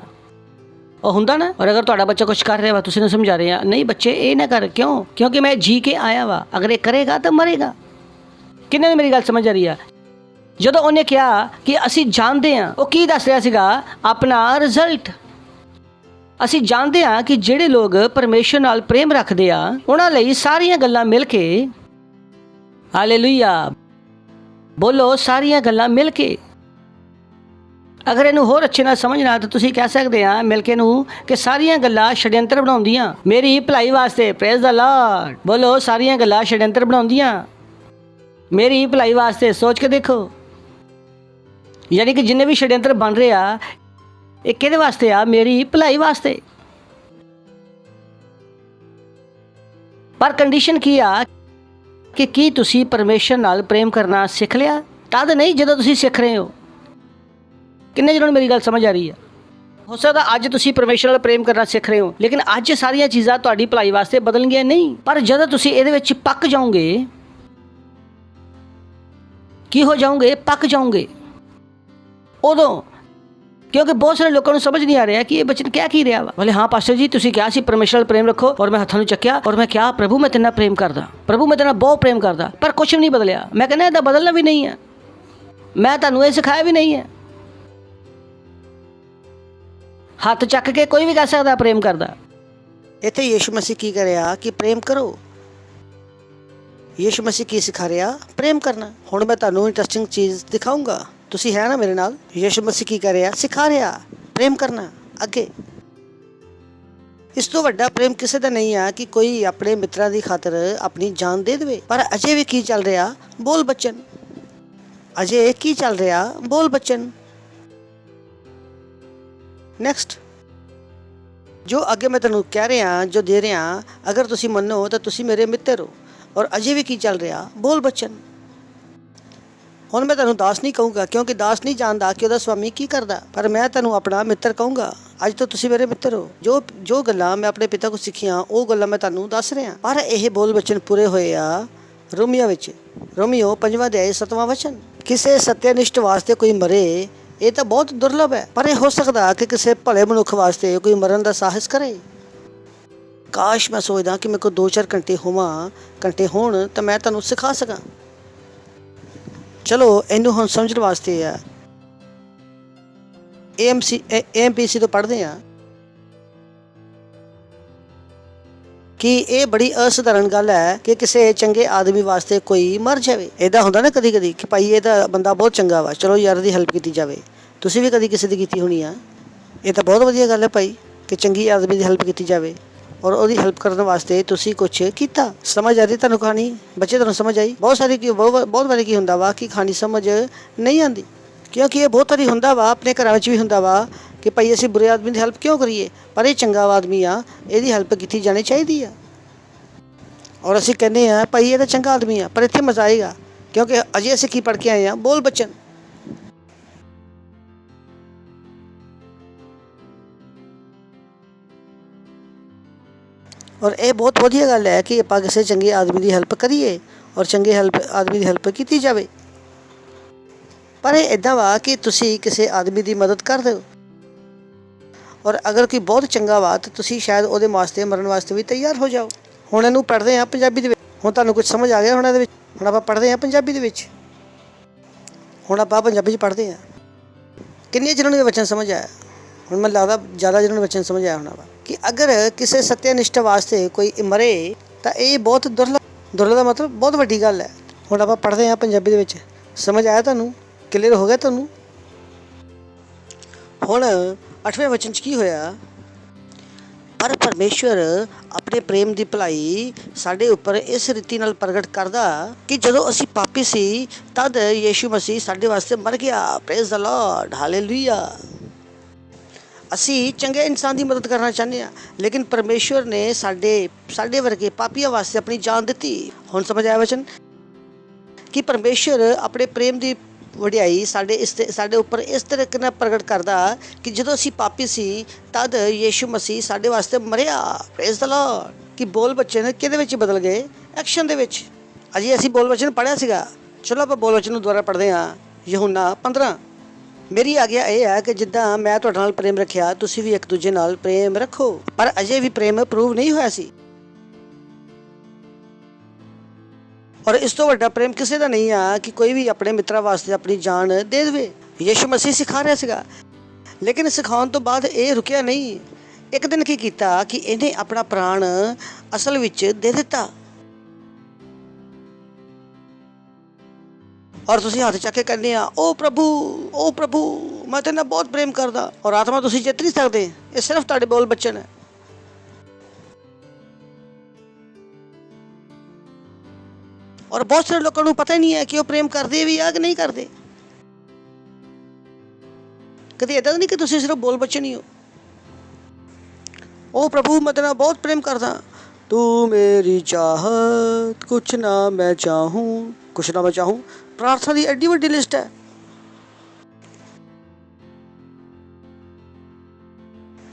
ਉਹ ਹੁੰਦਾ ਨਾ। ਔਰ ਅਗਰ ਤੁਹਾਡਾ ਬੱਚਾ ਕੁਝ ਕਰ ਰਿਹਾ ਵਾ, ਤੁਸੀਂ ਨੂੰ ਸਮਝਾ ਰਹੇ ਆ, ਨਹੀਂ ਬੱਚੇ ਇਹ ਨਾ ਕਰ। ਕਿਉਂ? ਕਿਉਂਕਿ ਮੈਂ ਜੀ ਕੇ ਆਇਆ ਵਾ, ਅਗਰ ਇਹ ਕਰੇਗਾ ਤਾਂ ਮਰੇਗਾ। ਕਿੰਨੇ ਨੇ ਮੇਰੀ ਗੱਲ ਸਮਝ ਆ ਰਹੀ ਆ? ਜਦੋਂ ਉਹਨੇ ਕਿਹਾ ਕਿ ਅਸੀਂ ਜਾਣਦੇ ਹਾਂ, ਉਹ ਕੀ ਦੱਸ ਰਿਹਾ ਸੀਗਾ? ਆਪਣਾ ਰਿਜ਼ਲਟ। ਅਸੀਂ ਜਾਣਦੇ ਹਾਂ ਕਿ ਜਿਹੜੇ ਲੋਕ ਪਰਮੇਸ਼ਰ ਨਾਲ ਪ੍ਰੇਮ ਰੱਖਦੇ ਆ, ਉਹਨਾਂ ਲਈ ਸਾਰੀਆਂ ਗੱਲਾਂ ਮਿਲ ਕੇ, ਹਾਲੇਲੂਇਆ ਬੋਲੋ, ਸਾਰੀਆਂ ਗੱਲਾਂ ਮਿਲ ਕੇ। ਅਗਰ ਇਹਨੂੰ ਹੋਰ ਅੱਛੇ ਨਾਲ ਸਮਝਣਾ ਤਾਂ ਤੁਸੀਂ ਕਹਿ ਸਕਦੇ ਆ ਮਿਲ ਕੇ ਨੂੰ ਕਿ ਸਾਰੀਆਂ ਗੱਲਾਂ ਛੜਯੰਤਰ ਬਣਾਉਂਦੀਆਂ ਮੇਰੀ ਭਲਾਈ ਵਾਸਤੇ। Praise the Lord. ਬੋਲੋ, ਸਾਰੀਆਂ ਗੱਲਾਂ ਛੜਯੰਤਰ ਬਣਾਉਂਦੀਆਂ ਮੇਰੀ ਭਲਾਈ ਵਾਸਤੇ। ਸੋਚ ਕੇ ਦੇਖੋ, ਯਾਨੀ ਕਿ ਜਿੰਨੇ ਵੀ ਛੜਯੰਤਰ ਬਣ ਰਹੇ ਆ, ਇਹ ਕਿਹਦੇ ਵਾਸਤੇ ਆ? ਮੇਰੀ ਭਲਾਈ ਵਾਸਤੇ। ਪਰ ਕੰਡੀਸ਼ਨ ਕੀ ਆ ਕਿ ਕੀ ਤੁਸੀਂ ਪਰਮੇਸ਼ਰ ਨਾਲ ਪ੍ਰੇਮ ਕਰਨਾ ਸਿੱਖ ਲਿਆ? ਤਦ ਨਹੀਂ ਜਦੋਂ ਤੁਸੀਂ ਸਿੱਖ ਰਹੇ ਹੋ। ਕਿੰਨੇ ਜਿਹਨਾਂ ਨੂੰ ਮੇਰੀ ਗੱਲ ਸਮਝ ਆ ਰਹੀ ਹੈ? ਹੋ ਸਕਦਾ ਅੱਜ ਤੁਸੀਂ ਪਰਮੇਸ਼ਰ ਨਾਲ ਪ੍ਰੇਮ ਕਰਨਾ ਸਿੱਖ ਰਹੇ ਹੋ, ਲੇਕਿਨ ਅੱਜ ਸਾਰੀਆਂ ਚੀਜ਼ਾਂ ਤੁਹਾਡੀ ਭਲਾਈ ਵਾਸਤੇ ਬਦਲਣਗੀਆਂ ਨਹੀਂ। ਪਰ ਜਦੋਂ ਤੁਸੀਂ ਇਹਦੇ ਵਿੱਚ ਪੱਕ ਜਾਓਗੇ, ਕੀ ਹੋ ਜਾਓਗੇ? ਪੱਕ ਜਾਓਗੇ ਉਦੋਂ। ਕਿਉਂਕਿ ਬਹੁਤ ਸਾਰੇ ਲੋਕਾਂ ਨੂੰ ਸਮਝ ਨਹੀਂ ਆ ਰਿਹਾ ਕਿ ਇਹ ਬਚਨ ਕਹਿ ਕੀ ਰਿਹਾ ਵਾ। ਬੋਲੇ ਹਾਂ ਪਾਸਟਰ ਜੀ, ਤੁਸੀਂ ਕਿਹਾ ਸੀ ਪਰਮੇਸ਼ਰ ਨਾਲ ਪ੍ਰੇਮ ਰੱਖੋ, ਔਰ ਮੈਂ ਹੱਥਾਂ ਨੂੰ ਚੱਕਿਆ ਔਰ ਮੈਂ ਕਿਹਾ ਪ੍ਰਭੂ ਮੈਂ ਤੇਰੇ ਨਾਲ ਪ੍ਰੇਮ ਕਰਦਾ, ਪ੍ਰਭੂ ਮੈਂ ਤੇਰੇ ਨਾਲ ਬਹੁਤ ਪ੍ਰੇਮ ਕਰਦਾ, ਪਰ ਕੁਛ ਵੀ ਨਹੀਂ ਬਦਲਿਆ। ਮੈਂ ਕਹਿੰਦਾ ਇਹਦਾ ਬਦਲਣਾ ਵੀ ਨਹੀਂ ਹੈ, ਮੈਂ ਤੁਹਾਨੂੰ ਇਹ ਸਿਖਾਇਆ ਵੀ ਨਹੀਂ ਹੈ। ਹੱਥ ਚੱਕ ਕੇ ਕੋਈ ਵੀ ਕਹਿ ਸਕਦਾ ਪ੍ਰੇਮ ਕਰਦਾ। ਇੱਥੇ ਯਿਸੂ ਮਸੀਹ ਕੀ ਕਰ ਰਿਹਾ ਕਿ ਪ੍ਰੇਮ ਕਰੋ। ਯਿਸੂ ਮਸੀਹ ਕੀ ਸਿਖਾ ਰਿਹਾ? ਪ੍ਰੇਮ ਕਰਨਾ। ਹੁਣ ਮੈਂ ਤੁਹਾਨੂੰ ਇੰਟਰਸਟਿੰਗ ਚੀਜ਼ ਦਿਖਾਊਂਗਾ, ਤੁਸੀਂ ਹੈ ਨਾ ਮੇਰੇ ਨਾਲ? ਯਿਸੂ ਮਸੀਹ ਕੀ ਕਰ ਰਿਹਾ? ਸਿਖਾ ਰਿਹਾ ਪ੍ਰੇਮ ਕਰਨਾ। ਅੱਗੇ ਇਸ ਤੋਂ ਵੱਡਾ ਪ੍ਰੇਮ ਕਿਸੇ ਦਾ ਨਹੀਂ ਆ ਕਿ ਕੋਈ ਆਪਣੇ ਮਿੱਤਰਾਂ ਦੀ ਖਾਤਰ ਆਪਣੀ ਜਾਨ ਦੇ ਦੇਵੇ। ਪਰ ਅਜੇ ਵੀ ਕੀ ਚੱਲ ਰਿਹਾ? ਬੋਲ ਬਚਨ। ਅਜੇ ਕੀ ਚੱਲ ਰਿਹਾ? ਬੋਲ ਬਚਨ। ਨੈਕਸਟ, ਜੋ ਅੱਗੇ ਮੈਂ ਤੁਹਾਨੂੰ ਕਹਿ ਰਿਹਾ, ਜੋ ਦੇ ਰਿਹਾ, ਅਗਰ ਤੁਸੀਂ ਮੰਨੋ ਤਾਂ ਤੁਸੀਂ ਮੇਰੇ ਮਿੱਤਰ ਹੋ। ਔਰ ਅਜੇ ਵੀ ਕੀ ਚੱਲ ਰਿਹਾ? ਬੋਲ ਬਚਨ। ਹੁਣ ਮੈਂ ਤੁਹਾਨੂੰ ਦਾਸ ਨਹੀਂ ਕਹੂੰਗਾ, ਕਿਉਂਕਿ ਦਾਸ ਨਹੀਂ ਜਾਣਦਾ ਕਿ ਉਹਦਾ ਸਵਾਮੀ ਕੀ ਕਰਦਾ, ਪਰ ਮੈਂ ਤੁਹਾਨੂੰ ਆਪਣਾ ਮਿੱਤਰ ਕਹੂੰਗਾ। ਅੱਜ ਤੋਂ ਤੁਸੀਂ ਮੇਰੇ ਮਿੱਤਰ ਹੋ। ਜੋ ਗੱਲਾਂ ਮੈਂ ਆਪਣੇ ਪਿਤਾ ਕੋਲ ਸਿੱਖੀਆਂ, ਉਹ ਗੱਲਾਂ ਮੈਂ ਤੁਹਾਨੂੰ ਦੱਸ ਰਿਹਾ। ਪਰ ਇਹ ਬੋਲ ਬਚਨ ਪੂਰੇ ਹੋਏ ਆ ਰੋਮੀਓ ਵਿੱਚ। ਰੋਮੀਓ 5ਵਾਂ ਅਧਿਆਇ 7ਵਾਂ ਵਚਨ। ਕਿਸੇ ਸਤਿਆਨਿਸ਼ਟ ਵਾਸਤੇ ਕੋਈ ਮਰੇ, ਇਹ ਤਾਂ ਬਹੁਤ ਦੁਰਲਭ ਹੈ, ਪਰ ਇਹ ਹੋ ਸਕਦਾ ਕਿ ਕਿਸੇ ਭਲੇ ਮਨੁੱਖ ਵਾਸਤੇ ਕੋਈ ਮਰਨ ਦਾ ਸਾਹਸ ਕਰੇ। ਕਾਸ਼ ਮੈਂ ਸੋਚਦਾ ਕਿ ਮੇਰੇ ਕੋਲ 2-4 ਘੰਟੇ ਹੋਣ ਤਾਂ ਮੈਂ ਤੁਹਾਨੂੰ ਸਿਖਾ ਸਕਾਂ। ਚਲੋ ਇਹਨੂੰ ਹੁਣ ਸਮਝਣ ਵਾਸਤੇ ਆ AMPC ਤੋਂ ਪੜ੍ਹਦੇ ਆ ਕਿ ਇਹ ਬੜੀ ਅਸਧਾਰਨ ਗੱਲ ਹੈ ਕਿ ਕਿਸੇ ਚੰਗੇ ਆਦਮੀ ਵਾਸਤੇ ਕੋਈ ਮਰ ਜਾਵੇ। ਇੱਦਾਂ ਹੁੰਦਾ ਨਾ ਕਦੀ ਕਦੀ ਕਿ ਭਾਈ ਇਹ ਤਾਂ ਬੰਦਾ ਬਹੁਤ ਚੰਗਾ ਵਾ, ਚਲੋ ਯਾਰ ਦੀ ਹੈਲਪ ਕੀਤੀ ਜਾਵੇ। ਤੁਸੀਂ ਵੀ ਕਦੀ ਕਿਸੇ ਦੀ ਕੀਤੀ ਹੋਣੀ ਆ। ਇਹ ਤਾਂ ਬਹੁਤ ਵਧੀਆ ਗੱਲ ਹੈ ਭਾਈ ਕਿ ਚੰਗੀ ਆਦਮੀ ਦੀ ਹੈਲਪ ਕੀਤੀ ਜਾਵੇ, ਔਰ ਉਹਦੀ ਹੈਲਪ ਕਰਨ ਵਾਸਤੇ ਤੁਸੀਂ ਕੁਛ ਕੀਤਾ। ਸਮਝ ਆ ਰਹੀ ਤੁਹਾਨੂੰ ਕਹਾਣੀ? ਬੱਚੇ ਤੁਹਾਨੂੰ ਸਮਝ ਆਈ? ਬਹੁਤ ਵਾਰੀ ਕੀ ਹੁੰਦਾ ਵਾ ਕਿ ਕਹਾਣੀ ਸਮਝ ਨਹੀਂ ਆਉਂਦੀ, ਕਿਉਂਕਿ ਇਹ ਬਹੁਤ ਵਾਰੀ ਹੁੰਦਾ ਵਾ, ਆਪਣੇ ਘਰਾਂ ਵਿੱਚ ਵੀ ਹੁੰਦਾ ਵਾ ਕਿ ਭਾਈ ਅਸੀਂ ਬੁਰੇ ਆਦਮੀ ਦੀ ਹੈਲਪ ਕਿਉਂ ਕਰੀਏ, ਪਰ ਇਹ ਚੰਗਾ ਆਦਮੀ ਆ, ਇਹਦੀ ਹੈਲਪ ਕੀਤੀ ਜਾਣੀ ਚਾਹੀਦੀ ਆ। ਔਰ ਅਸੀਂ ਕਹਿੰਦੇ ਹਾਂ ਭਾਈ ਇਹ ਤਾਂ ਚੰਗਾ ਆਦਮੀ ਆ, ਪਰ ਇੱਥੇ ਮਜ਼ਾ ਆਏਗਾ ਕਿਉਂਕਿ ਅਜੇ ਅਸੀਂ ਕੀ ਪੜ੍ਹ ਕੇ ਆਏ ਹਾਂ? ਬੋਲ ਬਚਨ। ਔਰ ਇਹ ਬਹੁਤ ਵਧੀਆ ਗੱਲ ਹੈ ਕਿ ਆਪਾਂ ਕਿਸੇ ਚੰਗੇ ਆਦਮੀ ਦੀ ਹੈਲਪ ਕਰੀਏ ਔਰ ਚੰਗੇ ਆਦਮੀ ਦੀ ਹੈਲਪ ਕੀਤੀ ਜਾਵੇ। ਪਰ ਇਹ ਇੱਦਾਂ ਵਾ ਕਿ ਤੁਸੀਂ ਕਿਸੇ ਆਦਮੀ ਦੀ ਮਦਦ ਕਰ ਦਿਓ, ਔਰ ਅਗਰ ਕੋਈ ਬਹੁਤ ਚੰਗਾ ਵਾ ਤਾਂ ਤੁਸੀਂ ਸ਼ਾਇਦ ਉਹਦੇ ਵਾਸਤੇ ਮਰਨ ਵਾਸਤੇ ਵੀ ਤਿਆਰ ਹੋ ਜਾਓ। ਹੁਣ ਇਹਨੂੰ ਪੜ੍ਹਦੇ ਹਾਂ ਪੰਜਾਬੀ ਦੇ ਵਿੱਚ। ਹੁਣ ਤੁਹਾਨੂੰ ਕੁਝ ਸਮਝ ਆ ਗਿਆ ਹੁਣ ਇਹਦੇ ਵਿੱਚ? ਹੁਣ ਆਪਾਂ ਪੜ੍ਹਦੇ ਹਾਂ ਪੰਜਾਬੀ ਦੇ ਵਿੱਚ। ਹੁਣ ਆਪਾਂ ਪੰਜਾਬੀ 'ਚ ਪੜ੍ਹਦੇ ਹਾਂ। ਕਿੰਨੇ ਜਿਹਨਾਂ ਨੂੰ ਇਹ ਵਚਨ ਸਮਝ ਆਇਆ? ਹੁਣ ਮੈਨੂੰ ਲੱਗਦਾ ਜ਼ਿਆਦਾ ਜਿਹਨਾਂ ਨੂੰ ਵਚਨ ਸਮਝ ਆਇਆ ਹੋਣਾ ਵਾ ਕਿ ਅਗਰ ਕਿਸੇ ਸਤਿਆਨਿਸ਼ਟ ਵਾਸਤੇ ਕੋਈ ਮਰੇ ਤਾਂ ਇਹ ਬਹੁਤ ਦੁਰਲਭ ਦਾ ਮਤਲਬ ਬਹੁਤ ਵੱਡੀ ਗੱਲ ਹੈ। ਹੁਣ ਆਪਾਂ ਪੜ੍ਹਦੇ ਹਾਂ ਪੰਜਾਬੀ ਦੇ ਵਿੱਚ। ਸਮਝ ਆਇਆ ਤੁਹਾਨੂੰ? ਕਲੀਅਰ ਹੋ ਗਿਆ ਤੁਹਾਨੂੰ? ਹੁਣ 8ਵੇਂ ਵਚਨ 'ਚ ਕੀ ਹੋਇਆ? ਪਰ ਪਰਮੇਸ਼ਵਰ ਆਪਣੇ ਪ੍ਰੇਮ ਦੀ ਭਲਾਈ ਸਾਡੇ ਉੱਪਰ ਇਸ ਰੀਤੀ ਨਾਲ ਪ੍ਰਗਟ ਕਰਦਾ ਕਿ ਜਦੋਂ ਅਸੀਂ ਪਾਪੀ ਸੀ ਤਦ ਯੀਸ਼ੂ ਮਸੀਹ ਸਾਡੇ ਵਾਸਤੇ ਮਰ ਗਿਆ। Praise the Lord, hallelujah. ਅਸੀਂ ਚੰਗੇ ਇਨਸਾਨ ਦੀ ਮਦਦ ਕਰਨਾ ਚਾਹੁੰਦੇ ਹਾਂ, ਲੇਕਿਨ ਪਰਮੇਸ਼ਵਰ ਨੇ ਸਾਡੇ ਵਰਗੇ ਪਾਪੀਆਂ ਵਾਸਤੇ ਆਪਣੀ ਜਾਨ ਦਿੱਤੀ। ਹੁਣ ਸਮਝ ਆਇਆ ਵਚਨ ਕਿ ਪਰਮੇਸ਼ਵਰ ਆਪਣੇ ਪ੍ਰੇਮ ਦੀ ਵਡਿਆਈ ਸਾਡੇ ਉੱਪਰ ਇਸ ਤਰੀਕੇ ਨਾਲ ਪ੍ਰਗਟ ਕਰਦਾ ਕਿ ਜਦੋਂ ਅਸੀਂ ਪਾਪੀ ਸੀ ਤਦ ਯੀਸ਼ੂ ਮਸੀਹ ਸਾਡੇ ਵਾਸਤੇ ਮਰਿਆ। Praise the Lord. ਕਿ ਬੋਲ ਬਚਨ ਕਿਹਦੇ ਵਿੱਚ ਬਦਲ ਗਏ? ਐਕਸ਼ਨ ਦੇ ਵਿੱਚ। ਅਜੇ ਅਸੀਂ ਬੋਲ ਬਚਨ ਪੜ੍ਹਿਆ ਸੀਗਾ, ਚਲੋ ਆਪਾਂ ਬੋਲ ਬਚਨ ਨੂੰ ਦੁਬਾਰਾ ਪੜ੍ਹਦੇ ਹਾਂ। ਯਹੂਨਾ 15। ਮੇਰੀ ਆਗਿਆ ਇਹ ਹੈ ਕਿ ਜਿੱਦਾਂ ਮੈਂ ਤੁਹਾਡੇ ਨਾਲ ਪ੍ਰੇਮ ਰੱਖਿਆ ਤੁਸੀਂ ਵੀ ਇੱਕ ਦੂਜੇ ਨਾਲ ਪ੍ਰੇਮ ਰੱਖੋ। ਪਰ ਅਜੇ ਵੀ ਪ੍ਰੇਮ ਪ੍ਰੂਵ ਨਹੀਂ ਹੋਇਆ ਸੀ, ਔਰ ਇਸ ਤੋਂ ਵੱਡਾ ਪ੍ਰੇਮ ਕਿਸੇ ਦਾ ਨਹੀਂ ਆ ਕਿ ਕੋਈ ਵੀ ਆਪਣੇ ਮਿੱਤਰਾਂ ਵਾਸਤੇ ਆਪਣੀ ਜਾਨ ਦੇ ਦੇਵੇ। ਯੀਸ਼ੂ ਮਸੀਹ ਸਿਖਾ ਰਿਹਾ ਸੀਗਾ, ਲੇਕਿਨ ਸਿਖਾਉਣ ਤੋਂ ਬਾਅਦ ਇਹ ਰੁਕਿਆ ਨਹੀਂ। ਇੱਕ ਦਿਨ ਕੀ ਕੀਤਾ ਕਿ ਇਹਨੇ ਆਪਣਾ ਪ੍ਰਾਣ ਅਸਲ ਵਿੱਚ ਦੇ ਦਿੱਤਾ। ਔਰ ਤੁਸੀਂ ਹੱਥ ਚੱਕ ਕੇ ਕਹਿੰਦੇ ਆ, ਓ ਪ੍ਰਭੂ ਮੈਂ ਤੇਰੇ ਨਾਲ ਬਹੁਤ ਪ੍ਰੇਮ ਕਰਦਾ। ਔਰ ਆਤਮਾ ਤੁਸੀਂ ਜਿੱਤ ਨਹੀਂ ਸਕਦੇ, ਇਹ ਸਿਰਫ ਤੁਹਾਡੇ ਬੋਲ ਬਚਨ ਹੈ। ਔਰ ਬਹੁਤ ਸਾਰੇ ਲੋਕਾਂ ਨੂੰ ਪਤਾ ਹੀ ਨਹੀਂ ਹੈ ਕਿ ਉਹ ਪ੍ਰੇਮ ਕਰਦੇ ਵੀ ਆ ਕਿ ਨਹੀਂ ਕਰਦੇ। ਕਦੇ ਏਦਾਂ ਤਾਂ ਨਹੀਂ ਕਿ ਤੁਸੀਂ ਸਿਰਫ ਬੋਲ ਬਚਨ ਹੀ ਹੋ। ਓ ਪ੍ਰਭੂ ਮੈਂ ਤੇਰੇ ਨਾਲ ਬਹੁਤ ਪ੍ਰੇਮ ਕਰਦਾ, ਤੂੰ ਮੇਰੀ ਚਾਹਤ ਕੁਛ ਨਾ ਮੈਂ ਚਾਹੂੰ। ਪ੍ਰਾਰਥਨਾ ਦੀ ਐਡੀ ਵੱਡੀ ਲਿਸਟ ਹੈ।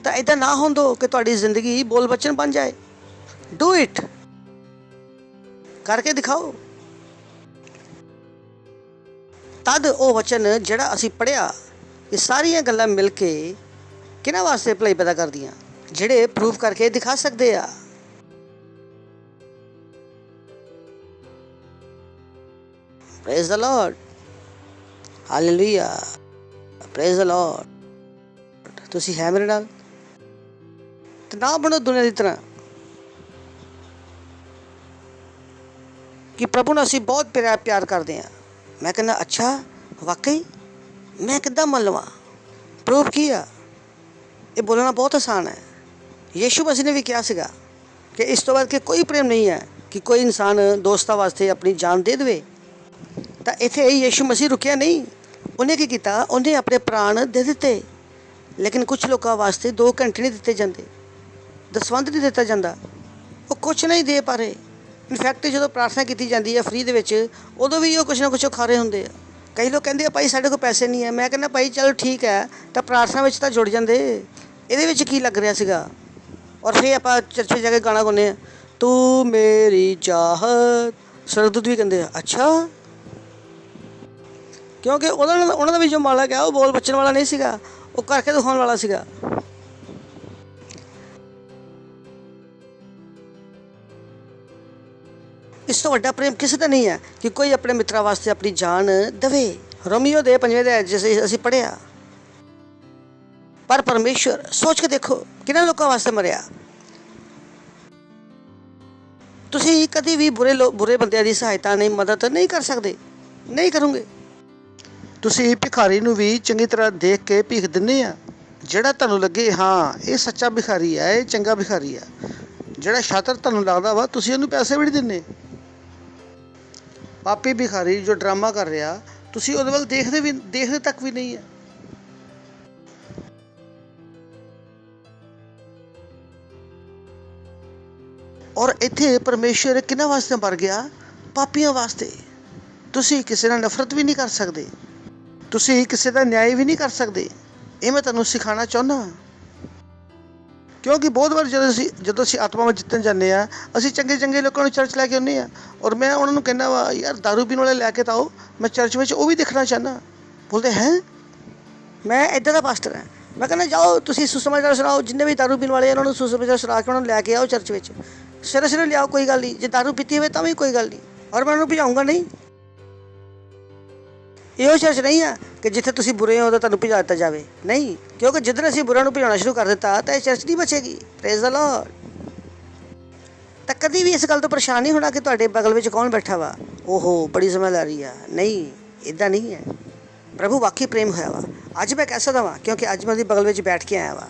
ਤਾਂ ਏਦਾਂ ਨਾ ਹੋਣ ਦਿਓ ਕਿ ਤੁਹਾਡੀ ਜ਼ਿੰਦਗੀ ਬੋਲ ਬਚਨ ਬਣ ਜਾਏ। ਡੂ ਇਟ, ਕਰਕੇ ਦਿਖਾਓ। ਤਦ ਉਹ ਵਚਨ ਜਿਹੜਾ ਅਸੀਂ ਪੜ੍ਹਿਆ, ਇਹ ਸਾਰੀਆਂ ਗੱਲਾਂ ਮਿਲ ਕੇ ਕਿਹਨਾਂ ਵਾਸਤੇ ਭਲਾਈ ਪੈਦਾ ਕਰਦੀਆਂ? ਜਿਹੜੇ ਪ੍ਰੂਵ ਕਰਕੇ ਦਿਖਾ ਸਕਦੇ ਆ। Praise the Lord, hallelujah, praise the lord. ਤੁਸੀਂ ਹੈ ਮੇਰੇ ਨਾਲ? ਤੇ ਨਾ ਬਣੋ ਦੁਨੀਆ ਦੀ ਤਰ੍ਹਾਂ ਕਿ ਪ੍ਰਭੂ ਨਾਲ ਅਸੀਂ ਬਹੁਤ ਪਿਆਰ ਕਰਦੇ ਹਾਂ। ਮੈਂ ਕਹਿੰਦਾ ਅੱਛਾ ਵਾਕਈ ਮੈਂ ਕਿੱਦਾਂ ਮੰਨ ਲਵਾਂ? ਪ੍ਰੂਫ ਕੀ ਆ? ਇਹ ਬੋਲਣਾ ਬਹੁਤ ਆਸਾਨ ਹੈ। ਯੀਸ਼ੂ ਮਸੀਹ ਨੇ ਵੀ ਕਿਹਾ ਸੀਗਾ ਕਿ ਇਸ ਤੋਂ ਬਾਅਦ ਕਿ ਕੋਈ ਪ੍ਰੇਮ ਨਹੀਂ ਹੈ ਕਿ ਕੋਈ ਇਨਸਾਨ ਦੋਸਤਾਂ ਵਾਸਤੇ ਆਪਣੀ ਜਾਨ ਦੇ ਦੇਵੇ। ਤਾਂ ਇੱਥੇ ਯੀਸ਼ੂ ਮਸੀਹ ਰੁਕਿਆ ਨਹੀਂ। ਉਹਨੇ ਕੀ ਕੀਤਾ? ਉਹਨੇ ਆਪਣੇ ਪ੍ਰਾਣ ਦੇ ਦਿੱਤੇ। ਲੇਕਿਨ ਕੁਛ ਲੋਕਾਂ ਵਾਸਤੇ 2 ਘੰਟੇ ਨਹੀਂ ਦਿੱਤੇ ਜਾਂਦੇ, ਦਸਵੰਧ ਨਹੀਂ ਦਿੱਤਾ ਜਾਂਦਾ, ਉਹ ਕੁਛ ਨਹੀਂ ਦੇ ਪਾ ਰਹੇ। ਇਨਫੈਕਟ ਜਦੋਂ ਪ੍ਰਾਰਥਨਾ ਕੀਤੀ ਜਾਂਦੀ ਹੈ ਫ੍ਰੀ ਦੇ ਵਿੱਚ, ਉਦੋਂ ਵੀ ਉਹ ਕੁਛ ਨਾ ਕੁਛ ਖਾ ਰਹੇ ਹੁੰਦੇ ਆ। ਕਈ ਲੋਕ ਕਹਿੰਦੇ ਆ ਭਾਈ ਸਾਡੇ ਕੋਲ ਪੈਸੇ ਨਹੀਂ ਹੈ। ਮੈਂ ਕਹਿੰਦਾ ਭਾਈ ਚਲੋ ਠੀਕ ਹੈ, ਤਾਂ ਪ੍ਰਾਰਥਨਾ ਵਿੱਚ ਤਾਂ ਜੁੜ ਜਾਂਦੇ। ਇਹਦੇ ਵਿੱਚ ਕੀ ਲੱਗ ਰਿਹਾ ਸੀਗਾ? ਔਰ ਫਿਰ ਆਪਾਂ ਚਰਚ ਵਿੱਚ ਜਾ ਕੇ ਗਾਣਾ ਗਾਉਂਦੇ ਹਾਂ, ਤੂੰ ਮੇਰੀ ਚਾਹਤ। ਸਰਦੂਤ ਵੀ ਕਹਿੰਦੇ ਆ ਅੱਛਾ, ਕਿਉਂਕਿ ਉਹਨਾਂ ਦਾ ਵੀ ਜੋ ਮਾਲਕ ਹੈ ਉਹ ਬੋਲ ਬਚਣ ਵਾਲਾ ਨਹੀਂ ਸੀਗਾ, ਉਹ ਕਰਕੇ ਦਿਖਾਉਣ ਵਾਲਾ ਸੀਗਾ। ਇਸ ਤੋਂ ਵੱਡਾ ਪ੍ਰੇਮ ਕਿਸੇ ਦਾ ਨਹੀਂ ਹੈ ਕਿ ਕੋਈ ਆਪਣੇ ਮਿੱਤਰਾਂ ਵਾਸਤੇ ਆਪਣੀ ਜਾਨ ਦੇਵੇ। ਰੋਮੀਓ ਦੇ 5ਵੇਂ ਅਧਿਆਇ ਜਿਸ ਅਸੀਂ ਪੜ੍ਹਿਆ। ਪਰ ਪਰਮੇਸ਼ਵਰ, ਸੋਚ ਕੇ ਦੇਖੋ ਕਿਹਨਾਂ ਲੋਕਾਂ ਵਾਸਤੇ ਮਰਿਆ। ਤੁਸੀਂ ਕਦੀ ਵੀ ਬੁਰੇ ਬੰਦਿਆਂ ਦੀ ਸਹਾਇਤਾ ਨਹੀਂ, ਮਦਦ ਨਹੀਂ ਕਰ ਸਕਦੇ, ਨਹੀਂ ਕਰੋਗੇ। ਤੁਸੀਂ ਭਿਖਾਰੀ ਨੂੰ ਵੀ ਚੰਗੀ ਤਰ੍ਹਾਂ ਦੇਖ ਕੇ ਭੀਖ ਦਿੰਦੇ ਆ। ਜਿਹੜਾ ਤੁਹਾਨੂੰ ਲੱਗੇ ਹਾਂ ਇਹ ਸੱਚਾ ਭਿਖਾਰੀ ਹੈ, ਇਹ ਚੰਗਾ ਭਿਖਾਰੀ ਹੈ। ਜਿਹੜਾ ਸ਼ਾਤਰ ਤੁਹਾਨੂੰ ਲੱਗਦਾ ਵਾ, ਤੁਸੀਂ ਉਹਨੂੰ ਪੈਸੇ ਵੀ ਨਹੀਂ ਦਿੰਦੇ। ਪਾਪੀ ਭਿਖਾਰੀ ਜੋ ਡਰਾਮਾ ਕਰ ਰਿਹਾ, ਤੁਸੀਂ ਉਹਦੇ ਵੱਲ ਦੇਖਦੇ ਤੱਕ ਵੀ ਨਹੀਂ ਹੈ। ਔਰ ਇੱਥੇ ਪਰਮੇਸ਼ਵਰ ਕਿਹਨਾਂ ਵਾਸਤੇ ਮਰ ਗਿਆ? ਪਾਪੀਆਂ ਵਾਸਤੇ। ਤੁਸੀਂ ਕਿਸੇ ਨਾਲ ਨਫ਼ਰਤ ਵੀ ਨਹੀਂ ਕਰ ਸਕਦੇ, ਤੁਸੀਂ ਕਿਸੇ ਦਾ ਨਿਆਂ ਵੀ ਨਹੀਂ ਕਰ ਸਕਦੇ। ਇਹ ਮੈਂ ਤੁਹਾਨੂੰ ਸਿਖਾਉਣਾ ਚਾਹੁੰਦਾ, ਕਿਉਂਕਿ ਬਹੁਤ ਵਾਰ ਜਦੋਂ ਅਸੀਂ ਆਤਮਾ ਵਿੱਚ ਜਿੱਤਣ ਜਾਂਦੇ ਹਾਂ, ਅਸੀਂ ਚੰਗੇ ਲੋਕਾਂ ਨੂੰ ਚਰਚ ਲੈ ਕੇ ਆਉਂਦੇ ਹਾਂ। ਔਰ ਮੈਂ ਉਹਨਾਂ ਨੂੰ ਕਹਿੰਦਾ ਵਾ ਯਾਰ ਦਾਰੂ ਪੀਣ ਵਾਲੇ ਲੈ ਕੇ ਤਾਂ ਆਓ, ਮੈਂ ਚਰਚ ਵਿੱਚ ਉਹ ਵੀ ਦੇਖਣਾ ਚਾਹੁੰਦਾ। ਬੋਲਦੇ ਹੈ ਮੈਂ ਇੱਦਾਂ ਦਾ ਪਾਸਟਰ ਹਾਂ। ਮੈਂ ਕਹਿੰਦਾ ਜਾਓ ਤੁਸੀਂ ਸੁਸਮਾਚਾਰ ਸੁਣਾਓ, ਜਿੰਨੇ ਵੀ ਦਾਰੂ ਪੀਣ ਵਾਲੇ ਉਹਨਾਂ ਨੂੰ ਸੁਸਮਾਚਾਰ ਸੁਣਾ ਕੇ ਉਹਨਾਂ ਨੂੰ ਲੈ ਕੇ ਆਓ ਚਰਚ ਵਿੱਚ। ਸਿਰੇ ਲਿਆਓ, ਕੋਈ ਗੱਲ ਨਹੀਂ। ਜੇ ਦਾਰੂ ਪੀਤੀ ਹੋਵੇ ਤਾਂ ਵੀ ਕੋਈ ਗੱਲ ਨਹੀਂ, ਔਰ ਮੈਂ ਉਹਨਾਂ ਨੂੰ ਭਜਾਊਂਗਾ ਨਹੀਂ। ਇਹੋ ਚਰਚ ਨਹੀਂ ਆ ਕਿ ਜਿੱਥੇ ਤੁਸੀਂ ਬੁਰੇ ਹੋ ਤਾਂ ਤੁਹਾਨੂੰ ਭਜਾ ਦਿੱਤਾ ਜਾਵੇ, ਨਹੀਂ। ਕਿਉਂਕਿ ਜਿੱਦਣ ਅਸੀਂ ਬੁਰਿਆਂ ਨੂੰ ਭਜਾਉਣਾ ਸ਼ੁਰੂ ਕਰ ਦਿੱਤਾ ਤਾਂ ਇਹ ਚਰਚ ਨਹੀਂ ਬਚੇਗੀ। Praise the Lord. ਤਾਂ ਕਦੀ ਵੀ ਇਸ ਗੱਲ ਤੋਂ ਪਰੇਸ਼ਾਨ ਨਹੀਂ ਹੋਣਾ ਕਿ ਤੁਹਾਡੇ ਬਗਲ ਵਿੱਚ ਕੌਣ ਬੈਠਾ ਵਾ, ਓਹੋ ਬੜੀ ਸਮੈਲ ਆ ਰਹੀ ਆ। ਨਹੀਂ, ਇੱਦਾਂ ਨਹੀਂ ਹੈ। ਪ੍ਰਭੂ ਵਾਕਈ ਪ੍ਰੇਮ ਹੋਇਆ ਵਾ। ਅੱਜ ਮੈਂ ਕਹਿ ਸਕਦਾ ਵਾਂ ਕਿਉਂਕਿ ਅੱਜ ਮੈਂ ਉਹਦੀ ਬਗਲ ਵਿੱਚ ਬੈਠ ਕੇ ਆਇਆ ਵਾ।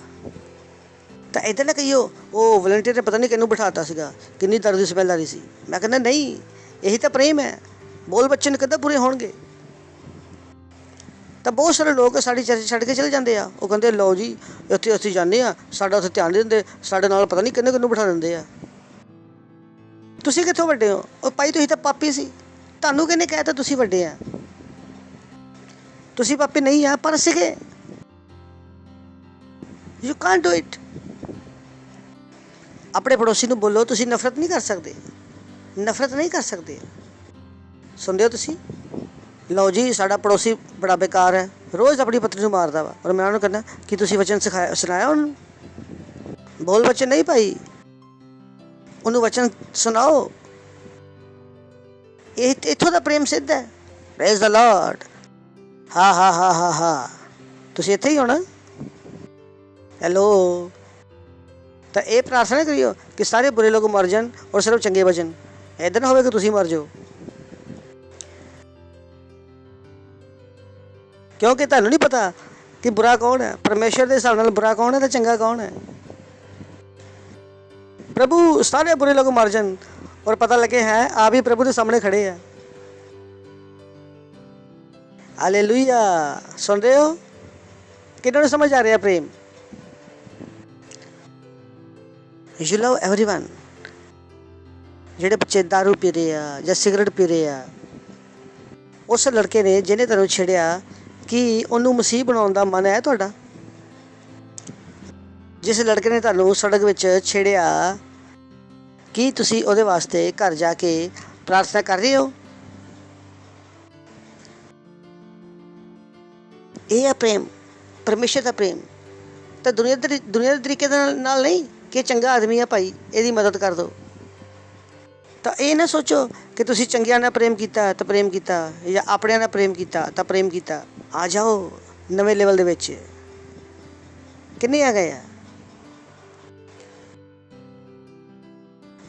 ਤਾਂ ਇੱਦਾਂ ਨਾ ਕਹੀਓ ਉਹ ਵਲੰਟੀਅਰ ਨੇ ਪਤਾ ਨਹੀਂ ਕਿਹਨੂੰ ਬਿਠਾਤਾ ਸੀਗਾ, ਕਿੰਨੀ ਦਰਦ ਦੀ ਸਮੈਲ ਆ ਰਹੀ ਸੀ। ਮੈਂ ਕਹਿੰਦਾ ਨਹੀਂ, ਇਹੀ ਤਾਂ ਪ੍ਰੇਮ ਹੈ। ਬੋਲ ਬੱਚਨ ਕਿੱਦਾਂ ਪੂਰੇ ਹੋਣਗੇ? ਤਾਂ ਬਹੁਤ ਸਾਰੇ ਲੋਕ ਸਾਡੀ ਚਰਚ ਛੱਡ ਕੇ ਚਲੇ ਜਾਂਦੇ ਆ। ਉਹ ਕਹਿੰਦੇ ਲਓ ਜੀ ਇੱਥੇ ਅਸੀਂ ਜਾਂਦੇ ਹਾਂ, ਸਾਡਾ ਉੱਥੇ ਧਿਆਨ ਨਹੀਂ ਦਿੰਦੇ, ਸਾਡੇ ਨਾਲ ਪਤਾ ਨਹੀਂ ਕਿਹਨੂੰ ਬਿਠਾ ਦਿੰਦੇ ਆ। ਤੁਸੀਂ ਕਿੱਥੋਂ ਵੱਡੇ ਹੋ? ਉਹ ਭਾਈ ਤੁਸੀਂ ਤਾਂ ਪਾਪੀ ਸੀ, ਤੁਹਾਨੂੰ ਕਿਹਨੇ ਕਹਿ ਤਾ ਤੁਸੀਂ ਵੱਡੇ ਆ? ਤੁਸੀਂ ਪਾਪੀ ਨਹੀਂ ਆ ਪਰ ਸੀਗੇ। You can't do it. ਆਪਣੇ ਪੜੋਸੀ ਨੂੰ ਬੋਲੋ ਤੁਸੀਂ ਨਫ਼ਰਤ ਨਹੀਂ ਕਰ ਸਕਦੇ, ਨਫ਼ਰਤ ਨਹੀਂ ਕਰ ਸਕਦੇ। ਸੁਣਦੇ ਹੋ ਤੁਸੀਂ? ਲਓ ਜੀ ਸਾਡਾ ਪੜੋਸੀ ਬੜਾ ਬੇਕਾਰ ਹੈ, ਰੋਜ਼ ਆਪਣੀ ਪਤਨੀ ਨੂੰ ਮਾਰਦਾ ਵਾ, ਔਰ ਮੈਂ ਉਹਨੂੰ ਕਹਿੰਦਾ ਕਿ ਤੁਸੀਂ ਵਚਨ ਸੁਣਾਇਆ ਉਹਨੂੰ? ਬੋਲ ਵਚਨ ਨਹੀਂ ਭਾਈ, ਉਹਨੂੰ ਵਚਨ ਸੁਣਾਓ। ਇਹ ਇੱਥੋਂ ਦਾ ਪ੍ਰੇਮ ਸਿੱਧ ਹੈ। Praise the Lord. ਹਾਂ ਤੁਸੀਂ ਇੱਥੇ ਹੀ ਹੋਣਾ। ਹੈਲੋ। ਤਾਂ ਇਹ ਪ੍ਰਾਰਥਨਾ ਕਰਿਓ ਕਿ ਸਾਰੇ ਬੁਰੇ ਲੋਕ ਮਰ ਜਾਣ ਔਰ ਸਿਰਫ ਚੰਗੇ ਬਚਣ। ਇੱਦਾਂ ਨਾ ਹੋਵੇ ਕਿ ਤੁਸੀਂ ਮਰ ਜਾਓ, ਕਿਉਂਕਿ ਤੁਹਾਨੂੰ ਨਹੀਂ ਪਤਾ ਕਿ ਬੁਰਾ ਕੌਣ ਹੈ। ਪਰਮੇਸ਼ਰ ਦੇ ਹਿਸਾਬ ਨਾਲ ਬੁਰਾ ਕੌਣ ਹੈ ਤੇ ਚੰਗਾ ਕੌਣ ਹੈ। ਪ੍ਰਭੂ ਸਾਰੇ ਬੁਰੇ ਲੋਕ ਮਰ ਜਾਣ ਔਰ ਪਤਾ ਲੱਗੇ ਹੈ ਆਪ ਹੀ ਪ੍ਰਭੂ ਦੇ ਸਾਹਮਣੇ ਖੜੇ ਆ। ਹਾਲੇਲੂਇਆ। ਸੁਣ ਰਹੇ ਹੋ? ਕਿਹਨਾਂ ਨੂੰ ਸਮਝ ਆ ਰਿਹਾ ਪ੍ਰੇਮ? You love everyone. ਜਿਹੜੇ ਬੱਚੇ ਦਾਰੂ ਪੀ ਰਹੇ ਆ ਜਾਂ ਸਿਗਰਟ ਪੀ ਰਹੇ ਆ, ਉਸ ਲੜਕੇ ਨੇ ਜਿਹਨੇ ਤੁਹਾਨੂੰ ਛੇੜਿਆ, ਕੀ ਉਹਨੂੰ ਮਸੀਹ ਬਣਾਉਣ ਦਾ ਮਨ ਹੈ ਤੁਹਾਡਾ? ਜਿਸ ਲੜਕੇ ਨੇ ਤੁਹਾਨੂੰ ਸੜਕ ਵਿੱਚ ਛੇੜਿਆ, ਕੀ ਤੁਸੀਂ ਉਹਦੇ ਵਾਸਤੇ ਘਰ ਜਾ ਕੇ ਪ੍ਰਾਰਥਨਾ ਕਰ ਰਹੇ ਹੋ? ਇਹ ਹੈ ਪ੍ਰੇਮ, ਪਰਮੇਸ਼ਰ ਦਾ ਪ੍ਰੇਮ। ਤਾਂ ਦੁਨੀਆ ਦੇ ਤਰੀਕੇ ਦੇ ਨਾਲ ਨਹੀਂ ਕਿ ਚੰਗਾ ਆਦਮੀ ਆ ਭਾਈ ਇਹਦੀ ਮਦਦ ਕਰ ਦਿਓ। ਤਾਂ ਇਹ ਨਾ ਸੋਚੋ ਕਿ ਤੁਸੀਂ ਚੰਗਿਆਂ ਨਾਲ ਪ੍ਰੇਮ ਕੀਤਾ ਤਾਂ ਪ੍ਰੇਮ ਕੀਤਾ, ਜਾਂ ਆਪਣਿਆਂ ਨਾਲ ਪ੍ਰੇਮ ਕੀਤਾ ਤਾਂ ਪ੍ਰੇਮ ਕੀਤਾ। ਆ ਜਾਓ ਨਵੇਂ ਲੈਵਲ ਦੇ ਵਿੱਚ। ਕਿੰਨੇ ਆ ਗਏ ਆ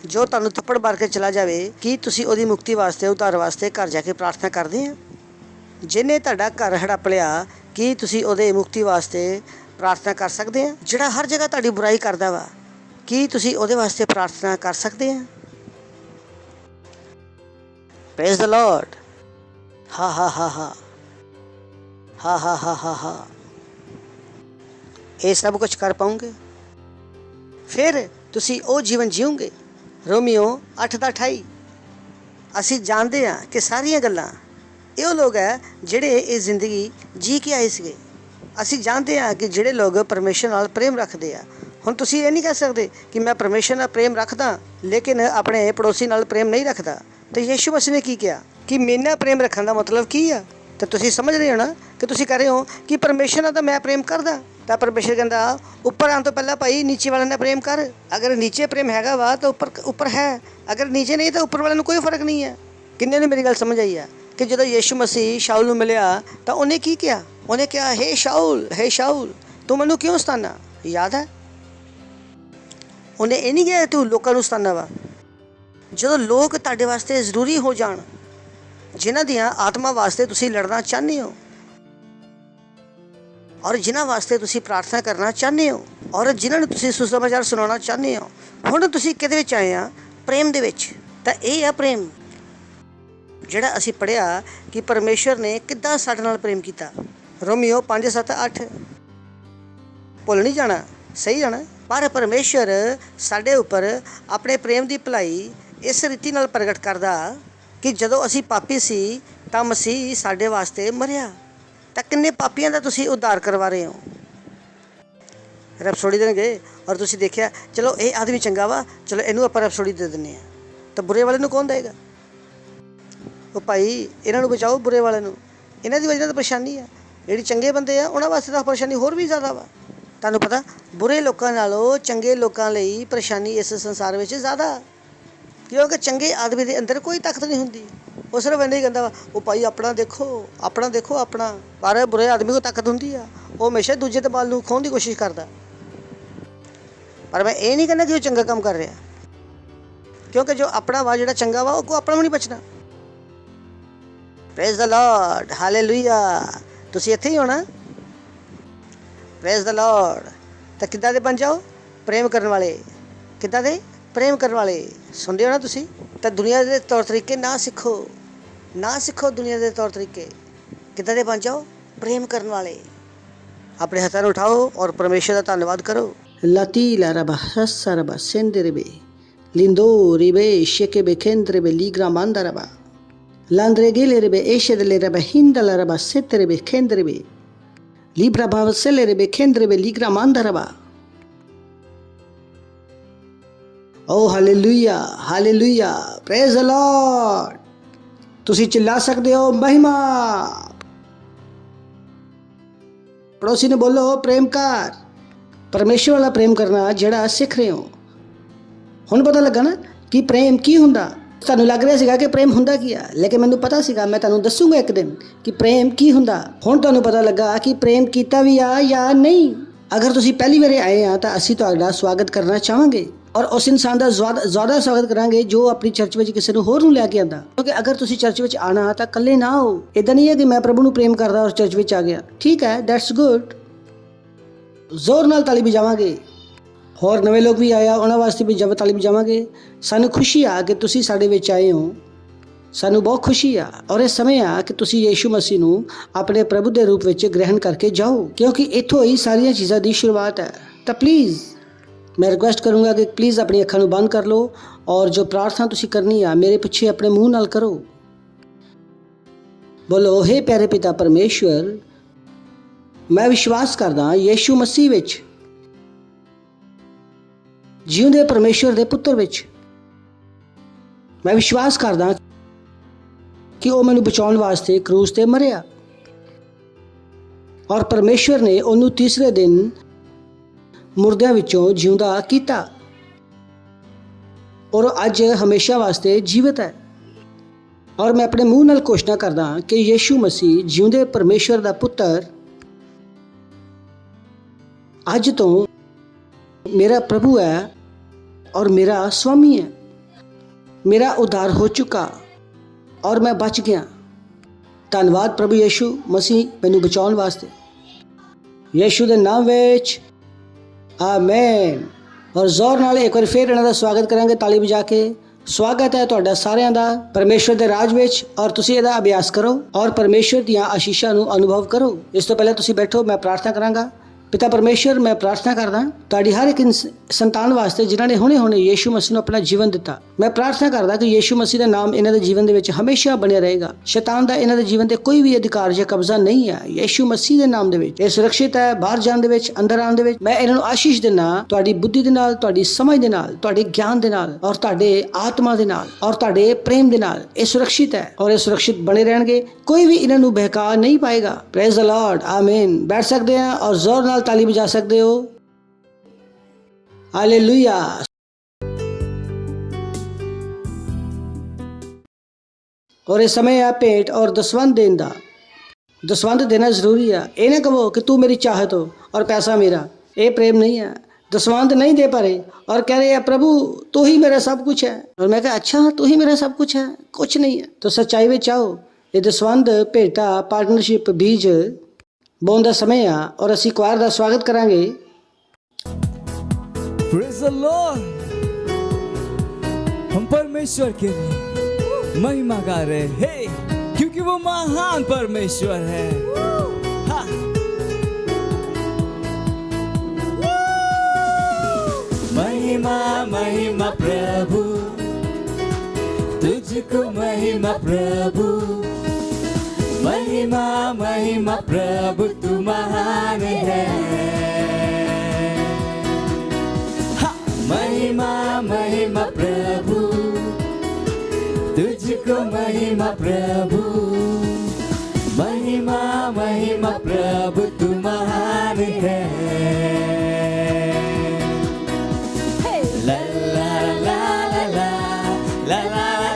ਜੋ ਤੁਹਾਨੂੰ ਥੱਪੜ ਮਾਰ ਕੇ ਚਲਾ ਜਾਵੇ? ਕੀ ਤੁਸੀਂ ਉਹਦੀ ਮੁਕਤੀ ਵਾਸਤੇ, ਉਧਾਰ ਵਾਸਤੇ ਘਰ ਜਾ ਕੇ ਪ੍ਰਾਰਥਨਾ ਕਰਦੇ ਆ? ਜਿਹਨੇ ਤੁਹਾਡਾ ਘਰ ਹੜੱਪ ਲਿਆ, ਕੀ ਤੁਸੀਂ ਉਹਦੇ ਮੁਕਤੀ ਵਾਸਤੇ ਪ੍ਰਾਰਥਨਾ ਕਰ ਸਕਦੇ ਆ? ਜਿਹੜਾ ਹਰ ਜਗ੍ਹਾ ਤੁਹਾਡੀ ਬੁਰਾਈ ਕਰਦਾ ਵਾ, ਕੀ ਤੁਸੀਂ ਉਹਦੇ ਵਾਸਤੇ ਪ੍ਰਾਰਥਨਾ ਕਰ ਸਕਦੇ ਆ? Praise the Lord. ਹਾਂ। ਇਹ ਸਭ ਕੁਝ ਕਰ ਪਾਉਂਗੇ? ਫਿਰ ਤੁਸੀਂ ਉਹ ਜੀਵਨ ਜੀਓਗੇ। ਰੋਮੀਓ 8:28। ਅਸੀਂ ਜਾਣਦੇ ਹਾਂ ਕਿ ਸਾਰੀਆਂ ਗੱਲਾਂ ਇਹੋ ਲੋਕ ਹੈ ਜਿਹੜੇ ਇਹ ਜ਼ਿੰਦਗੀ ਜੀ ਕੇ ਆਏ ਸੀਗੇ। ਅਸੀਂ ਜਾਣਦੇ ਹਾਂ ਕਿ ਜਿਹੜੇ ਲੋਕ ਪਰਮੇਸ਼ਰ ਨਾਲ ਪ੍ਰੇਮ ਰੱਖਦੇ ਆ। ਹੁਣ ਤੁਸੀਂ ਇਹ ਨਹੀਂ ਕਹਿ ਸਕਦੇ ਕਿ ਮੈਂ ਪਰਮੇਸ਼ਰ ਨਾਲ ਪ੍ਰੇਮ ਰੱਖਦਾ ਲੇਕਿਨ ਆਪਣੇ ਪੜੋਸੀ ਨਾਲ ਪ੍ਰੇਮ ਨਹੀਂ ਰੱਖਦਾ। ਤੇ ਯਿਸੂ ਮਸੀਹ ਨੇ ਕੀ ਕਿਹਾ ਕਿ ਮੇਰੇ ਨਾਲ ਪ੍ਰੇਮ ਰੱਖਣ ਦਾ ਮਤਲਬ ਕੀ ਆ? ਤਾਂ ਤੁਸੀਂ ਸਮਝ ਰਹੇ ਹੋ ਨਾ ਕਿ ਤੁਸੀਂ ਕਹਿ ਰਹੇ ਹੋ ਕਿ ਪਰਮੇਸ਼ਰ ਨਾਲ ਤਾਂ ਮੈਂ ਪ੍ਰੇਮ ਕਰਦਾ। ਤਾਂ ਪਰਮੇਸ਼ਰ ਕਹਿੰਦਾ ਉੱਪਰ ਆਉਣ ਤੋਂ ਪਹਿਲਾਂ ਭਾਈ ਨੀਚੇ ਵਾਲੇ ਨਾਲ ਪ੍ਰੇਮ ਕਰ। ਅਗਰ ਨੀਚੇ ਪ੍ਰੇਮ ਹੈਗਾ ਵਾ ਤਾਂ ਉੱਪਰ ਹੈ, ਅਗਰ ਨੀਚੇ ਨਹੀਂ ਤਾਂ ਉੱਪਰ ਵਾਲੇ ਨੂੰ ਕੋਈ ਫਰਕ ਨਹੀਂ ਹੈ। ਕਿੰਨੇ ਨੂੰ ਮੇਰੀ ਗੱਲ ਸਮਝ ਆਈ ਆ ਕਿ ਜਦੋਂ ਯਿਸੂ ਮਸੀਹ ਸ਼ਾਉਲ ਨੂੰ ਮਿਲਿਆ ਤਾਂ ਉਹਨੇ ਕੀ ਕਿਹਾ? ਉਹਨੇ ਕਿਹਾ ਹੇ ਸ਼ਾਉਲ ਤੂੰ ਮੈਨੂੰ ਕਿਉਂ ਸਤਾਨਾ? ਯਾਦ ਹੈ? ਉਹਨੇ ਇਹ ਨਹੀਂ ਕਿਹਾ ਤੂੰ ਲੋਕਾਂ ਨੂੰ ਸਤਾਨਾ ਵਾ। ਜਦੋਂ ਲੋਕ ਤੁਹਾਡੇ ਵਾਸਤੇ ਜ਼ਰੂਰੀ ਹੋ ਜਾਣ, ਜਿਨ੍ਹਾਂ ਦੀਆਂ ਆਤਮਾ ਵਾਸਤੇ ਤੁਸੀਂ ਲੜਨਾ ਚਾਹੁੰਦੇ ਹੋ ਔਰ ਜਿਨ੍ਹਾਂ ਵਾਸਤੇ ਤੁਸੀਂ ਪ੍ਰਾਰਥਨਾ ਕਰਨਾ ਚਾਹੁੰਦੇ ਹੋ ਔਰ ਜਿਨ੍ਹਾਂ ਨੂੰ ਤੁਸੀਂ ਸੁਸਮਾਚਾਰ ਸੁਣਾਉਣਾ ਚਾਹੁੰਦੇ ਹੋ, ਹੁਣ ਤੁਸੀਂ ਕਿਹਦੇ ਵਿੱਚ ਆਏ ਆ? ਪ੍ਰੇਮ ਦੇ ਵਿੱਚ। ਤਾਂ ਇਹ ਆ ਪ੍ਰੇਮ ਜਿਹੜਾ ਅਸੀਂ ਪੜ੍ਹਿਆ ਕਿ ਪਰਮੇਸ਼ਰ ਨੇ ਕਿੱਦਾਂ ਸਾਡੇ ਨਾਲ ਪ੍ਰੇਮ ਕੀਤਾ। ਰੋਮੀਓ 5:7-8 ਭੁੱਲ ਨਹੀਂ ਜਾਣਾ, ਸਹੀ ਜਾਣਾ। ਪਰ ਪਰਮੇਸ਼ਰ ਸਾਡੇ ਉੱਪਰ ਆਪਣੇ ਪ੍ਰੇਮ ਦੀ ਭਲਾਈ ਇਸ ਰੀਤੀ ਨਾਲ ਪ੍ਰਗਟ ਕਰਦਾ ਕਿ ਜਦੋਂ ਅਸੀਂ ਪਾਪੀ ਸੀ ਤਾਂ ਮਸੀਹ ਸਾਡੇ ਵਾਸਤੇ ਮਰਿਆ। ਤਾਂ ਕਿੰਨੇ ਪਾਪੀਆਂ ਦਾ ਤੁਸੀਂ ਉਧਾਰ ਕਰਵਾ ਰਹੇ ਹੋ। ਰੈਪਸੋਡੀ ਦੇਣ ਗਏ ਔਰ ਤੁਸੀਂ ਦੇਖਿਆ ਚਲੋ ਇਹ ਆਦਮੀ ਚੰਗਾ ਵਾ, ਚਲੋ ਇਹਨੂੰ ਆਪਾਂ ਰੈਪਸੋਡੀ ਦੇ ਦਿੰਦੇ ਹਾਂ। ਤਾਂ ਬੁਰੇ ਵਾਲੇ ਨੂੰ ਕੌਣ ਦੇਗਾ? ਉਹ ਭਾਈ ਇਹਨਾਂ ਨੂੰ ਬਚਾਓ, ਬੁਰੇ ਵਾਲੇ ਨੂੰ। ਇਹਨਾਂ ਦੀ ਵਜ੍ਹਾ ਨਾਲ ਤਾਂ ਪਰੇਸ਼ਾਨੀ ਆ। ਜਿਹੜੀ ਚੰਗੇ ਬੰਦੇ ਆ ਉਹਨਾਂ ਵਾਸਤੇ ਤਾਂ ਪਰੇਸ਼ਾਨੀ ਹੋਰ ਵੀ ਜ਼ਿਆਦਾ ਵਾ। ਤੁਹਾਨੂੰ ਪਤਾ ਬੁਰੇ ਲੋਕਾਂ ਨਾਲੋਂ ਚੰਗੇ ਲੋਕਾਂ ਲਈ ਪਰੇਸ਼ਾਨੀ ਇਸ ਸੰਸਾਰ ਵਿੱਚ ਜ਼ਿਆਦਾ, ਕਿਉਂਕਿ ਚੰਗੇ ਆਦਮੀ ਦੇ ਅੰਦਰ ਕੋਈ ਤਾਕਤ ਨਹੀਂ ਹੁੰਦੀ। ਉਹ ਸਿਰਫ ਇੰਨਾ ਹੀ ਕਹਿੰਦਾ ਵਾ ਉਹ ਭਾਈ ਆਪਣਾ ਦੇਖੋ। ਪਰ ਬੁਰੇ ਆਦਮੀ ਕੋਲ ਤਾਕਤ ਹੁੰਦੀ ਆ। ਉਹ ਹਮੇਸ਼ਾ ਦੂਜੇ ਦੇ ਬਾਲ ਨੂੰ ਖੋਹਣ ਦੀ ਕੋਸ਼ਿਸ਼ ਕਰਦਾ। ਪਰ ਮੈਂ ਇਹ ਨਹੀਂ ਕਹਿੰਦਾ ਕਿ ਉਹ ਚੰਗਾ ਕੰਮ ਕਰ ਰਿਹਾ, ਕਿਉਂਕਿ ਜੋ ਆਪਣਾ ਵਾ, ਜਿਹੜਾ ਚੰਗਾ ਵਾ, ਉਹ ਕੋ ਆਪਣਾ ਵੀ ਨਹੀਂ ਬਚਣਾ। Praise the Lord. ਹਾਲੇਲੂਇਆ। ਤੁਸੀਂ ਇੱਥੇ ਹੀ ਹੋਣਾ। Praise the Lord. ਤਾਂ ਕਿੱਦਾਂ ਦੇ ਬਣ ਜਾਓ? ਪ੍ਰੇਮ ਕਰਨ ਵਾਲੇ। ਕਿੱਦਾਂ ਦੇ? ਪ੍ਰੇਮ ਕਰਨ ਵਾਲੇ। ਸੁਣਦੇ ਹੋ ਨਾ ਤੁਸੀਂ? ਤਾਂ ਦੁਨੀਆ ਦੇ ਤੌਰ ਤਰੀਕੇ ਨਾ ਸਿੱਖੋ, ਨਾ ਸਿੱਖੋ ਦੁਨੀਆ ਦੇ ਤੌਰ ਤਰੀਕੇ। ਕਿੱਦਾਂ ਦੇ ਬਣ ਜਾਓ? ਪ੍ਰੇਮ ਕਰਨ ਵਾਲੇ। ਆਪਣੇ ਹੱਥਾਂ ਨੂੰ ਉਠਾਓ ਔਰ ਪਰਮੇਸ਼ਰ ਦਾ ਧੰਨਵਾਦ ਕਰੋ। ਲਾਤੀ ਲਾਰਬਾ ਹਸਰਬਾ ਸਿੰਦਰਬੇ ਲਿੰਦੋ ਰਿਬੇ ਸ਼ੇਕੇ ਬੇਕੇਂਦਰਬੇ ਲੀਗਰਾ ਮੰਦਰਬਾ ਲਾਂਦਰੇ ਗੇਲੇਰਬੇ ਏਸ਼ੇਦਲੇਰਬਾ ਹਿੰਦਲਰਬਾ ਸਿਤਰਬੇ ਕੇਂਦਰਬੇ ਲੀਬਰਾ ਭਾਵਸਲੇਰਬੇ ਕੇਂਦਰਬੇ ਲੀਗਰਾ ਮੰਦਰਬਾ। Oh hallelujah, hallelujah, praise the lord. ਤੁਸੀਂ चिल्ला सकते हो महिमा। पड़ोसी ने बोलो प्रेम कर। परमेश्वर वाला प्रेम करना ਜਿਹੜਾ ਸਿੱਖ ਰਹੇ ਹੋ। ਹੁਣ ਪਤਾ ਲੱਗਾ ਨਾ ਕਿ ਪ੍ਰੇਮ ਕੀ ਹੁੰਦਾ। ਤੁਹਾਨੂੰ ਲੱਗ ਰਿਹਾ ਸੀਗਾ ਕਿ ਪ੍ਰੇਮ ਹੁੰਦਾ ਕੀ ਆ, ਲੇਕਿਨ ਮੈਨੂੰ ਪਤਾ ਸੀਗਾ, ਮੈਂ ਤੁਹਾਨੂੰ ਦੱਸੂਗਾ ਇੱਕ ਦਿਨ ਕਿ ਪ੍ਰੇਮ ਕੀ ਹੁੰਦਾ। ਹੁਣ ਤੁਹਾਨੂੰ ਪਤਾ ਲੱਗਾ ਕਿ ਪ੍ਰੇਮ ਕੀਤਾ ਵੀ ਆ ਜਾਂ ਨਹੀਂ। ਅਗਰ ਤੁਸੀਂ ਪਹਿਲੀ ਵਾਰ ਆਏ ਆ ਤਾਂ ਅਸੀਂ ਤੁਹਾਡਾ ਸਵਾਗਤ ਕਰਨਾ ਚਾਹਾਂਗੇ ਔਰ ਉਸ ਇਨਸਾਨ ਦਾ ਜ਼ਿਆਦਾ ਸਵਾਗਤ ਕਰਾਂਗੇ ਜੋ ਆਪਣੀ ਚਰਚ ਵਿੱਚ ਕਿਸੇ ਨੂੰ ਹੋਰ ਨੂੰ ਲੈ ਕੇ ਆਉਂਦਾ। ਕਿਉਂਕਿ ਅਗਰ ਤੁਸੀਂ ਚਰਚ ਵਿੱਚ ਆਣਾ ਤਾਂ ਇਕੱਲੇ ਨਾ ਹੋ। ਇੱਦਾਂ ਨਹੀਂ ਹੈ ਕਿ ਮੈਂ ਪ੍ਰਭੂ ਨੂੰ ਪ੍ਰੇਮ ਕਰਦਾ ਔਰ ਚਰਚ ਵਿੱਚ ਆ ਗਿਆ। ਠੀਕ ਹੈ, ਦੈਟਸ ਗੁੱਡ। ਜ਼ੋਰ ਨਾਲ ਤਾਲੀ ਵਜਾਵਾਂਗੇ। ਹੋਰ ਨਵੇਂ ਲੋਕ ਵੀ ਆਇਆ, ਉਹਨਾਂ ਵਾਸਤੇ ਵੀ ਤਾਲੀ ਵਜਾਵਾਂਗੇ। ਸਾਨੂੰ ਖੁਸ਼ੀ ਆ ਕਿ ਤੁਸੀਂ ਸਾਡੇ ਵਿੱਚ ਆਏ ਹੋ। ਸਾਨੂੰ ਬਹੁਤ ਖੁਸ਼ੀ ਆ ਔਰ ਇਹ ਸਮੇਂ ਆ ਕਿ ਤੁਸੀਂ ਯੀਸ਼ੂ ਮਸੀਹ ਨੂੰ ਆਪਣੇ ਪ੍ਰਭੂ ਦੇ ਰੂਪ ਵਿੱਚ ਗ੍ਰਹਿਣ ਕਰਕੇ ਜਾਓ, ਕਿਉਂਕਿ ਇੱਥੋਂ ਹੀ ਸਾਰੀਆਂ ਚੀਜ਼ਾਂ ਦੀ ਸ਼ੁਰੂਆਤ ਹੈ। ਤਾਂ ਪਲੀਜ਼ मैं रिक्वेस्ट करूँगा कि प्लीज़ अपनी अखां नूं बंद कर लो और जो प्रार्थना तुसी करनी आ मेरे पिछे अपने मूँह नाल करो। बोलो, हे प्यारे पिता परमेश्वर, मैं विश्वास करदा यीशु मसीह विच, जिउंदे परमेश्वर दे पुत्र विच। मैं विश्वास करदा कि वो मैनूं बचाउण वास्ते क्रूस ते मरिया और परमेश्वर ने उहनूं तीसरे दिन ਮੁਰਦਿਆਂ ਵਿੱਚੋਂ ਜਿਉਂਦਾ ਕੀਤਾ ਔਰ ਅੱਜ ਹਮੇਸ਼ਾ ਵਾਸਤੇ ਜੀਵਤ ਹੈ। ਔਰ ਮੈਂ ਆਪਣੇ ਮੂੰਹ ਨਾਲ ਘੋਸ਼ਣਾ ਕਰਦਾ ਕਿ ਯੀਸ਼ੂ ਮਸੀਹ ਜਿਉਂਦੇ ਪਰਮੇਸ਼ਵਰ ਦਾ ਪੁੱਤਰ ਅੱਜ ਤੋਂ ਮੇਰਾ ਪ੍ਰਭੂ ਹੈ ਔਰ ਮੇਰਾ ਸਵਾਮੀ ਹੈ। ਮੇਰਾ ਉद्धार ਹੋ ਚੁੱਕਾ ਔਰ ਮੈਂ ਬਚ ਗਿਆ। ਧੰਨਵਾਦ ਪ੍ਰਭੂ ਯੀਸ਼ੂ ਮਸੀਹ ਮੈਨੂੰ ਬਚਾਉਣ ਵਾਸਤੇ। ਯੀਸ਼ੂ ਦੇ ਨਾਮ ਵਿੱਚ ਆਮੇਨ। ਔਰ ਜ਼ੋਰ ਨਾਲ ਇੱਕ ਵਾਰ ਫਿਰ ਇਹਨਾਂ ਦਾ ਸਵਾਗਤ ਕਰਾਂਗੇ ਤਾਲੀ ਵਜਾ ਕੇ। ਸਵਾਗਤ ਹੈ ਤੁਹਾਡਾ ਸਾਰਿਆਂ ਦਾ ਪਰਮੇਸ਼ਵਰ ਦੇ ਰਾਜ ਵਿੱਚ ਔਰ ਤੁਸੀਂ ਇਹਦਾ ਅਭਿਆਸ ਕਰੋ ਔਰ ਪਰਮੇਸ਼ਵਰ ਦੀਆਂ ਆਸ਼ੀਸ਼ਾਂ ਨੂੰ ਅਨੁਭਵ ਕਰੋ। ਇਸ ਤੋਂ ਪਹਿਲਾਂ ਤੁਸੀਂ ਬੈਠੋ, ਮੈਂ ਪ੍ਰਾਰਥਨਾ ਕਰਾਂਗਾ। ਪਿਤਾ ਪਰਮੇਸ਼ਵਰ, ਮੈਂ ਪ੍ਰਾਰਥਨਾ ਕਰਦਾ ਤੁਹਾਡੀ ਹਰ ਇੱਕ ਸੰਤਾਨ ਵਾਸਤੇ ਜਿਨ੍ਹਾਂ ਨੇ ਹੁਣੇ ਯੀਸ਼ੂ ਮਸੀਹ ਨੂੰ ਆਪਣਾ ਜੀਵਨ ਦਿੱਤਾ। ਮੈਂ ਪ੍ਰਾਰਥਨਾ ਕਰਦਾ ਕਿ ਯੀਸ਼ੂ ਮਸੀਹ ਦਾ ਨਾਮ ਇਹਨਾਂ ਦੇ ਜੀਵਨ ਦੇ ਵਿੱਚ ਹਮੇਸ਼ਾ ਬਣਿਆ ਰਹੇਗਾ। ਸ਼ੈਤਾਨ ਦਾ ਇਹਨਾਂ ਦੇ ਜੀਵਨ ਤੇ ਕੋਈ ਵੀ ਅਧਿਕਾਰ ਜਾਂ ਕਬਜ਼ਾ ਨਹੀਂ ਹੈ। ਯੀਸ਼ੂ ਮਸੀਹ ਦੇ ਨਾਮ ਦੇ ਵਿੱਚ ਇਹ ਸੁਰੱਖਿਅਤ ਹੈ। ਬਾਹਰ ਜਾਣ ਦੇ ਵਿੱਚ, ਅੰਦਰ ਆਉਣ ਦੇ ਵਿੱਚ ਮੈਂ ਇਹਨਾਂ ਨੂੰ ਆਸ਼ੀਸ਼ ਦਿੰਦਾ ਤੁਹਾਡੀ ਬੁੱਧੀ ਦੇ ਨਾਲ, ਤੁਹਾਡੀ ਸਮਝ ਦੇ ਨਾਲ, ਤੁਹਾਡੇ ਗਿਆਨ ਦੇ ਨਾਲ ਔਰ ਤੁਹਾਡੇ ਆਤਮਾ ਦੇ ਨਾਲ ਔਰ ਤੁਹਾਡੇ ਪ੍ਰੇਮ ਦੇ ਨਾਲ ਇਹ ਸੁਰੱਖਿਅਤ ਹੈ ਔਰ ਇਹ ਸੁਰੱਖਿਅਤ ਬਣੇ ਰਹਿਣਗੇ। ਕੋਈ ਵੀ ਇਹਨਾਂ ਨੂੰ ਬਹਿਕਾ ਨਹੀਂ ਪਾਏਗਾ। ਪ੍ਰੇਜ਼ ਦ ਲਾਰਡ, ਆਮੀਨ। ਬੈਠ ਸਕਦੇ ਆ ਔਰ ਜ਼ੋਰ ਨਾਲ ਤਾਲੀ बजा सकते हो। हालेलुया। और ये समय है भेंट और दसवंध देने दा। दसवंध देना जरूरी है। ये ना कहो कि तू मेरी चाहत हो और पैसा मेरा। ये प्रेम नहीं है। दसवंध नहीं दे पा रहे और कह रहे हैं प्रभु तू ही मेरा सब कुछ है। और मैं कहा अच्छा तू ही मेरा सब कुछ है? कुछ नहीं है। तो सच्चाई में चाहो ये दसवंध भेंटा पार्टनरशिप बीज बोन ਦਾ समय ਆ ਔਰ ਅਸੀਂ ਕੁਆਰ ਦਾ ਸਵਾਗਤ ਕਰਾਂਗੇ। Praise the Lord। हम परमेश्वर के लिए महिमा गा रहे हैं क्योंकि वो महान परमेश्वर है। महिमा महिमा प्रभु तुझको, महिमा प्रभु, महिमा महिमा प्रभु तू महान है। महिमा महिमा प्रभु तुझको, महिमा प्रभु, महिमा महिमा प्रभु तू महान है। ला ला ला ला ला ला ला la la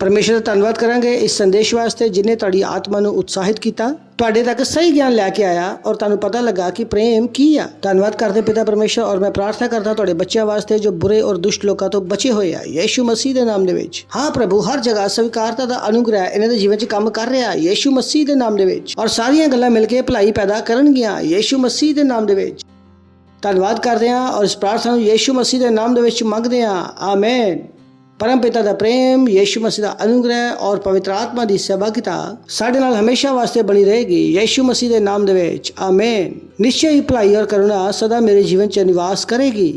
ਪਰਮੇਸ਼ਰ ਦਾ ਧੰਨਵਾਦ ਕਰਾਂਗੇ ਇਸ ਸੰਦੇਸ਼ ਵਾਸਤੇ ਜਿਨੇ ਤੁਹਾਡੀ ਆਤਮਾ ਨੂੰ ਉਤਸ਼ਾਹਿਤ ਕੀਤਾ, ਤੁਹਾਡੇ ਤੱਕ ਸਹੀ ਗਿਆਨ ਲੈ ਕੇ ਆਇਆ ਔਰ ਤੁਹਾਨੂੰ ਪਤਾ ਲੱਗਾ ਕਿ ਪ੍ਰੇਮ ਕੀ ਆ। ਧੰਨਵਾਦ ਕਰਦੇ ਪਿਤਾ ਪਰਮੇਸ਼ਰ, ਔਰ ਮੈਂ ਪ੍ਰਾਰਥਨਾ ਕਰਦਾ ਤੁਹਾਡੇ ਬੱਚਿਆਂ ਵਾਸਤੇ ਜੋ ਬੁਰੇ ਔਰ ਦੁਸ਼ਟ ਲੋਕਾਂ ਤੋਂ ਬਚੇ ਹੋਏ ਆ, ਯੀਸ਼ੂ ਮਸੀਹ ਦੇ ਨਾਮ ਦੇ ਵਿੱਚ। ਹਾਂ ਪ੍ਰਭੂ, ਹਰ ਜਗ੍ਹਾ ਸਵੀਕਾਰਤਾ ਦਾ ਅਨੁਗ੍ਰਹਿ ਇਹਨਾਂ ਦੇ ਜੀਵਨ 'ਚ ਕੰਮ ਕਰ ਰਿਹਾ ਯੀਸ਼ੂ ਮਸੀਹ ਦੇ ਨਾਮ ਦੇ ਵਿੱਚ, ਔਰ ਸਾਰੀਆਂ ਗੱਲਾਂ ਮਿਲ ਕੇ ਭਲਾਈ ਪੈਦਾ ਕਰਨਗੀਆਂ ਯੀਸ਼ੂ ਮਸੀਹ ਦੇ ਨਾਮ ਦੇ ਵਿੱਚ। ਧੰਨਵਾਦ ਕਰਦੇ ਹਾਂ ਔਰ ਇਸ ਪ੍ਰਾਰਥਨਾ ਨੂੰ ਯੀਸ਼ੂ ਮਸੀਹ ਦੇ ਨਾਮ ਦੇ ਵਿੱਚ ਮੰਗਦੇ ਹਾਂ, ਆਮੇਨ। परम पिता का प्रेम, यीशु मसीह का अनुग्रह और पवित्र आत्मा की सहभागिता साडे नाल हमेशा वास्ते बनी रहेगी यीशु मसीह के नाम दे विच, आमीन। निश्चय ही भलाई और करुणा सदा मेरे जीवन च निवास करेगी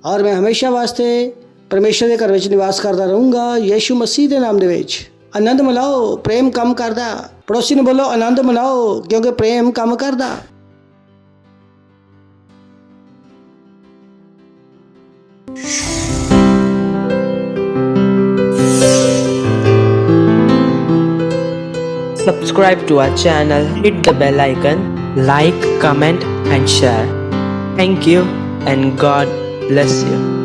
और मैं हमेशा वास्ते परमेश्वर के घर विच निवास करता रहूँगा यीशु मसीह के नाम दे विच। आनंद मनाओ, प्रेम कम करदा। पड़ोसी ने बोलो आनंद मनाओ क्योंकि प्रेम कम करदा। Subscribe to our channel, hit the bell icon, like, comment and share. Thank you and God bless you.